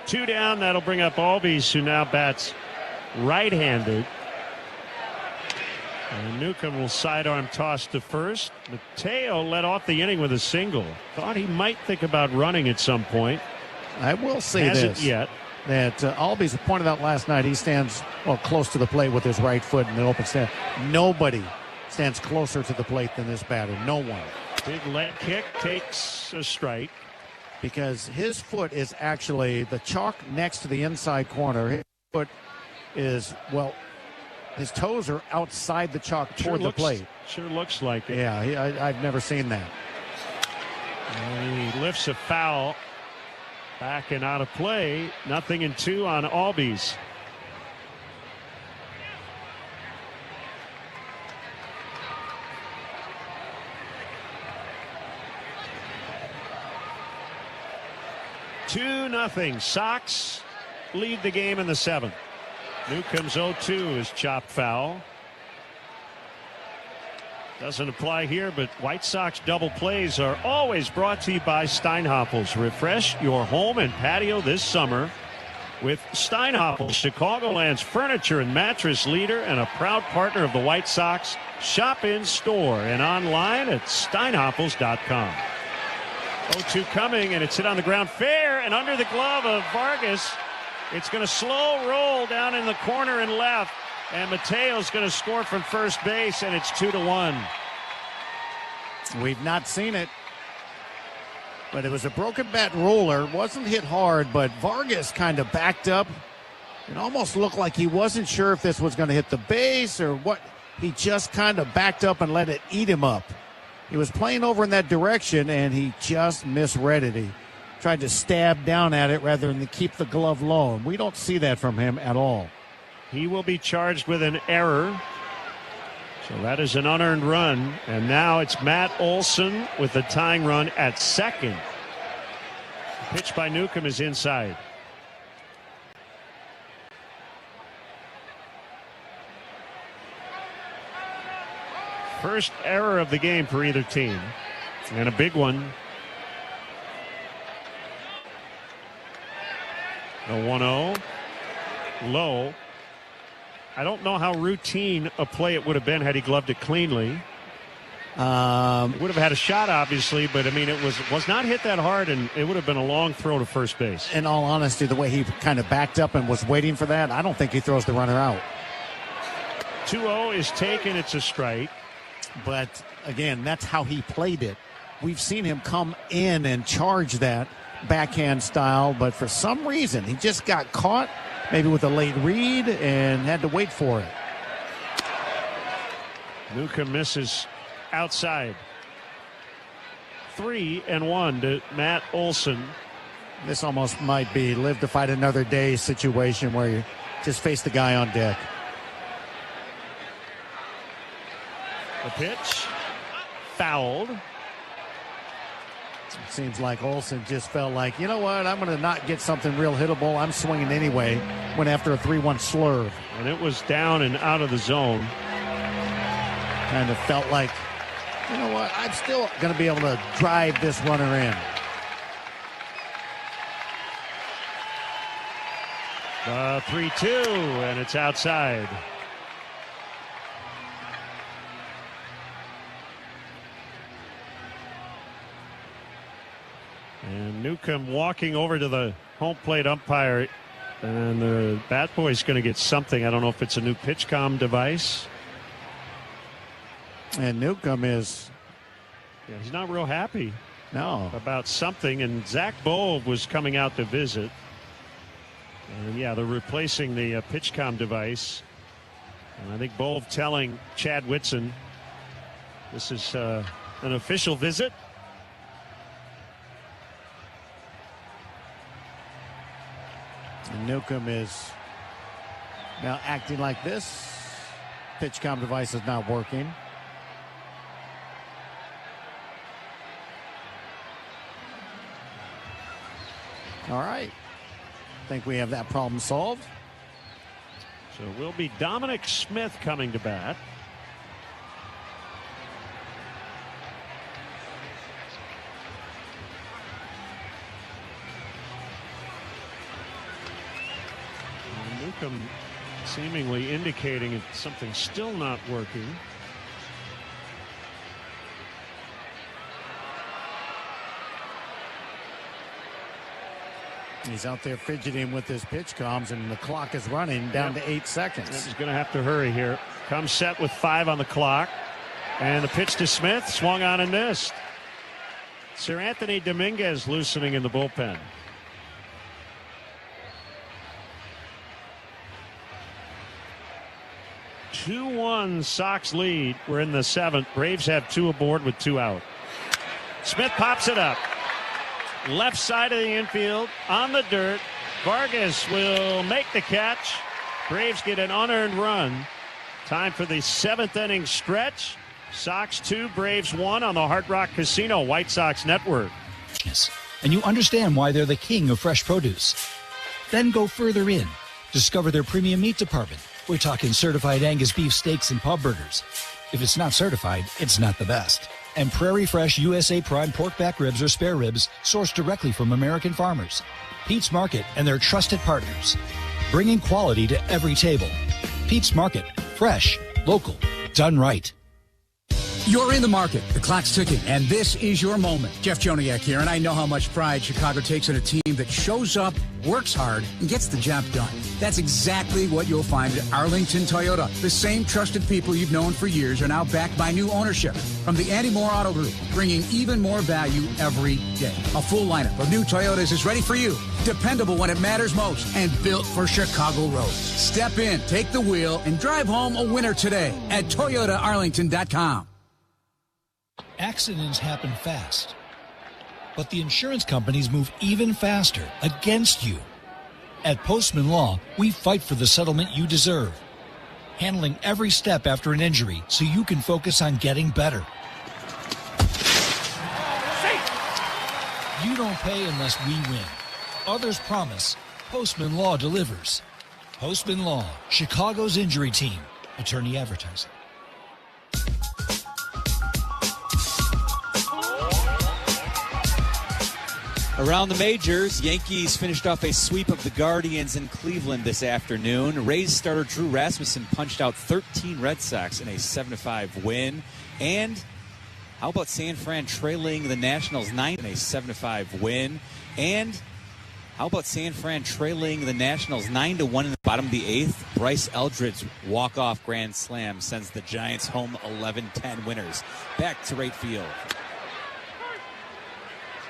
2 down. That'll bring up Albies, who now bats right-handed. And Newcomb will sidearm toss to first. Mateo led off the inning with a single. Thought he might think about running at some point. I will say Hasn't yet. That Albies pointed out last night, he stands close to the plate with his right foot in the open stand. Nobody stands closer to the plate than this batter. No one. Big leg kick takes a strike. Because his foot is actually the chalk next to the inside corner. His foot is, his toes are outside the chalk toward the plate. Sure looks like it. Yeah, I've never seen that. And he lifts a foul. Back and out of play. 0-2 on Albies. Two nothing. Sox lead the game in the 7th. Newcomb's 0-2 is chopped foul. Doesn't apply here, but White Sox double plays are always brought to you by Steinhoffels. Refresh your home and patio this summer with Steinhoffels, Chicagoland's furniture and mattress leader and a proud partner of the White Sox. Shop in store and online at steinhoffels.com. 0-2 coming, and it's hit on the ground fair and under the glove of Vargas. It's going to slow roll down in the corner and left, and Mateo's going to score from first base, and it's 2-1. We've not seen it, but it was a broken bat roller. Wasn't hit hard, but Vargas kind of backed up. It almost looked like he wasn't sure if this was going to hit the base or what. He just kind of backed up and let it eat him up. He was playing over in that direction, and he just misread it. He tried to stab down at it rather than to keep the glove low. And we don't see that from him at all. He will be charged with an error. So that is an unearned run. And now it's Matt Olson with the tying run at second. The pitch by Newcomb is inside. First error of the game for either team, and a big one. A 1-0 low. I don't know how routine a play it would have been had he gloved it cleanly. Would have had a shot, obviously, but I mean, it was not hit that hard, and it would have been a long throw to first base. In all honesty, the way he kind of backed up and was waiting for that, I don't think he throws the runner out. 2-0 is taken. It's a strike. But, again, that's how he played it. We've seen him come in and charge that backhand style, but for some reason he just got caught, maybe with a late read, and had to wait for it. Newcomb misses outside. 3-1 to Matt Olson. This almost might be live to fight another day situation where you just face the guy on deck. The pitch fouled. It seems like Olson just felt like, you know what, I'm going to not get something real hittable. I'm swinging anyway. Went after a 3-1 slurve. And it was down and out of the zone. Kind of felt like, you know what, I'm still going to be able to drive this runner in. The 3-2, and it's outside. And Newcomb walking over to the home plate umpire, and the bat boy's going to get something. I don't know if it's a new pitch comm device. And Newcomb is... Yeah, he's not real happy. No. About something, and Zach Bove was coming out to visit. And yeah, they're replacing the pitch comm device. And I think Bove telling Chad Whitson this is an official visit. And Newcomb is now acting like this. Pitch comm device is not working. All right. I think we have that problem solved. So it will be Dominic Smith coming to bat. Newcomb seemingly indicating something's still not working. He's out there fidgeting with his pitch comms, and the clock is running down to 8 seconds. He's going to have to hurry here. Comes set with 5 on the clock. And the pitch to Smith, swung on and missed. Sir Anthony Dominguez loosening in the bullpen. Two 2-1 Sox lead. We're in the 7th. Braves have 2 aboard with 2 out. Smith pops it up. Left side of the infield on the dirt. Vargas will make the catch. Braves get an unearned run. Time for the 7th inning stretch. Sox 2, Braves 1 on the Hard Rock Casino White Sox Network. Yes, and you understand why they're the king of fresh produce. Then go further in. Discover their premium meat department. We're talking certified Angus beef steaks and pub burgers. If it's not certified, it's not the best. And Prairie Fresh USA Prime pork back ribs or spare ribs sourced directly from American farmers. Pete's Market and their trusted partners, bringing quality to every table. Pete's Market, fresh, local, done right. You're in the market. The clock's ticking, and this is your moment. Jeff Joniak here, and I know how much pride Chicago takes in a team that shows up, works hard, and gets the job done. That's exactly what you'll find at Arlington Toyota. The same trusted people you've known for years are now backed by new ownership from the Andy Moore Auto Group, bringing even more value every day. A full lineup of new Toyotas is ready for you. Dependable when it matters most, and built for Chicago roads. Step in, take the wheel, and drive home a winner today at ToyotaArlington.com. Accidents happen fast, but the insurance companies move even faster against you. At Postman Law, we fight for the settlement you deserve, handling every step after an injury so you can focus on getting better. You don't pay unless we win. Others promise. Postman Law delivers. Postman Law, Chicago's injury team. Attorney Advertising. Around the majors, Yankees finished off a sweep of the Guardians in Cleveland this afternoon. Rays starter Drew Rasmussen punched out 13 Red Sox in a 7-5 win. And how about San Fran trailing the Nationals 9 in a 7-5 win? And how about San Fran trailing the Nationals 9-1 in the bottom of the 8th? Bryce Eldred's walk-off grand slam sends the Giants home 11-10 winners. Back to right field.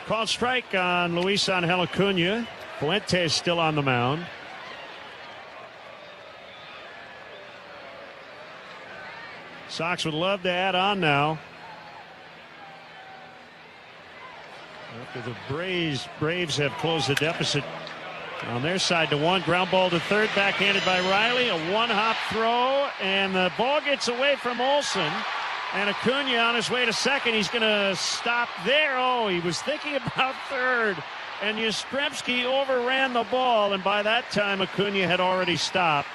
Called strike on Luis Angel Acuna. Fuentes still on the mound. Sox would love to add on now. After the Braves have closed the deficit on their side to 1. Ground ball to third, backhanded by Riley. A one-hop throw, and the ball gets away from Olsen. And Acuna on his way to second. He's going to stop there. Oh, he was thinking about third. And Yastrzemski overran the ball. And by that time, Acuna had already stopped.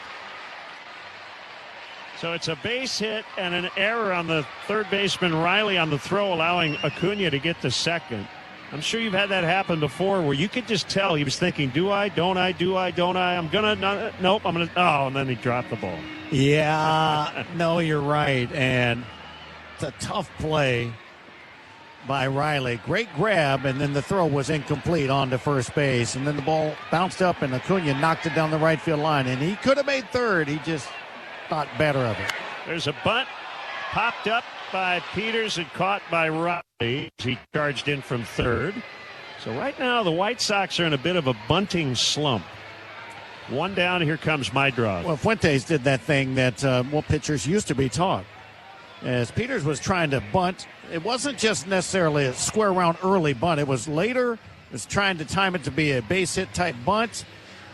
So it's a base hit and an error on the third baseman Riley on the throw, allowing Acuna to get to second. I'm sure you've had that happen before where you could just tell he was thinking, do I, don't I, do I, don't I? I'm going to, nope, I'm going to, oh, and then he dropped the ball. Yeah, no, you're right. And it's a tough play by Riley. Great grab, and then the throw was incomplete onto first base. And then the ball bounced up, and Acuna knocked it down the right field line. And he could have made third. He just thought better of it. There's a bunt popped up by Peters and caught by Riley. He charged in from third. So right now the White Sox are in a bit of a bunting slump. One down, here comes Maedroth. Well, Fuentes did that thing that pitchers used to be taught. As Peters was trying to bunt, it wasn't just necessarily a square round early bunt. It was later. It was trying to time it to be a base hit type bunt,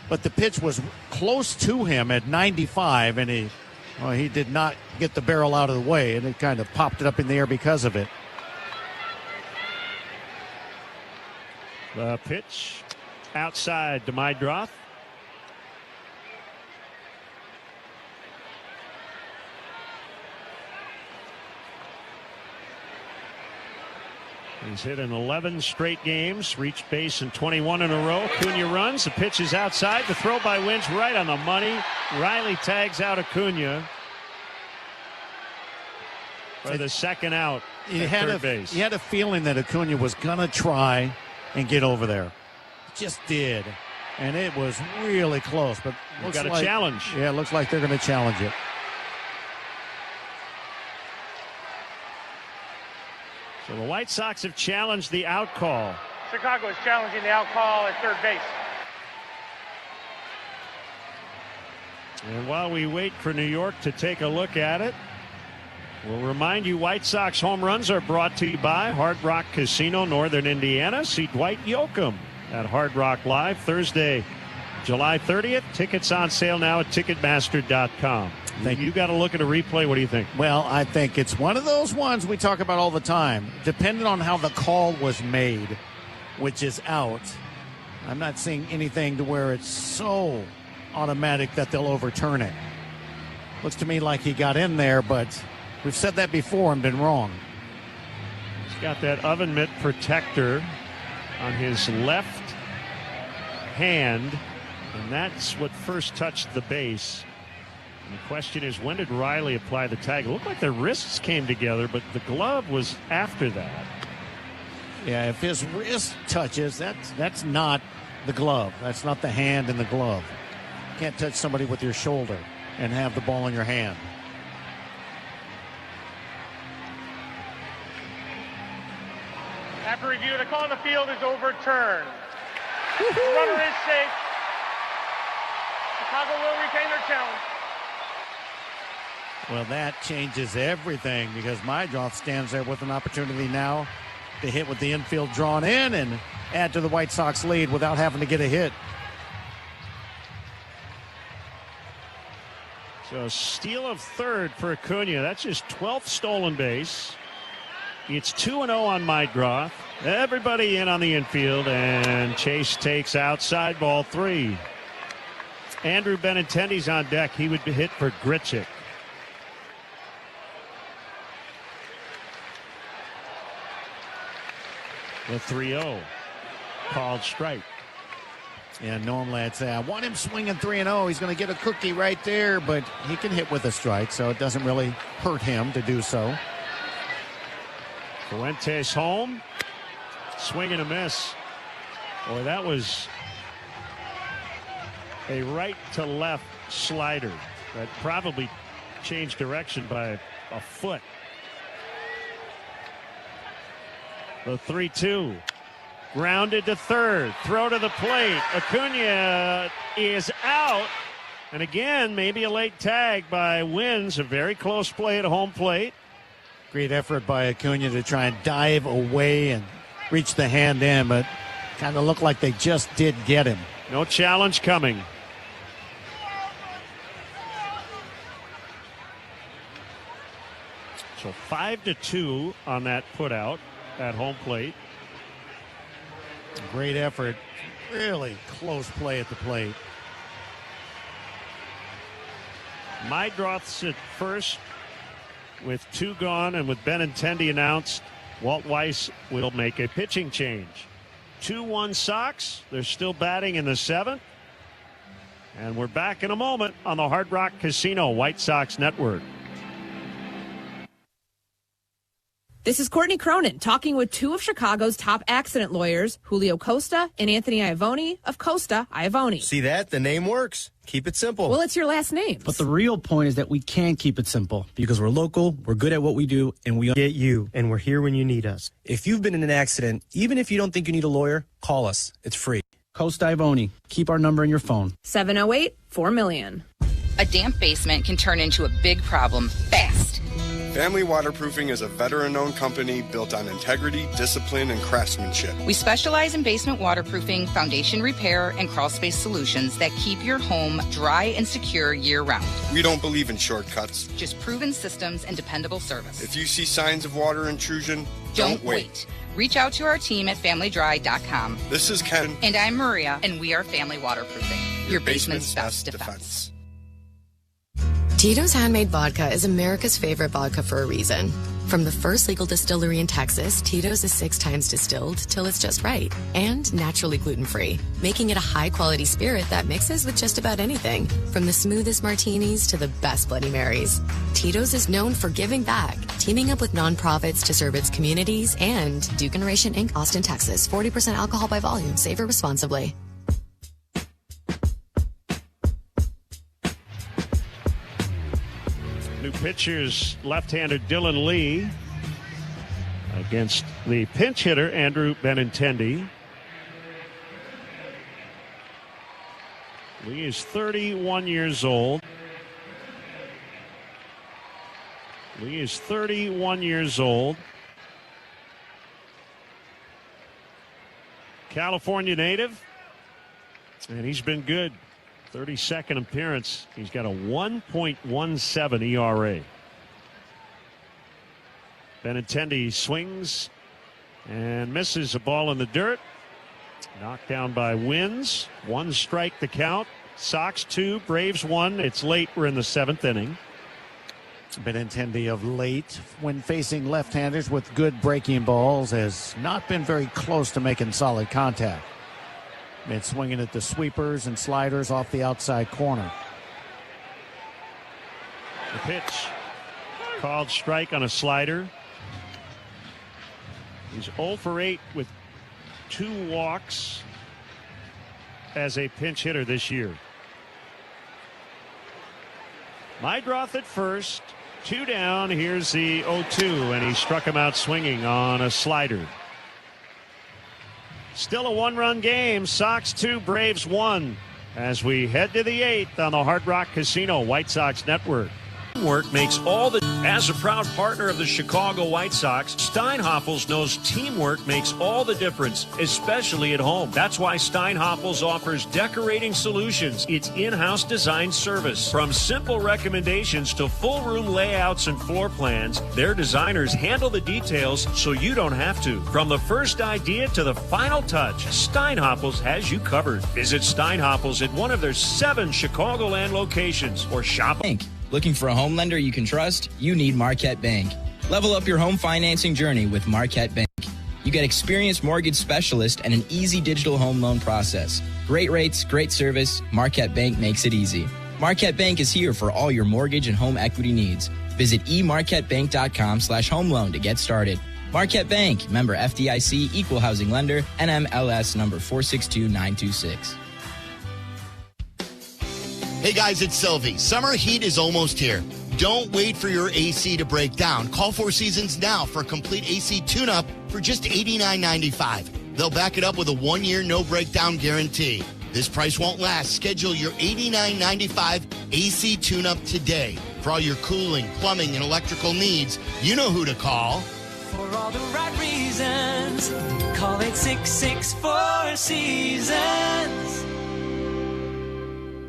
but the pitch was close to him at 95, and he did not get the barrel out of the way, and it kind of popped it up in the air because of it. The pitch outside to Maedroth. He's hit in 11 straight games, reached base in 21 in a row. Acuna runs, the pitch is outside, the throw by Wynch right on the money. Riley tags out Acuna for the second out at third base. He had a feeling that Acuna was going to try and get over there. Just did. And it was really close. But got a challenge. Yeah, it looks like they're going to challenge it. So the White Sox have challenged the out call. Chicago is challenging the out call at third base. And while we wait for New York to take a look at it, we'll remind you White Sox home runs are brought to you by Hard Rock Casino, Northern Indiana. See Dwight Yoakam at Hard Rock Live Thursday, July 30th. Tickets on sale now at Ticketmaster.com. You got to look at a replay. What do you think? Well, I think it's one of those ones we talk about all the time. Depending on how the call was made, which is out, I'm not seeing anything to where it's so automatic that they'll overturn it. Looks to me like he got in there, but we've said that before and been wrong. He's got that oven mitt protector on his left hand, and that's what first touched the base. And the question is, when did Riley apply the tag? It looked like their wrists came together, but the glove was after that. Yeah, if his wrist touches, that's not the glove. That's not the hand in the glove. You can't touch somebody with your shoulder and have the ball in your hand. After review, the call on the field is overturned. The runner is safe. Chicago will retain their challenge. Well, that changes everything because Mydroth stands there with an opportunity now to hit with the infield drawn in and add to the White Sox lead without having to get a hit. So steal of third for Acuna. That's his 12th stolen base. It's 2-0 on Mydroth. Everybody in on the infield, and Chase takes outside, ball 3. Andrew Benintendi's on deck. He would be hit for Grichuk. The 3-0 called strike. Yeah, normally I'd say I want him swinging 3-0. He's going to get a cookie right there, but he can hit with a strike, so it doesn't really hurt him to do so. Fuentes home. Swing and a miss. Boy, that was a right to left slider that probably changed direction by a foot. The 3-2. Grounded to third. Throw to the plate. Acuna is out. And again, maybe a late tag by Wins. A very close play at home plate. Great effort by Acuna to try and dive away and reach the hand in, but kind of looked like they just did get him. No challenge coming. So 5-2 on that putout at home plate. Great effort. Really close play at the plate. Mydroth's at first with 2 gone, and with Benintendi announced, Walt Weiss will make a pitching change. 2-1 Sox. They're still batting in the 7th. And we're back in a moment on the Hard Rock Casino White Sox Network. This is Courtney Cronin talking with 2 of Chicago's top accident lawyers, Julio Costa and Anthony Iavone of Costa Iavone. See that? The name works. Keep it simple. Well, it's your last name. But the real point is that we can keep it simple because we're local, we're good at what we do, and we get you, and we're here when you need us. If you've been in an accident, even if you don't think you need a lawyer, call us. It's free. Costa Iavone. Keep our number in your phone. 708-4million. A damp basement can turn into a big problem fast. Family Waterproofing is a veteran-owned company built on integrity, discipline, and craftsmanship. We specialize in basement waterproofing, foundation repair, and crawl space solutions that keep your home dry and secure year-round. We don't believe in shortcuts. Just proven systems and dependable service. If you see signs of water intrusion, don't wait. Reach out to our team at familydry.com. This is Ken. And I'm Maria, and we are Family Waterproofing. Your basement's best defense. Tito's Handmade Vodka is America's favorite vodka for a reason. From the first legal distillery in Texas, Tito's is 6 times distilled till it's just right and naturally gluten-free, making it a high-quality spirit that mixes with just about anything, from the smoothest martinis to the best Bloody Marys. Tito's is known for giving back, teaming up with nonprofits to serve its communities, and Duke Generation Inc., Austin, Texas, 40% alcohol by volume. Savor responsibly. New pitchers, left-hander Dylan Lee against the pinch hitter Andrew Benintendi. Lee is 31 years old. Lee is 31 years old. California native, and he's been good. 32nd appearance. He's got a 1.17 ERA. Benintendi swings and misses a ball in the dirt. Knocked down by Wins. 1 strike the count. Sox 2, Braves 1. It's late. We're in the 7th inning. Benintendi of late, when facing left-handers with good breaking balls, has not been very close to making solid contact. Been swinging at the sweepers and sliders off the outside corner. The pitch called strike on a slider. He's 0 for 8 with 2 walks as a pinch hitter this year. Meidroth at first, 2 down. Here's the 0-2, and he struck him out swinging on a slider. Still a 1-run game. Sox 2, Braves 1. As we head to the 8th on the Hard Rock Casino White Sox Network. Teamwork makes all the. As a proud partner of the Chicago White Sox, Steinhoffels knows teamwork makes all the difference, especially at home. That's why Steinhoffels offers decorating solutions. It's in-house design service. From simple recommendations to full room layouts and floor plans, their designers handle the details so you don't have to. From the first idea to the final touch, Steinhoffels has you covered. Visit Steinhoffels at one of their 7 Chicagoland locations or shop. Looking for a home lender you can trust? You need Marquette Bank. Level up your home financing journey with Marquette Bank. You get experienced mortgage specialists and an easy digital home loan process. Great rates, great service. Marquette Bank makes it easy. Marquette Bank is here for all your mortgage and home equity needs. Visit emarquettebank.com/home loan to get started. Marquette Bank, member FDIC, equal housing lender, NMLS number 462926. Hey guys, it's Sylvie. Summer heat is almost here. Don't wait for your AC to break down. Call Four Seasons now for a complete AC tune-up for just $89.95. They'll back it up with a 1-year no-breakdown guarantee. This price won't last. Schedule your $89.95 AC tune-up today. For all your cooling, plumbing, and electrical needs, you know who to call. For all the right reasons, call 866-4 Seasons.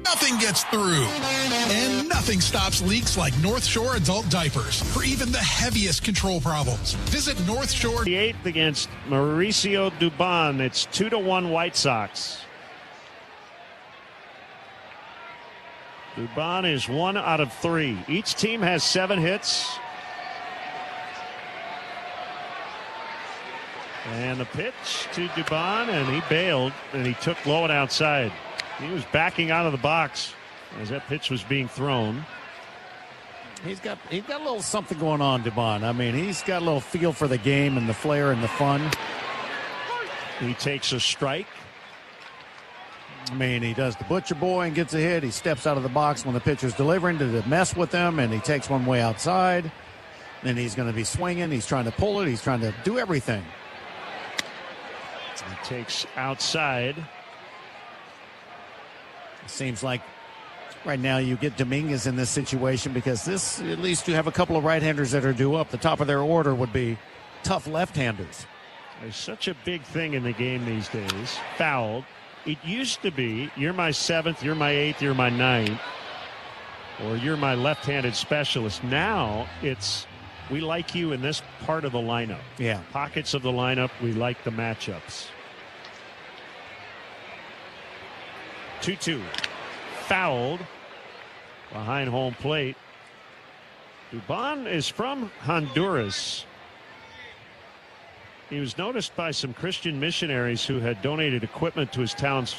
Nothing gets through, and nothing stops leaks like North Shore Adult Diapers for even the heaviest control problems. Visit North Shore. The 8th against Mauricio Dubon. It's 2-1 White Sox. Dubon is 1 out of 3. Each team has 7 hits. And the pitch to Dubon, and he bailed, and he took low and outside. He was backing out of the box as that pitch was being thrown. He's got a little something going on, Dubon. I mean, he's got a little feel for the game and the flair and the fun. He takes a strike. I mean, he does the butcher boy and gets a hit. He steps out of the box when the pitcher's delivering to mess with him, and he takes one way outside. Then he's going to be swinging. He's trying to pull it. He's trying to do everything. He takes outside. Seems like right now you get Dominguez in this situation because this, at least you have a couple of right-handers that are due up. The top of their order would be tough left-handers. There's such a big thing in the game these days. Fouled. It used to be, you're my 7th, you're my 8th, you're my 9th, or you're my left-handed specialist. Now it's, we like you in this part of the lineup. Yeah. Pockets of the lineup, we like the matchups. 2-2. Fouled behind home plate. Dubon is from Honduras. He was noticed by some Christian missionaries who had donated equipment to his town's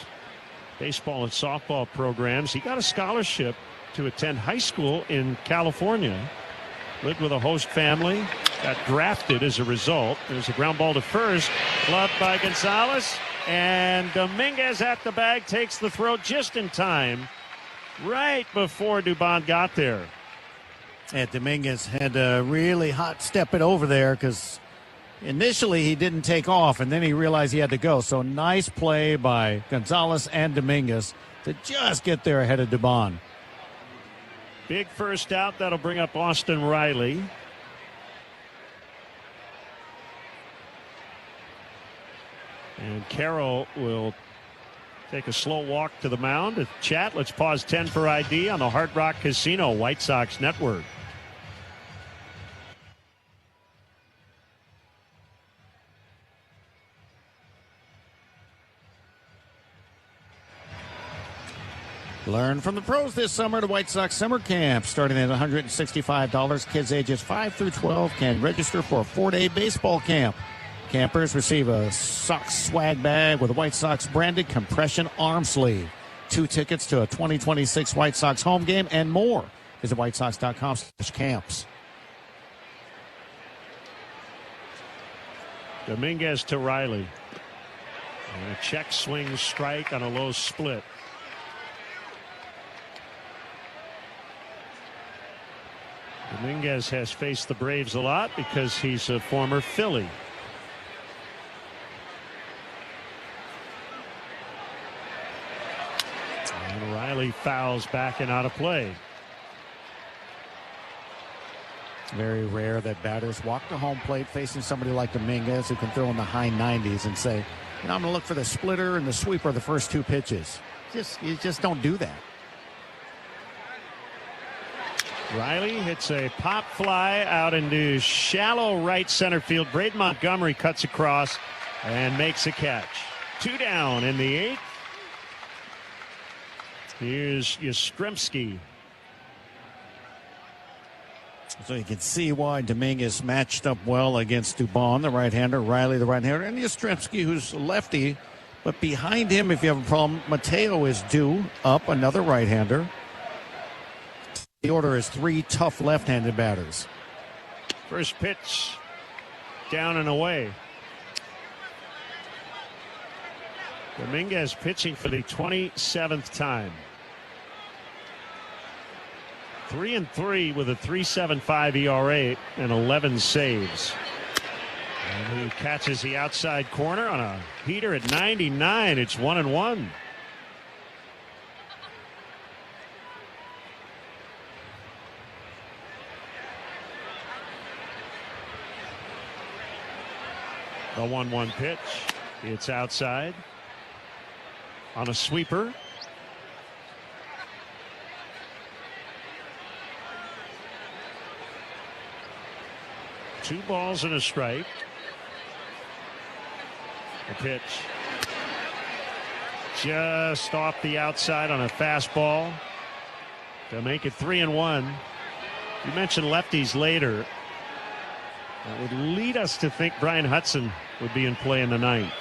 baseball and softball programs. He got a scholarship to attend high school in California. Lived with a host family. Got drafted as a result. There's a ground ball to first. Gloved by Gonzalez. And Dominguez at the bag takes the throw just in time, right before Dubon got there. And Dominguez had to really hot step it over there because initially he didn't take off, and then he realized he had to go. So nice play by Gonzalez and Dominguez to just get there ahead of Dubon. Big first out. That'll bring up Austin Riley. And Carroll will take a slow walk to the mound. Chat, let's pause 10 for ID on the Hard Rock Casino White Sox Network. Learn from the pros this summer to White Sox Summer Camp. Starting at $165, kids ages 5 through 12 can register for a 4-day baseball camp. Campers receive a Sox swag bag with a White Sox branded compression arm sleeve, 2 tickets to a 2026 White Sox home game, and more. Visit WhiteSox.com/camps. Dominguez to Riley. And a check swing strike on a low split. Dominguez has faced the Braves a lot because he's a former Philly. And Riley fouls back and out of play. Very rare that batters walk to home plate facing somebody like Dominguez who can throw in the high 90s and say, I'm going to look for the splitter and the sweeper the first two pitches. You just don't do that. Riley hits a pop fly out into shallow right center field. Braden Montgomery cuts across and makes a catch. 2 down in the 8th. Here's Yastrzemski. So you can see why Dominguez matched up well against Dubon, the right-hander, Riley, the right-hander, and Yastrzemski, who's a lefty. But behind him, if you have a problem, Mateo is due up, another right-hander. The order is 3 tough left-handed batters. First pitch down and away. Dominguez pitching for the 27th time. 3-3 with a 3.75 ERA and 11 saves. And he catches the outside corner on a heater at 99. It's 1-1. The 1-1 pitch. It's outside on a sweeper. Two balls and a strike. The pitch just off the outside on a fastball to make it 3-1. You mentioned lefties later. That would lead us to think Brian Hudson would be in play in the 9th.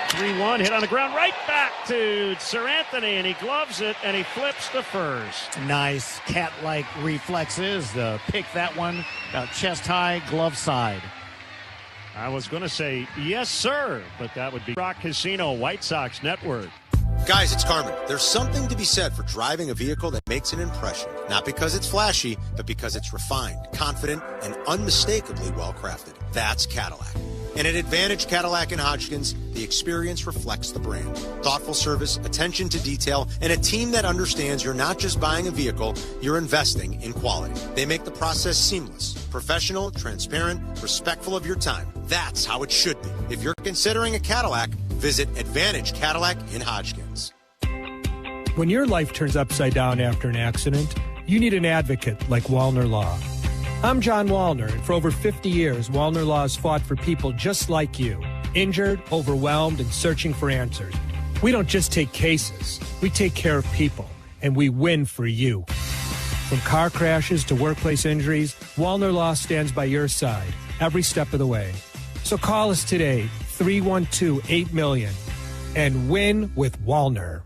3-1 hit on the ground, right back to Sir Anthony, and he gloves it and he flips to first. Nice cat-like reflexes to pick that one about chest high, glove side. I was going to say yes, sir, but that would be Rock Casino White Sox Network. Guys, it's Carmen. There's something to be said for driving a vehicle that makes an impression. Not because it's flashy, but because it's refined, confident, and unmistakably well-crafted. That's Cadillac. And at Advantage Cadillac in Hodgkins, the experience reflects the brand. Thoughtful service, attention to detail, and a team that understands you're not just buying a vehicle, you're investing in quality. They make the process seamless, professional, transparent, respectful of your time. That's how it should be. If you're considering a Cadillac, visit Advantage Cadillac in Hodgkins. When your life turns upside down after an accident, you need an advocate like Wallner Law. I'm John Wallner, and for over 50 years, Wallner Law has fought for people just like you, injured, overwhelmed, and searching for answers. We don't just take cases, we take care of people, and we win for you. From car crashes to workplace injuries, Wallner Law stands by your side every step of the way. So call us today, 312-8000000, and win with Wallner.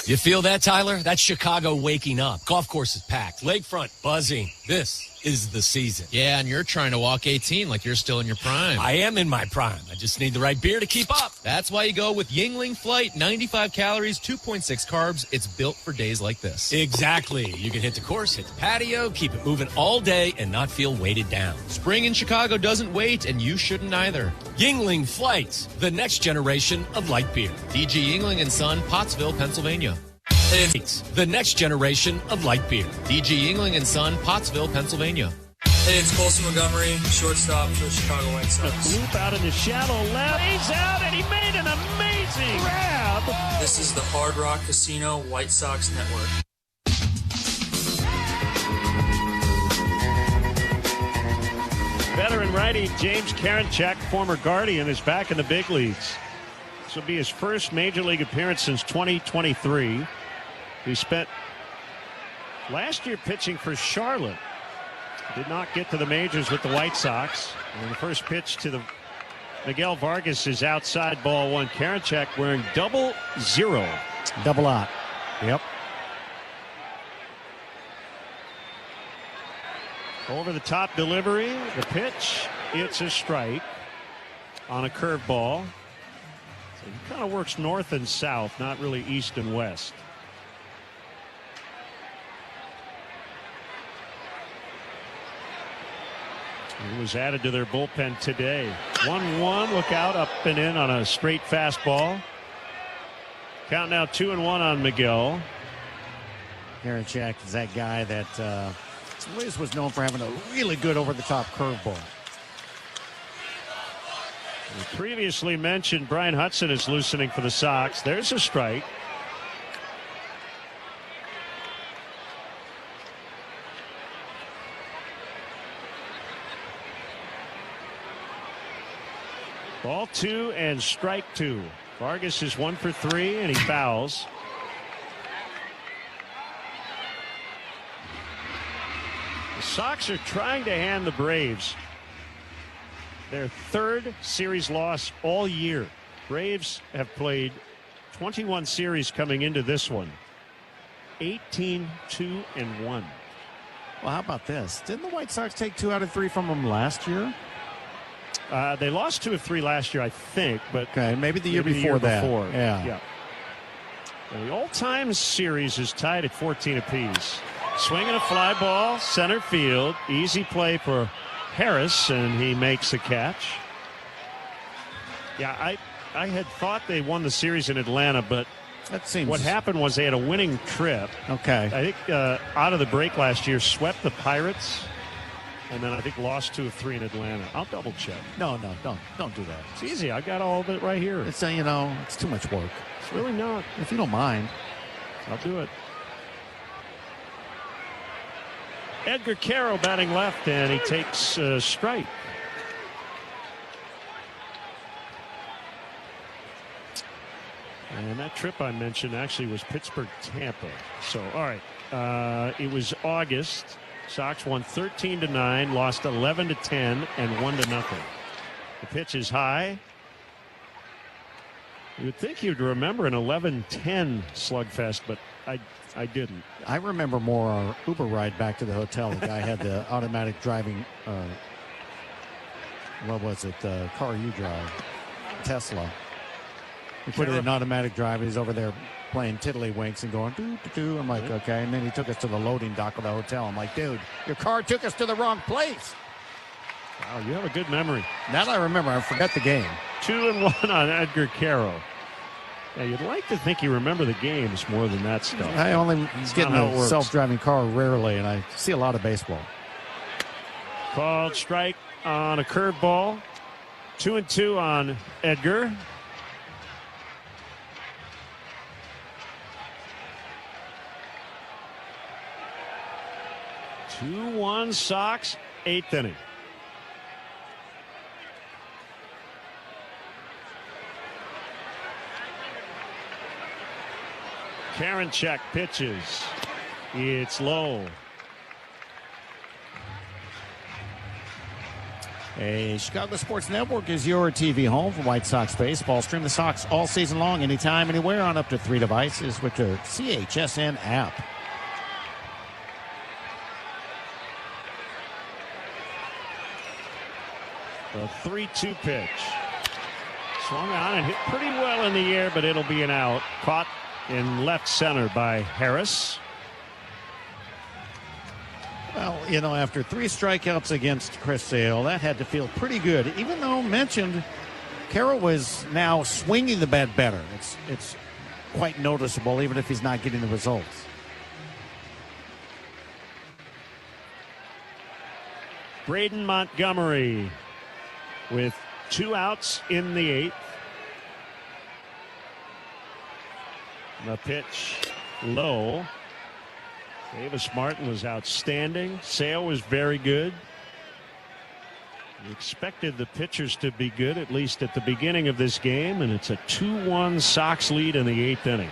You feel that, Tyler? That's Chicago waking up. Golf course is packed. Lakefront buzzing. This is the season. Yeah, and you're trying to walk 18 like you're still in your prime. I am in my prime. I just need the right beer to keep up. That's why you go with Yingling Flight. 95 calories, 2.6 carbs. It's built for days like this. Exactly. You can hit the course, hit the patio, keep it moving all day, and not feel weighted down. Spring in Chicago doesn't wait, and you shouldn't either. Yingling Flight, the next generation of light beer. DG Yingling & Son, Pottsville, Pennsylvania. It's the next generation of light beer. DG Yingling & Son, Pottsville, Pennsylvania. Hey, it's Colson Montgomery, shortstop for the Chicago White Sox. A loop out in the shallow left. He's out, and he made an amazing grab. This is the Hard Rock Casino White Sox Network. Veteran righty James Karinchak, former Guardian, is back in the big leagues. This will be his first major league appearance since 2023. He spent last year pitching for Charlotte. Did not get to the majors with the White Sox. And the first pitch to the Miguel Vargas is outside, ball one. Karinchak wearing 00. Double out. Yep. Over the top delivery, the pitch, it's a strike on a curveball. So he kind of works north and south, not really east and west. He was added to their bullpen today. 1-1, look out, up and in on a straight fastball. Count now 2-1 on Miguel. Karinchak is that guy that Liz was known for having a really good over-the-top curveball. The previously mentioned Brian Hudson is loosening for the Sox. There's a strike. Ball 2 and strike 2. Vargas is 1 for 3 and he fouls. The Sox are trying to hand the Braves their third series loss all year. Braves have played 21 series coming into this one. 18-2-1. Well, how about this? Didn't the White Sox take 2 out of 3 from them last year? They lost 2 of 3 last year, I think, but okay, maybe the year before that. Yeah. And the all-time series is tied at 14 apiece. Swinging a fly ball, center field, easy play for Harris, and he makes the catch. Yeah, I had thought they won the series in Atlanta, but that seems what happened was they had a winning trip. Okay, I think out of the break last year, swept the Pirates. And then I think lost 2 of 3 in Atlanta. I'll double check. No, don't do that. It's easy. I got all of it right here. It's it's too much work. It's really not. If you don't mind, I'll do it. Edgar Caro batting left, and he takes a strike. And that trip I mentioned actually was Pittsburgh-Tampa. So, all right. It was August. Sox won 13-9, lost 11-10, and 1-0. The pitch is high. You would think you'd remember an 11-10 slugfest, but I didn't. I remember more our Uber ride back to the hotel. The guy had the automatic driving, what was it, the car you drive, Tesla. He put it in automatic drive. He's over there playing tiddlywinks and going doo-doo-doo. I'm like, okay. And then he took us to the loading dock of the hotel. I'm like, dude, your car took us to the wrong place. Wow, you have a good memory. That I remember. I forgot the game. 2-1 on Edgar Caro. Yeah, you'd like to think you remember the games more than that stuff. I only get in a self-driving car rarely, and I see a lot of baseball. Called strike on a curveball. 2-2 on Edgar. Two-one Sox, 8th inning. Karinchak pitches. It's low. A Chicago Sports Network is your TV home for White Sox baseball. Stream the Sox all season long, anytime, anywhere, on up to 3 devices with the CHSN app. A 3-2 pitch. Swung on and hit pretty well in the air, but it'll be an out. Caught in left center by Harris. Well, after 3 strikeouts against Chris Sale, that had to feel pretty good. Even though mentioned, Carroll was now swinging the bat better. It's quite noticeable, even if he's not getting the results. Braden Montgomery with 2 outs in the 8th. The pitch low. Davis Martin was outstanding. Sale was very good. We expected the pitchers to be good, at least at the beginning of this game, and it's a 2-1 Sox lead in the 8th inning.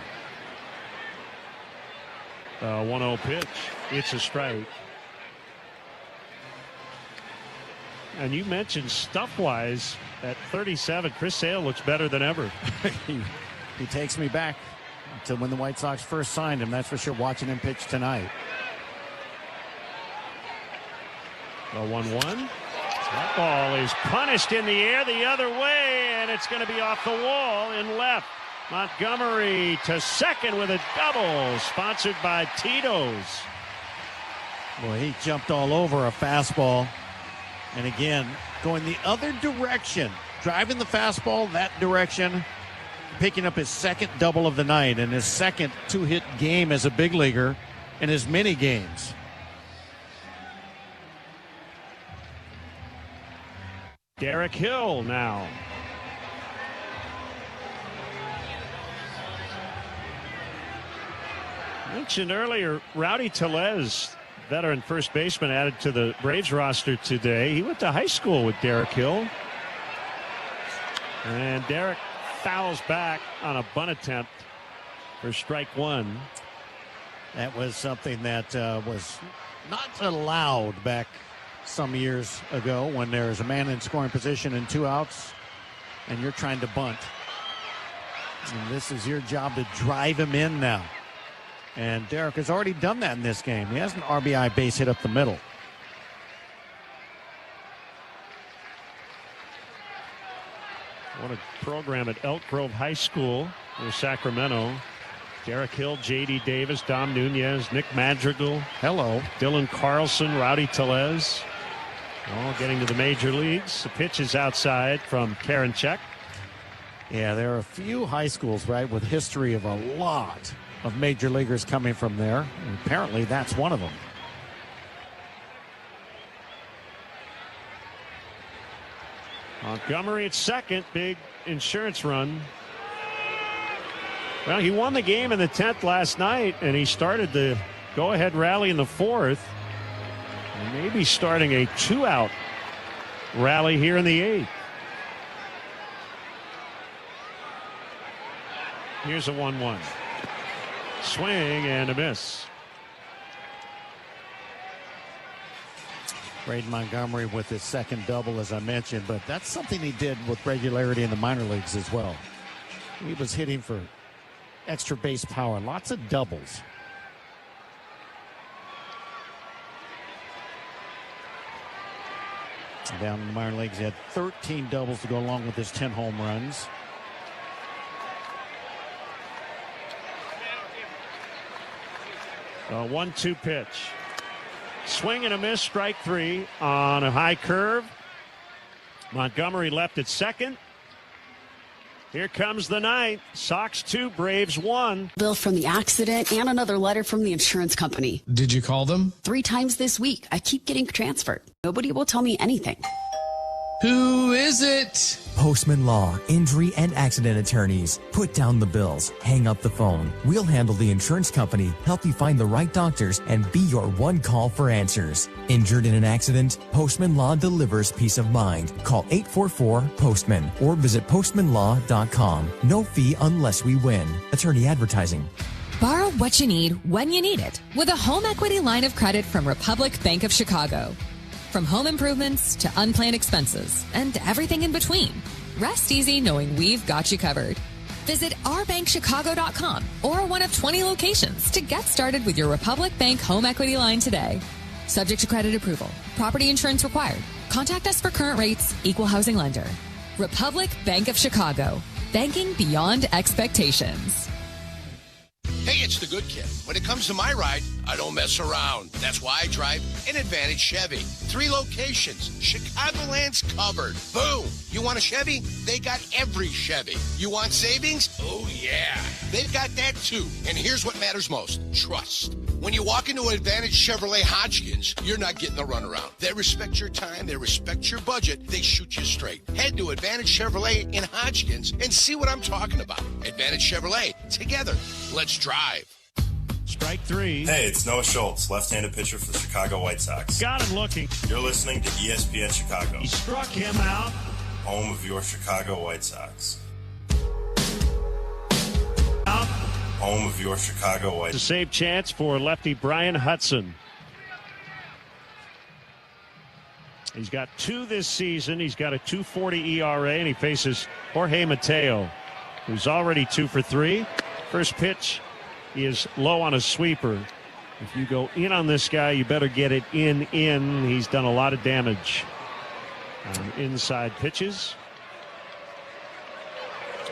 1-0 pitch. It's a strike. And you mentioned stuff-wise, at 37, Chris Sale looks better than ever. He takes me back to when the White Sox first signed him, that's for sure, watching him pitch tonight. The 1-1. That ball is punished in the air the other way, and it's going to be off the wall in left. Montgomery to second with a double, sponsored by Tito's. Well, he jumped all over a fastball. And again, going the other direction, driving the fastball that direction, picking up his second double of the night and his second 2-hit game as a big leaguer in his mini games. Derek Hill now. Mentioned earlier, Rowdy Tellez, veteran first baseman, added to the Braves roster today. He went to high school with Derek Hill. And Derek fouls back on a bunt attempt for strike one. That was something that was not allowed back some years ago when there's a man in scoring position and 2 outs and you're trying to bunt. And this is your job to drive him in now. And Derek has already done that in this game. He has an RBI base hit up the middle. What a program at Elk Grove High School in Sacramento. Derek Hill, J.D. Davis, Dom Nunez, Nick Madrigal. Hello. Dylan Carlson, Rowdy Tellez. All getting to the major leagues. The pitch is outside from Karinchak. Yeah, there are a few high schools, right, with history of a lot of major leaguers coming from there. And apparently that's one of them. Montgomery at second. Big insurance run. Well, he won the game in the 10th last night, and he started the go-ahead rally in the 4th. And maybe starting a 2-out rally here in the 8th. Here's a 1-1. Swing and a miss. Braden Montgomery with his second double, as I mentioned, but that's something he did with regularity in the minor leagues as well. He was hitting for extra base power, lots of doubles. Down in the minor leagues, he had 13 doubles to go along with his 10 home runs. A 1-2 pitch. Swing and a miss, strike three on a high curve. Montgomery left at second. Here comes the ninth. Sox 2, Braves 1. Bill from the accident and another letter from the insurance company. Did you call them? 3 times this week. I keep getting transferred. Nobody will tell me anything. Who is it? Postman Law, injury and accident attorneys. Put down the bills. Hang up the phone. We'll handle the insurance company, help you find the right doctors, and be your one call for answers. Injured in an accident? Postman Law delivers peace of mind. Call 844-POSTMAN or visit postmanlaw.com. No fee unless we win. Attorney advertising. Borrow what you need when you need it with a home equity line of credit from Republic Bank of Chicago. From home improvements to unplanned expenses and everything in between. Rest easy knowing we've got you covered. Visit ourbankchicago.com or one of 20 locations to get started with your Republic Bank home equity line today. Subject to credit approval. Property insurance required. Contact us for current rates. Equal housing lender. Republic Bank of Chicago. Banking beyond expectations. Hey, it's the good kid. When it comes to my ride, I don't mess around. That's why I drive an Advantage Chevy. 3 locations. Chicagoland's covered. Boom. You want a Chevy? They got every Chevy. You want savings? Oh, yeah. They've got that, too. And here's what matters most. Trust. When you walk into Advantage Chevrolet Hodgkins, you're not getting the runaround. They respect your time. They respect your budget. They shoot you straight. Head to Advantage Chevrolet in Hodgkins and see what I'm talking about. Advantage Chevrolet. Together. Let's drive. Strike 3. Hey, it's Noah Schultz, left-handed pitcher for the Chicago White Sox. Got him looking. You're listening to ESPN Chicago. He struck him out. Home of your Chicago White Sox. Out. Home of your Chicago White Sox. A save chance for lefty Brian Hudson. He's got 2 this season. He's got a 2.40 ERA, and he faces Jorge Mateo, who's already 2 for 3. First pitch is low on a sweeper. If you go in on this guy, you better get it in. He's done a lot of damage on inside pitches.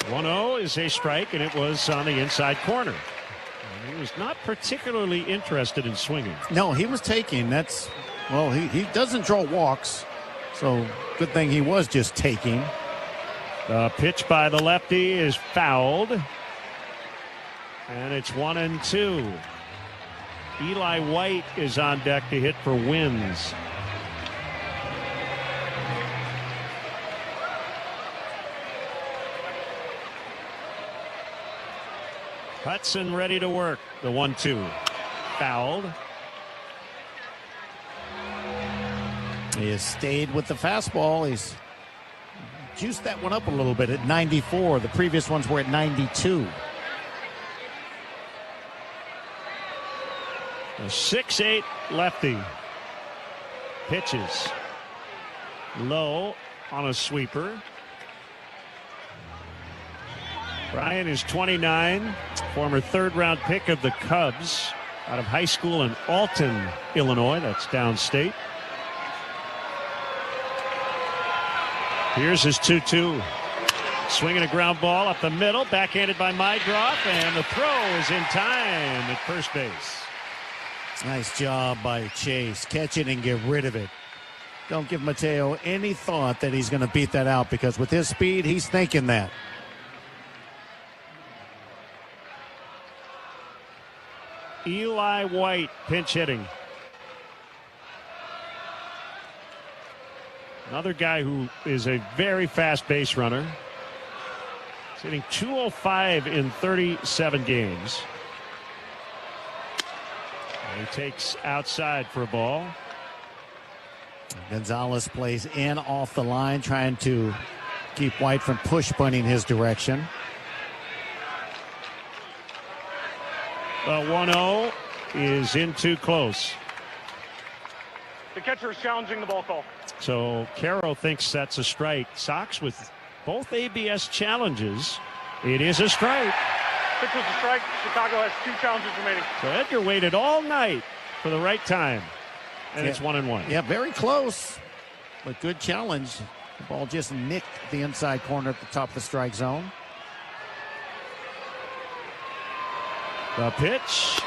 1-0 is a strike, and it was on the inside corner. And he was not particularly interested in swinging. No, he was taking. He doesn't draw walks, so good thing he was just taking. The pitch by the lefty is fouled, and it's 1-2. Eli White is on deck to hit for wins. Hudson ready to work. The 1-2. Fouled. He has stayed with the fastball. He's juiced that one up a little bit at 94. The previous ones were at 92. A 6'8" lefty. Pitches. Low on a sweeper. Brian is 29, former third-round pick of the Cubs out of high school in Alton, Illinois. That's downstate. Here's his 2-2. Swinging a ground ball up the middle, backhanded by Mydroff, and the throw is in time at first base. Nice job by Chase. Catch it and get rid of it. Don't give Mateo any thought that he's going to beat that out, because with his speed, he's thinking that. Eli White pinch hitting. Another guy who is a very fast base runner. He's hitting .205 in 37 games. And he takes outside for a ball. Gonzalez plays in off the line, trying to keep White from push bunting his direction. 1-0 is in too close. The catcher is challenging the ball call. So Caro thinks that's a strike. Sox with both ABS challenges. It is a strike. Pitch was a strike. Chicago has 2 challenges remaining. So Edgar waited all night for the right time. And it's 1-1. Yeah, very close. But good challenge. The ball just nicked the inside corner at the top of the strike zone. The pitch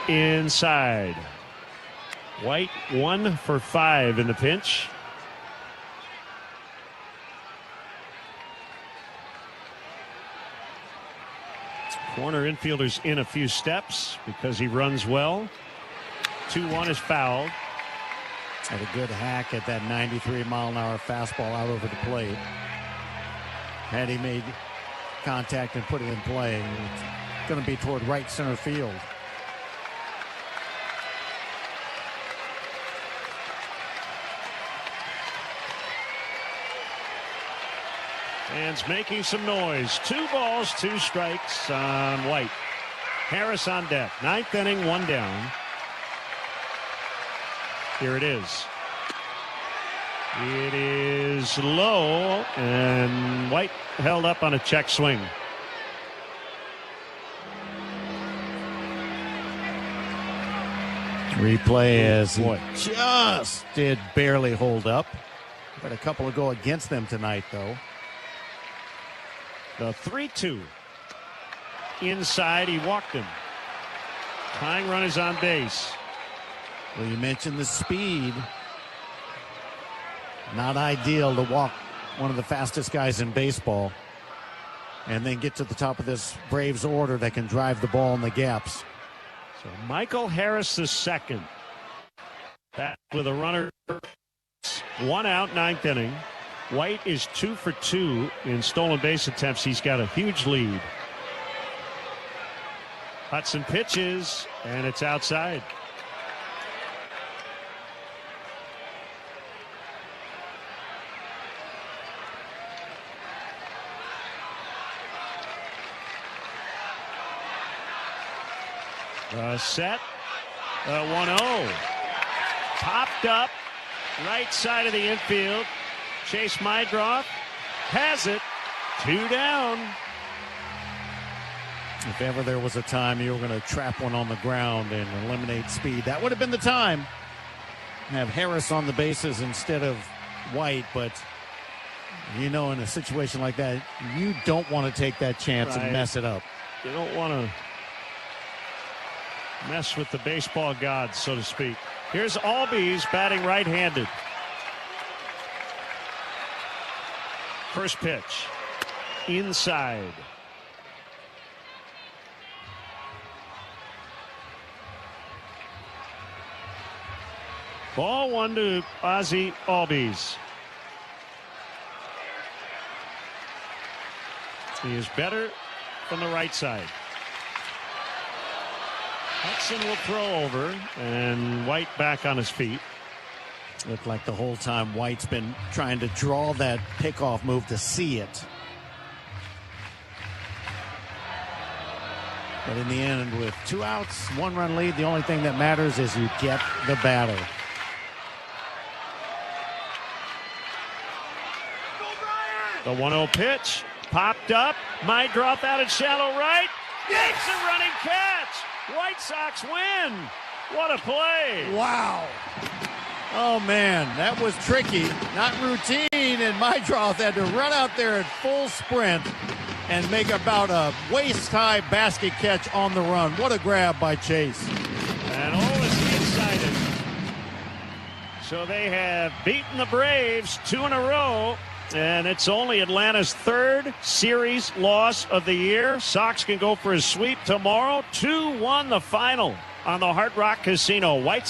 inside. White 1 for 5 in the pinch. Corner infielder's in a few steps because he runs well. 2-1 is fouled. Had a good hack at that 93-mile-an-hour fastball out over the plate. Had he made contact and put it in play, it's going to be toward right center field. Fans making some noise. 2 balls, 2 strikes on White. Harris on deck. 9th inning, 1 down. Here it is. It is low, and White held up on a check swing. Replay as he just did barely hold up. Had a couple of go against them tonight, though. The 3-2. Inside, he walked him. Tying run is on base. Well, you mentioned the speed. Not ideal to walk one of the fastest guys in baseball and then get to the top of this Braves order that can drive the ball in the gaps. So Michael Harris II. Back with a runner. 1 out, 9th inning. White is 2 for 2 in stolen base attempts. He's got a huge lead. Hudson pitches, and it's outside. Set. 1-0. Popped up. Right side of the infield. Chase Mydroff has it. 2 down. If ever there was a time you were going to trap one on the ground and eliminate speed, that would have been the time. Have Harris on the bases instead of White, but in a situation like that, you don't want to take that chance and mess it up. You don't want to mess with the baseball gods, so to speak. Here's Albies batting right-handed. First pitch. Inside. Ball 1 to Ozzie Albies. He is better from the right side. Hudson will throw over, and White back on his feet. Looked like the whole time White's been trying to draw that pickoff move to see it. But in the end, with 2 outs, 1-run lead, the only thing that matters is you get the batter. The 1-0 pitch popped up. Mydroth out at shallow right. Makes a running catch. White Sox win. What a play. Wow. Oh, man, that was tricky. Not routine, and Mydroth had to run out there at full sprint and make about a waist-high basket catch on the run. What a grab by Chase. And is he excited. So they have beaten the Braves 2 in a row. And it's only Atlanta's 3rd series loss of the year. Sox can go for a sweep tomorrow. 2-1 the final on the Hard Rock Casino. White